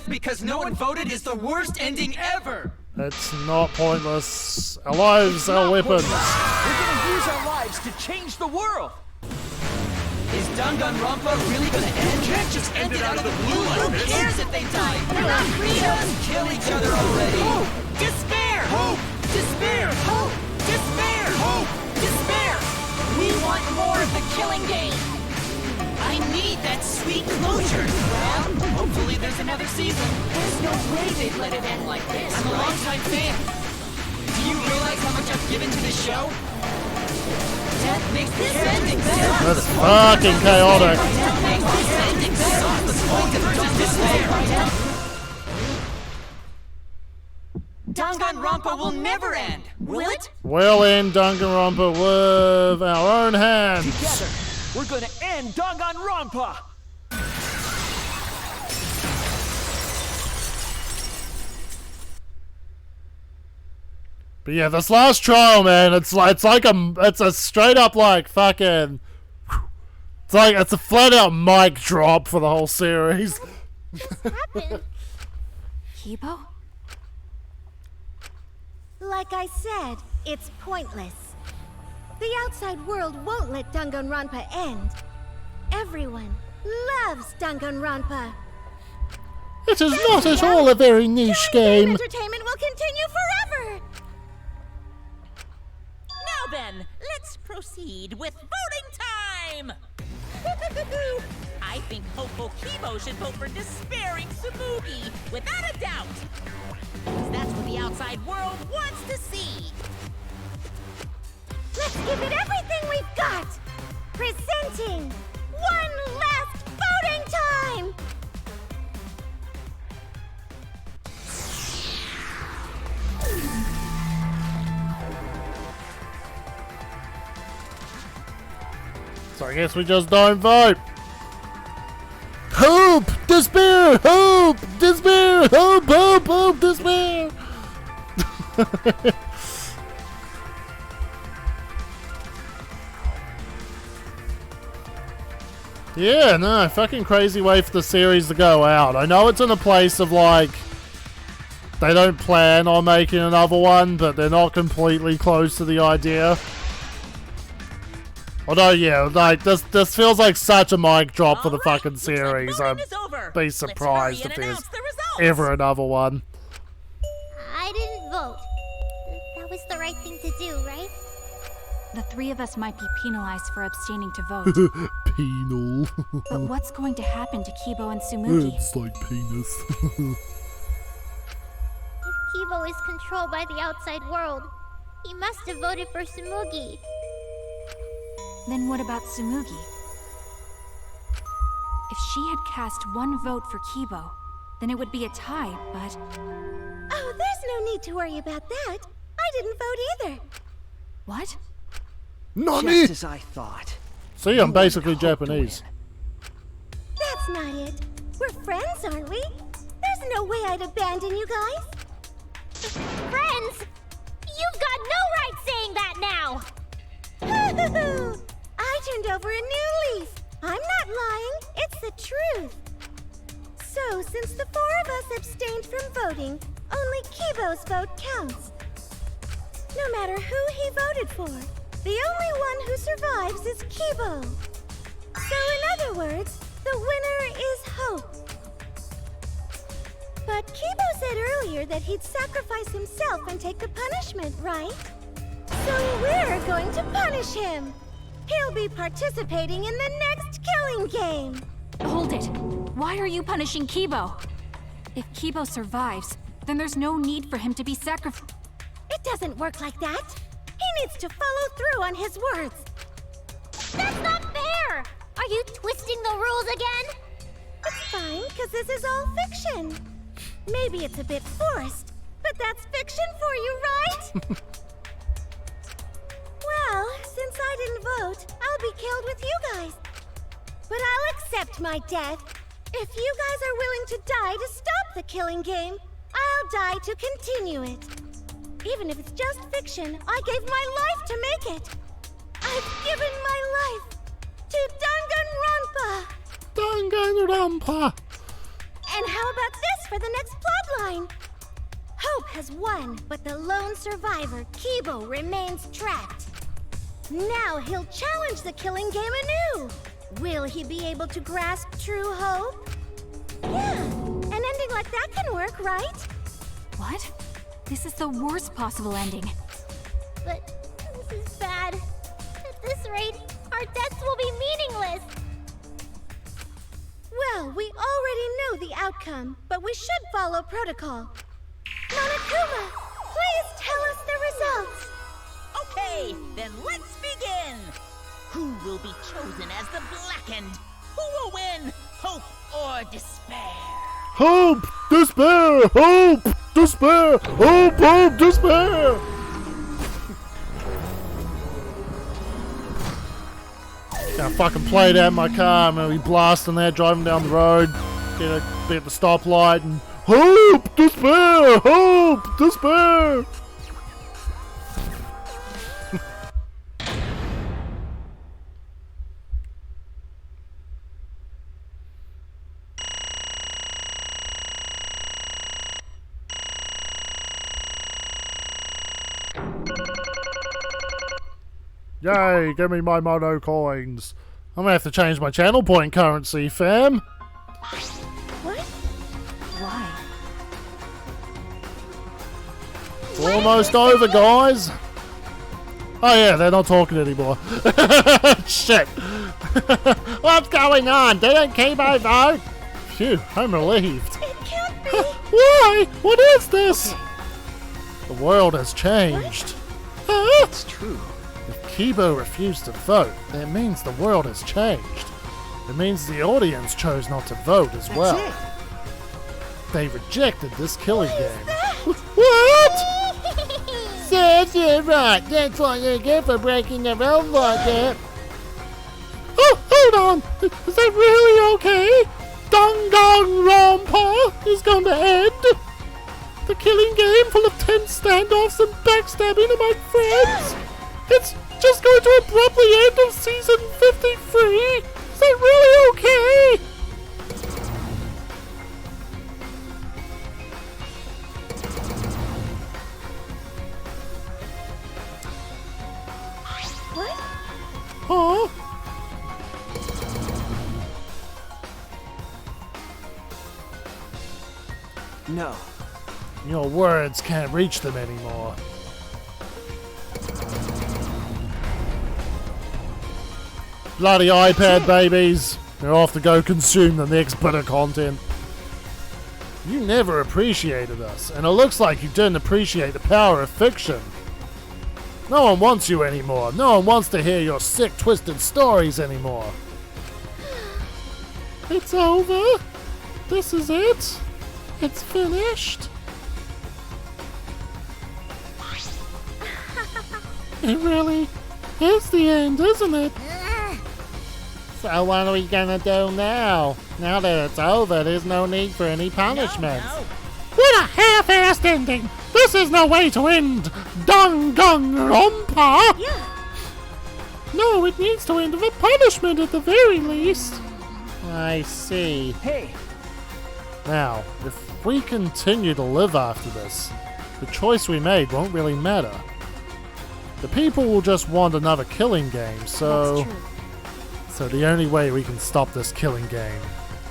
death because no one voted is the worst ending ever! It's not pointless. Our lives are weapons. We're gonna use our lives to change the world! Is Danganronpa really gonna end? You can't just end it out of the blue like this! Who cares if they die? They're not free to kill each other already! Hope! Despair! Hope! Despair! Hope! Despair! Hope! Despair! We want more of the killing game! I need that sweet closure! Well, hopefully there's another season. There's no way they'd let it end like this. I'm a longtime fan. Do you realize how much I've given to this show? Death makes this ending suck. That's fucking chaotic. Death makes this ending suck. The point of just despair. Danganronpa will never end, will it? We'll end Danganronpa with our own hands. Together, we're gonna end Danganronpa! But yeah, this last trial, man, it's a straight up like fucking, it's a flat out mic drop for the whole series. What happened? Kibo? Like I said, it's pointless. The outside world won't let Danganronpa end. Everyone loves Danganronpa. It is not at all a very niche game. Entertainment will continue forever. Now then, let's proceed with voting time! I think Hopeful Kibo should vote for Despairing Tsumugi, without a doubt! Because that's what the outside world wants to see! Let's give it everything we've got! Presenting one last voting time! So I guess we just don't vote. Hope! Despair! Hope! Despair! Hope! Hope! Hope! Despair! Yeah, no, fucking crazy way for the series to go out. I know it's in a place of like, they don't plan on making another one, but they're not completely close to the idea. Although, yeah, like, this feels like such a mic drop for the fucking series. I'd be surprised if there's ever another one. I didn't vote. That was the right thing to do, right? The three of us might be penalized for abstaining to vote. Penal. But what's going to happen to Kibo and Tsumugi? It's like penis. If Kibo is controlled by the outside world, he must have voted for Tsumugi. Then what about Tsumugi? If she had cast one vote for Kibo, then it would be a tie, but... Oh, there's no need to worry about that. I didn't vote either. What? Nani? Just as I thought. See, I'm basically Japanese. That's not it. We're friends, aren't we? There's no way I'd abandon you guys. Friends? You've got no right saying that now! I turned over a new leaf. I'm not lying. It's the truth. So, since the four of us abstained from voting, only Kibo's vote counts. No matter who he voted for, the only one who survives is Kibo. So, in other words, the winner is Hope. But Kibo said earlier that he'd sacrifice himself and take the punishment, right? So we're going to punish him. He'll be participating in the next killing game. Hold it! Why are you punishing Kibo? If Kibo survives, then there's no need for him to be sacrificed. It doesn't work like that. He needs to follow through on his words. That's not fair! Are you twisting the rules again? It's fine, because this is all fiction. Maybe it's a bit forced, but that's fiction for you, right? Well, since I didn't vote, I'll be killed with you guys. But I'll accept my death. If you guys are willing to die to stop the killing game, I'll die to continue it. Even if it's just fiction, I gave my life to make it. I've given my life to Danganronpa. Danganronpa. And how about this for the next plotline? Hope has won, but the lone survivor, Kibo, remains trapped. Now he'll challenge the killing game anew. Will he be able to grasp true hope? Yeah, an ending like that can work, right? What? This is the worst possible ending. But this is bad. At this rate, our deaths will be meaningless. Well, we already know the outcome, but we should follow protocol. Monokuma, please tell us the results. Okay, then let's begin. Who will be chosen as the Blackened? Who will win? Hope or despair? Hope! Despair! Hope! Despair! Hope! Hope! Despair! Gonna fucking play it out in my car. I'm gonna be blasting there, driving down the road, be at the stoplight, and hope! Despair! Hope! Despair! Yay, give me my mono coins. I'm gonna have to change my channel point currency, fam. What? Why? It's almost over, guys. Oh yeah, they're not talking anymore. Shit. What's going on? Didn't Kibo vote? Phew, I'm relieved. It can't be. Why? What is this? The world has changed. It's true. If Kibo refused to vote, that means the world has changed. It means the audience chose not to vote as well. That's it. They rejected this killing game. What? Says you're right. That's what you get for breaking the rules like that. Oh, hold on. Is that really okay? Danganronpa is going to end? The killing game full of tense standoffs and backstabbing of my friends? It's just going to abruptly end of season 53? Is that really okay? What? Huh? No. Your words can't reach them anymore. Bloody iPad babies! They're off to go consume the next bit of content. You never appreciated us, and it looks like you didn't appreciate the power of fiction. No one wants you anymore. No one wants to hear your sick, twisted stories anymore. It's over? This is it? It's finished? It really is the end, isn't it? So what are we gonna do now? Now that it's over, there's no need for any punishments. No. What a half-assed ending! This is no way to end Danganronpa! Yeah. No, it needs to end with a punishment at the very least. I see. Hey, Now, if we continue to live after this, the choice we made won't really matter. The people will just want another killing game, so... That's true. So the only way we can stop this killing game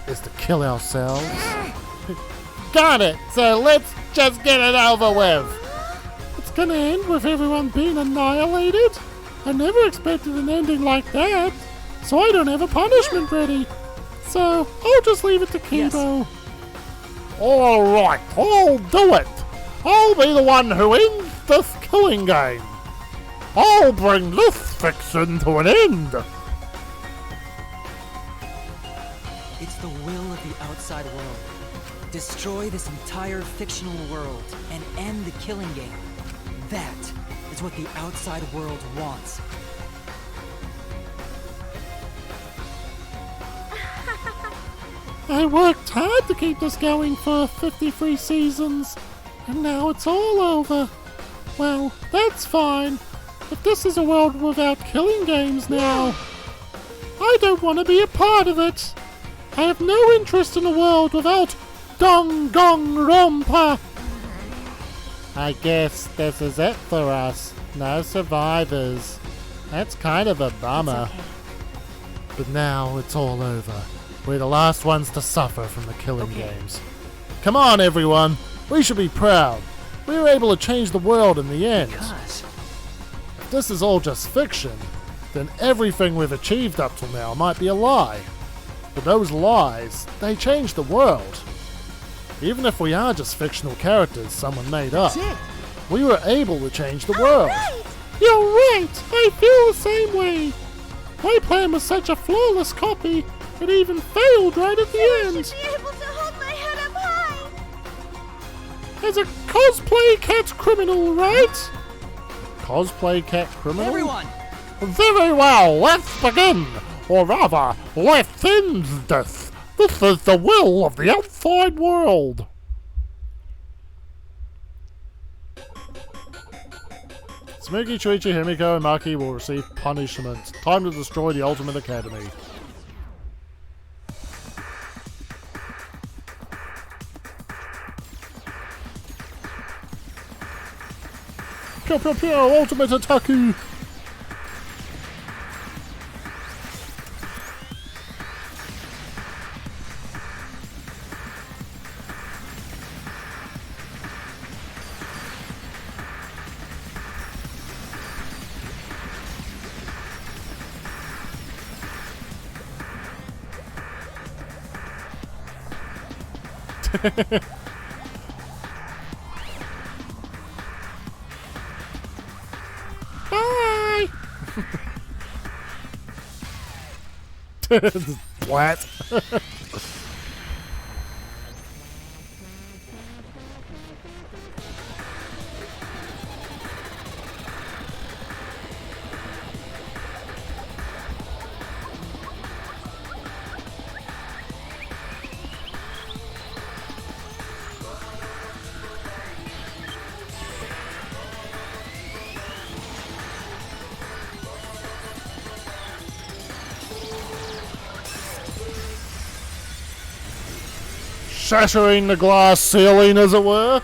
is to kill ourselves. Got it! So let's just get it over with! It's gonna end with everyone being annihilated? I never expected an ending like that, so I don't have a punishment ready. So I'll just leave it to Kibo. Alright, I'll do it! I'll be the one who ends this killing game! I'll bring this fiction to an end! It's the will of the outside world. Destroy this entire fictional world and end the killing game. That is what the outside world wants. I worked hard to keep this going for 53 seasons, and now it's all over. Well, that's fine, but this is a world without killing games now. I don't want to be a part of it. I have no interest in a world without Danganronpa! I guess this is it for us. No survivors. That's kind of a bummer. It's okay. But now it's all over. We're the last ones to suffer from the killing games. Come on, everyone. We should be proud. We were able to change the world in the end. If this is all just fiction, then everything we've achieved up till now might be a lie. But those lies, they change the world. Even if we are just fictional characters someone made up, we were able to change the world. You're right! I feel the same way! My plan was such a flawless copy, it even failed right at the end! Should be able to hold my head up high! As a cosplay cat criminal, right? Cosplay cat criminal? Everyone! Very well, let's begin! Or rather, let's end this! This is the will of the outside world! Smokey, Chuichi, Himiko, and Maki will receive punishment. Time to destroy the Ultimate Academy. Pew pew pew! Ultimate Attack! Bye! What? Shattering the glass ceiling, as it were.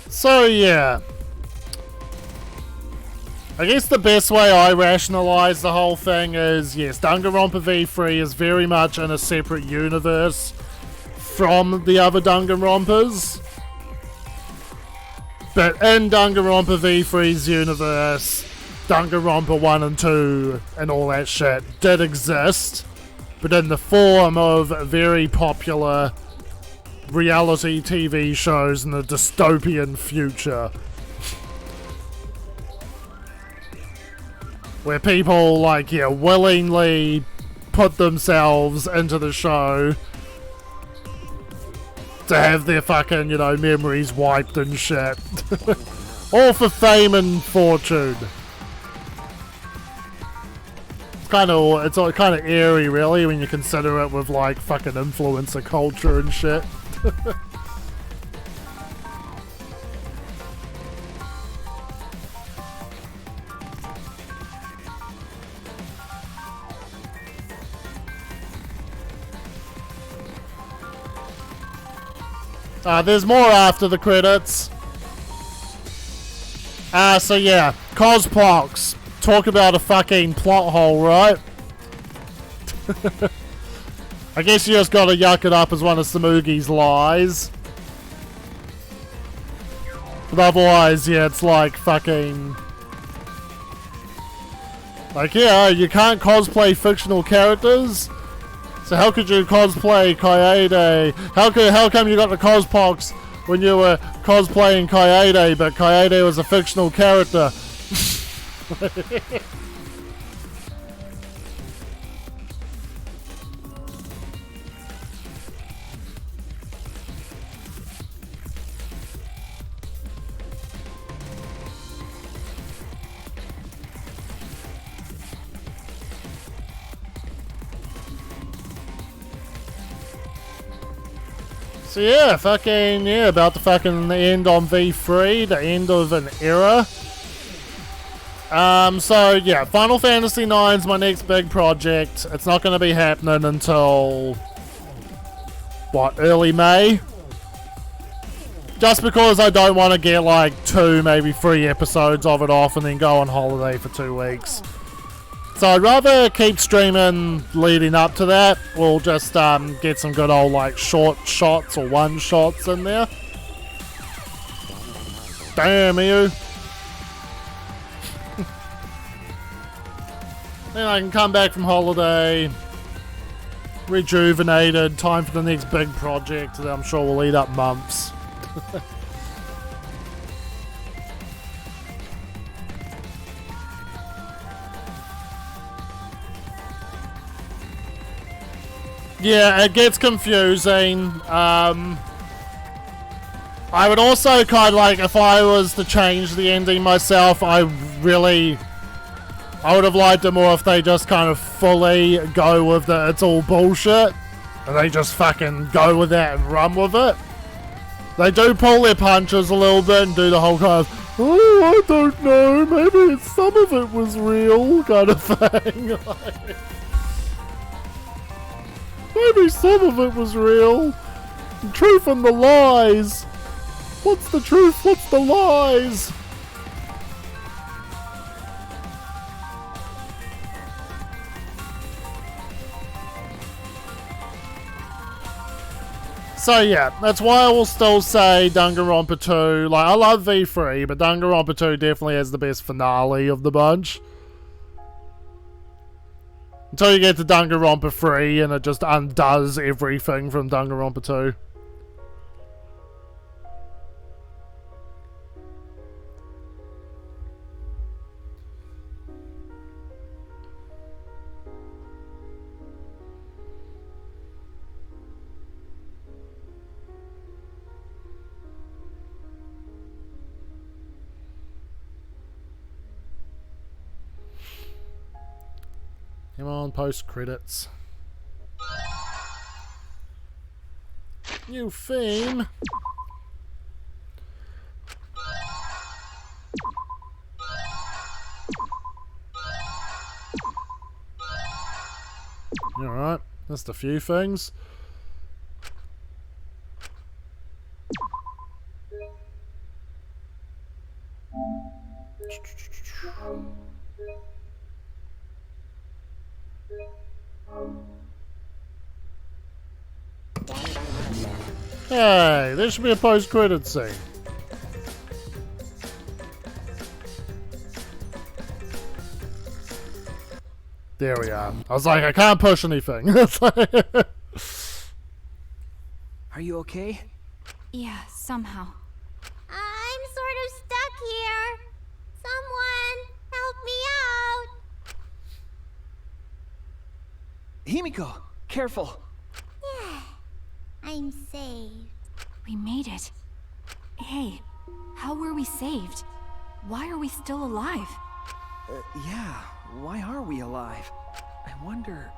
So yeah. I guess the best way I rationalize the whole thing is, yes, Danganronpa V3 is very much in a separate universe from the other Danganronpas. But in Danganronpa V3's universe, Danganronpa 1 and 2 and all that shit did exist, but in the form of very popular reality TV shows in a dystopian future. Where people, like, yeah, willingly put themselves into the show to have their fucking, you know, memories wiped and shit. All for fame and fortune. It's kind of eerie, really, when you consider it with, like, fucking influencer culture and shit. There's more after the credits. So yeah, Cosplox. Talk about a fucking plot hole, right? I guess you just gotta yuck it up as one of Samugi's lies. But otherwise, yeah, it's like fucking... Like, yeah, you can't cosplay fictional characters. So how could you cosplay Kaede? How come you got the Cospox when you were cosplaying Kaede, but Kaede was a fictional character? So yeah, fucking, yeah, about to fucking end on V3, the end of an era. So yeah, Final Fantasy IX is my next big project. It's not going to be happening until, what, early May? Just because I don't want to get like 2, maybe 3 episodes of it off and then go on holiday for 2 weeks. So I'd rather keep streaming leading up to that. We'll just get some good old like short shots or one shots in there. Damn you. Then I can come back from holiday, rejuvenated, time for the next big project that I'm sure will eat up months. Yeah, it gets confusing. I would also kind of like, if I was to change the ending myself, I would have liked it more if they just kind of fully go with the it's all bullshit. And they just fucking go with that and run with it. They do pull their punches a little bit and do the whole kind of, oh, I don't know, maybe some of it was real kind of thing. Like, maybe some of it was real. The truth and the lies. What's the truth? What's the lies? So yeah, that's why I will still say Danganronpa 2. Like, I love V3, but Danganronpa 2 definitely has the best finale of the bunch. Until you get to Danganronpa 3 and it just undoes everything from Danganronpa 2. Come on, post credits. New theme. Alright, that's a few things. Hey, there should be a post-credit scene. There we are. I was like, I can't push anything. Are you okay? Yeah, somehow. I'm sort of stuck here. Someone help me out. Himiko, careful. Yeah, I'm saved. We made it. Hey, how were we saved? Why are we still alive? Yeah, why are we alive? I wonder...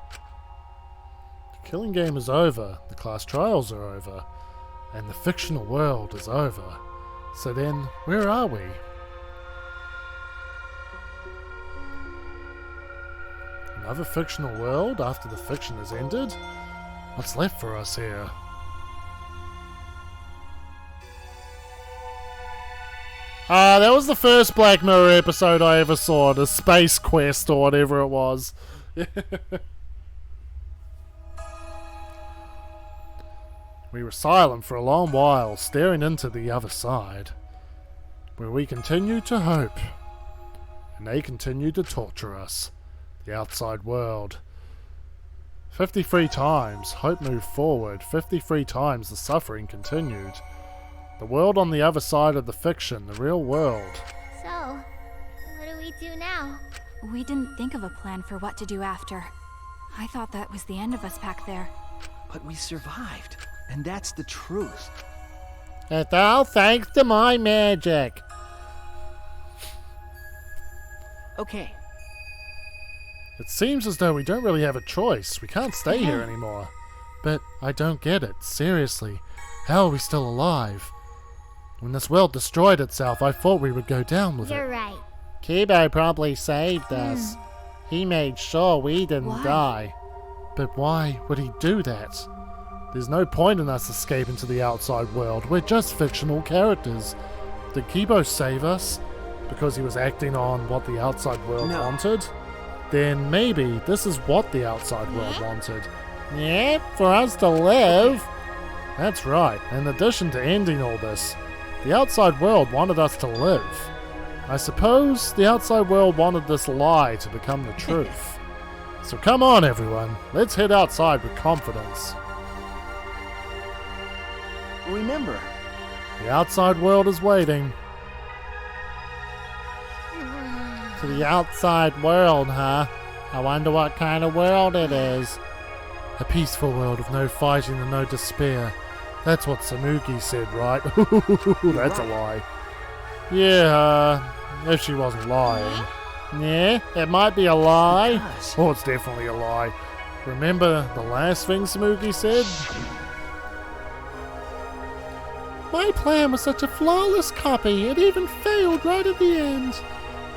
The killing game is over, the class trials are over, and the fictional world is over. So then, where are we? Another fictional world after the fiction has ended? What's left for us here? That was the first Black Mirror episode I ever saw, the Space Quest or whatever it was. We were silent for a long while, staring into the other side, where we continued to hope, and they continued to torture us, the outside world. 53 times, hope moved forward. 53 times, the suffering continued. The world on the other side of the fiction, the real world. So, what do we do now? We didn't think of a plan for what to do after. I thought that was the end of us back there. But we survived, and that's the truth. It's all thanks to my magic. Okay. It seems as though we don't really have a choice. We can't stay here anymore. But I don't get it. Seriously. How are we still alive? When this world destroyed itself, I thought we would go down with You're it. right. Kibo probably saved us. He made sure we didn't die. But why would he do that? There's no point in us escaping to the outside world. We're just fictional characters. Did Kibo save us because he was acting on what the outside world wanted? Then maybe this is what the outside world wanted. Yeah, for us to live. That's right. In addition to ending all this, the outside world wanted us to live. I suppose the outside world wanted this lie to become the truth. So come on, everyone. Let's head outside with confidence. Remember, The outside world is waiting. To the outside world, huh? I wonder what kind of world it is. A peaceful world with no fighting and no despair. That's what Samugi said, right? That's a lie. Yeah, if she wasn't lying. Yeah, it might be a lie. Oh, it's definitely a lie. Remember the last thing Samugi said? My plan was such a flawless copy, it even failed right at the end.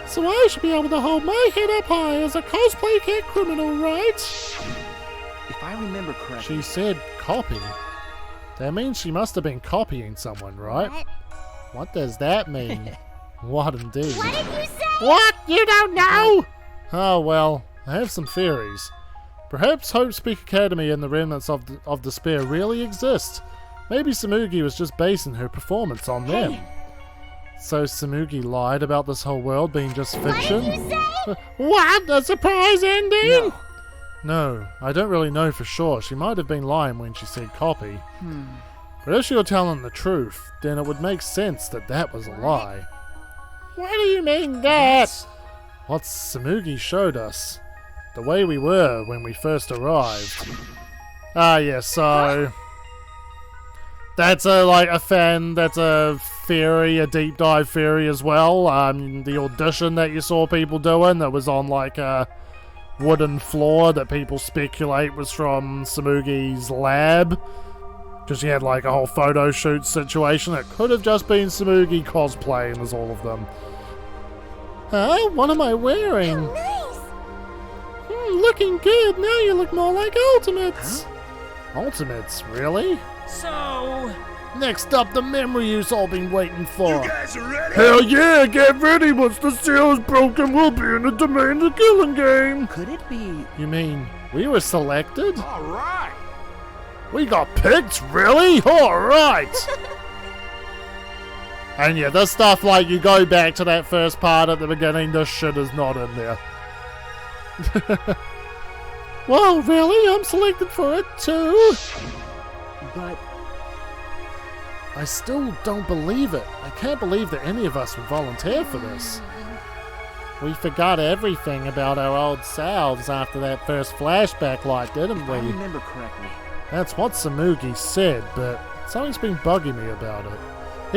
So I should be able to hold my head up high as a cosplay cat criminal, right? if I remember correctly... She said copy. That means she must have been copying someone, right? What does that mean? What indeed? What did you say? What? You don't know? Oh, well, I have some theories. Perhaps Hope's Peak Academy and the remnants of despair really exist. Maybe Samugi was just basing her performance on them. So Samugi lied about this whole world being just fiction? What did you say? What? A surprise ending? No, I don't really know for sure. She might have been lying when she said copy. But if she were telling the truth, then it would make sense that that was a lie. What do you mean that? What Samugi showed us. The way we were when we first arrived. Ah, yes, so... That's that's a theory, a deep dive theory as well. The audition that you saw people doing that was on like a wooden floor that people speculate was from Samugi's lab. Because she had like a whole photo shoot situation. It could have just been Samugi cosplaying as all of them. Huh? What am I wearing? Nice. Looking good. Now you look more like Ultimates. Ultimates? Really? So... Next up, the memory you've all been waiting for. You guys are ready? Hell yeah, get ready. Once the seal is broken, we'll be in the domain of the killing game. Could it be... You mean, we were selected? Alright! We got picked? Really? Alright! And yeah, this stuff, like, you go back to that first part at the beginning, this shit is not in there. Whoa, really? I'm selected for it too? But... I still don't believe it. I can't believe that any of us would volunteer for this. We forgot everything about our old selves after that first flashback light, didn't If we? I remember correctly. That's what Samugi said, but something's been bugging me about it.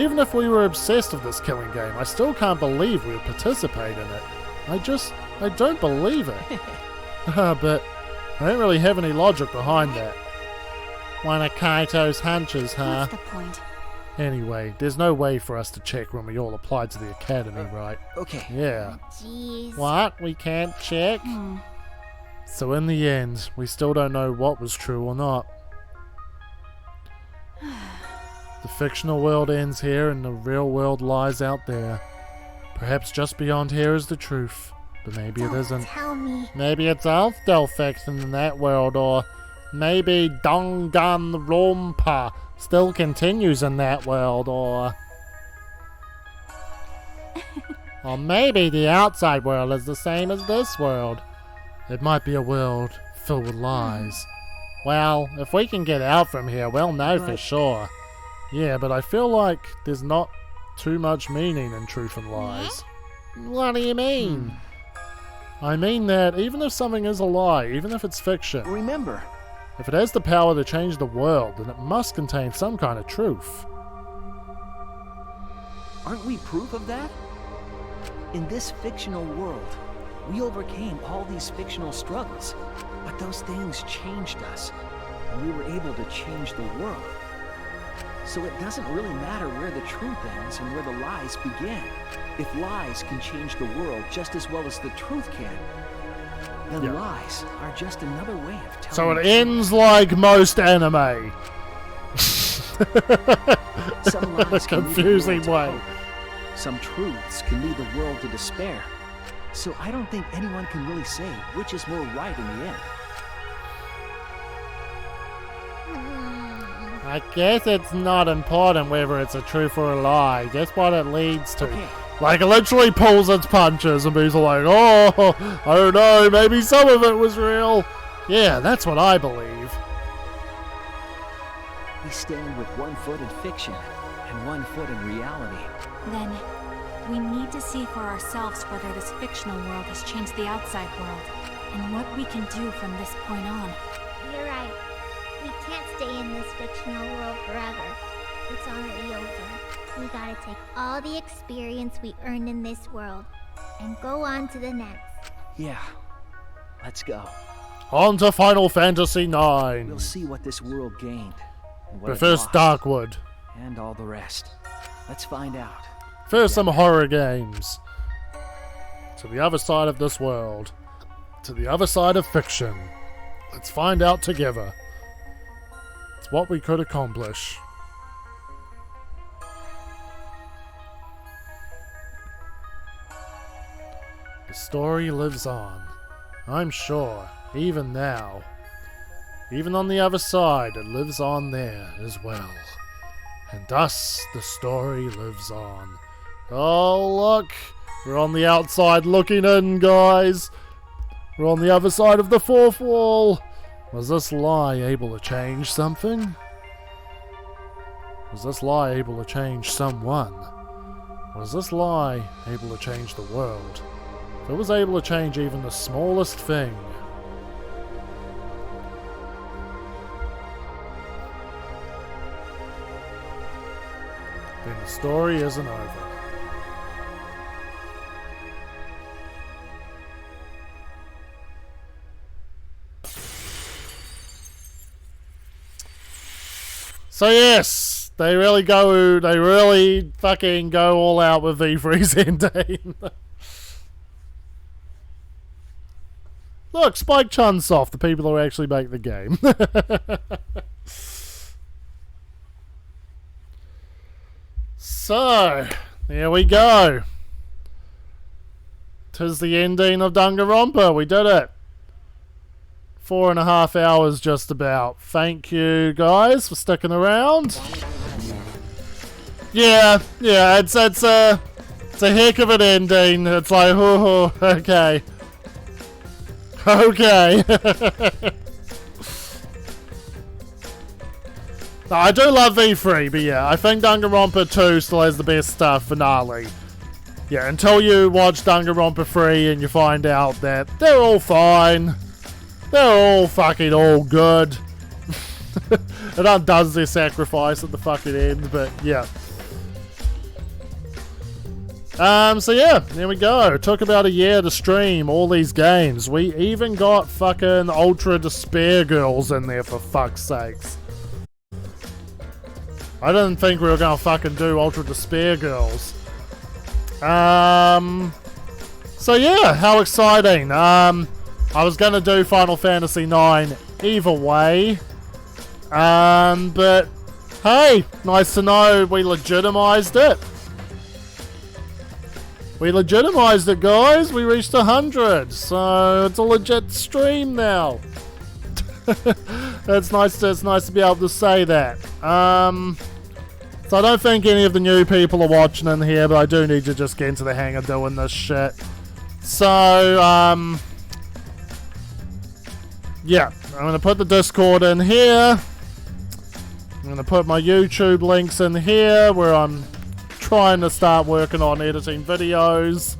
Even if we were obsessed with this killing game, I still can't believe we would participate in it. I don't believe it. But I don't really have any logic behind that. One of Kaito's hunches, huh? What's the point? Anyway, there's no way for us to check when we all applied to the academy, right? Okay. Yeah. Jeez. What? We can't check? So in the end, we still don't know what was true or not. The fictional world ends here and the real world lies out there. Perhaps just beyond here is the truth, but maybe it isn't. Tell me. Maybe it's all still fiction in that world, or maybe Danganronpa still continues in that world, or maybe the outside world is the same as this world. It might be a world filled with lies. Well, if we can get out from here, we'll know for sure. Yeah, but I feel like there's not too much meaning in truth and lies. What do you mean? I mean that even if something is a lie, even if it's fiction, Remember, if it has the power to change the world, then it must contain some kind of truth. aren't we proof of that? In this fictional world, we overcame all these fictional struggles, but those things changed us, and we were able to change the world. So it doesn't really matter where the truth ends and where the lies begin. If lies can change the world just as well as the truth can, then lies are just another way of telling. So it ends like most anime. Some lies can lead the confusing world to way. hope. Some truths can lead the world to despair. So I don't think anyone can really say which is more right in the end. I guess it's not important whether it's a truth or a lie. That's what it leads to. Okay. Like, it literally pulls its punches and be like, oh, I don't know, maybe some of it was real. Yeah, that's what I believe. We stand with one foot in fiction and one foot in reality. Then, we need to see for ourselves whether this fictional world has changed the outside world, and what we can do from this point on. You're right. We can't stay in this fictional world forever. It's already over. We gotta take all the experience we earned in this world and go on to the next. Yeah, let's go. On to Final Fantasy IX. We'll see what this world gained. And what But it first, lost, Darkwood. and all the rest. Let's find out. First, some horror games. To the other side of this world. To the other side of fiction. Let's find out together. It's what we could accomplish. The story lives on. I'm sure, even now. Even on the other side, it lives on there as well. And thus, the story lives on. Oh, look! We're on the outside looking in, guys! We're on the other side of the fourth wall! Was this lie able to change something? Was this lie able to change someone? Was this lie able to change the world? If it was able to change even the smallest thing, then the story isn't over. So yes, they really fucking go all out with V3's ending. Look, Spike Chunsoft, the people who actually make the game. So, there we go. 'Tis the ending of Danganronpa. We did it. 4.5 hours just about. Thank you guys for sticking around. Yeah, it's a heck of an ending. It's like, oh, okay. Okay. No, I do love V3, but yeah, I think Danganronpa 2 still has the best finale. Yeah, until you watch Danganronpa 3 and you find out that they're all fine. They're all fucking all good. It undoes their sacrifice at the fucking end, but yeah. So yeah, there we go. It took about a year to stream all these games. We even got fucking Ultra Despair Girls in there, for fuck's sakes. I didn't think we were gonna fucking do Ultra Despair Girls. So yeah, how exciting. I was gonna do Final Fantasy IX either way. But hey, nice to know we legitimized it. We legitimized it, guys. We reached 100, so it's a legit stream now. It's nice to be able to say that. So I don't think any of the new people are watching in here, but I do need to just get into the hang of doing this shit. So, yeah, I'm going to put the Discord in here. I'm going to put my YouTube links in here, where I'm trying to start working on editing videos.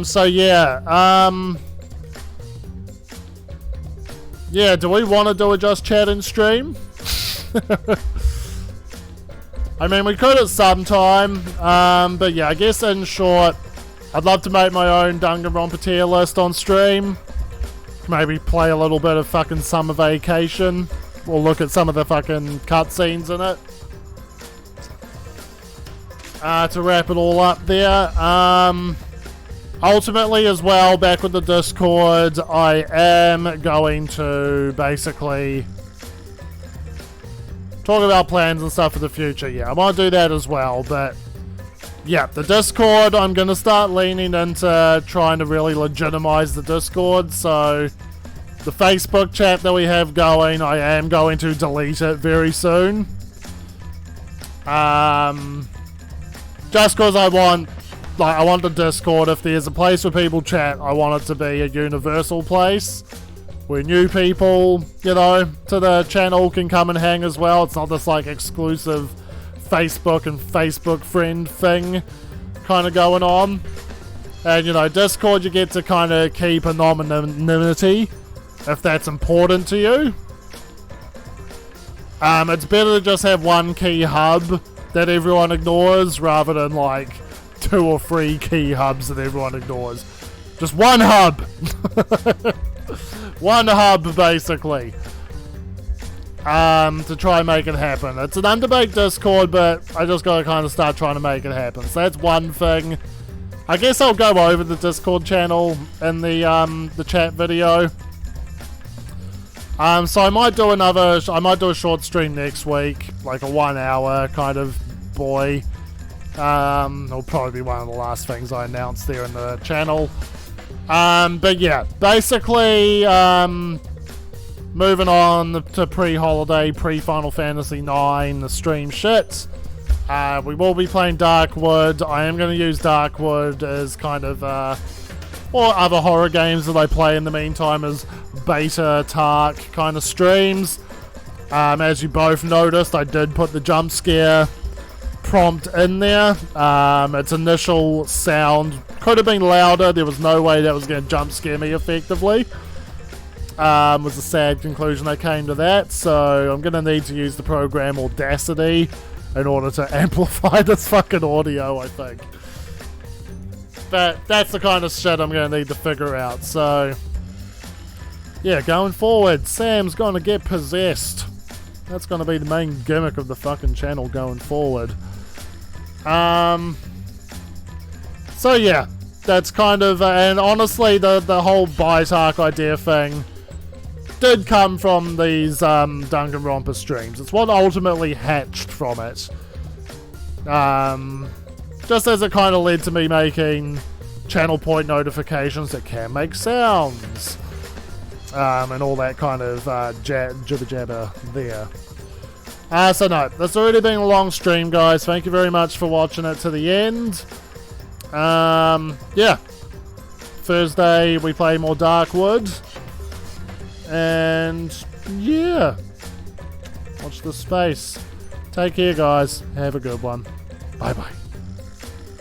So yeah, yeah, do we want to do a Just Chatting stream? I mean, we could at some time, but yeah, I guess in short, I'd love to make my own Danganronpa tier list on stream. Maybe play a little bit of fucking Summer Vacation. we'll look at some of the fucking cutscenes in it. To wrap it all up there. Ultimately as well, back with the Discord, I am going to basically talk about plans and stuff for the future. Yeah, I want to do that as well, but yeah, the Discord, I'm going to start leaning into trying to really legitimize the Discord, so the Facebook chat that we have going, I am going to delete it very soon. Just because I want the Discord, if there's a place where people chat, I want it to be a universal place where new people, you know, to the channel can come and hang as well. It's not this like exclusive Facebook and Facebook friend thing kind of going on. And, you know, Discord, you get to kind of keep anonymity if that's important to you. It's better to just have one key hub that everyone ignores rather than like 2 or 3 key hubs that everyone ignores. Just one hub! One hub, basically. To try and make it happen. It's an underbaked Discord, but I just gotta kind of start trying to make it happen. So that's one thing. I guess I'll go over the Discord channel in the chat video. So I might do a short stream next week, like a 1 hour kind of boy. It'll probably be one of the last things I announce there in the channel. But yeah, basically, moving on to pre-holiday, pre-Final Fantasy IX, the stream shit. We will be playing Darkwood. I am going to use Darkwood as kind of, or other horror games that I play in the meantime as beta Tark kind of streams. As you both noticed, I did put the jump scare prompt in there. Its initial sound could have been louder. There was no way that was going to jump scare me effectively. Was a sad conclusion I came to that, so I'm going to need to use the program Audacity in order to amplify this fucking audio, I think. But that's the kind of shit I'm going to need to figure out, so yeah, going forward, Sam's going to get possessed. That's going to be the main gimmick of the fucking channel going forward. So yeah, that's kind of, and honestly, the whole Bite Arc idea thing did come from these Danganronpa streams. It's what ultimately hatched from it. Just as it kind of led to me making channel point notifications that can make sounds. And all that kind of jibber jabber there. So no, that's already been a long stream, guys. Thank you very much for watching it to the end. Yeah. Thursday we play more Darkwood. And yeah. Watch this space. Take care, guys. Have a good one. Bye-bye.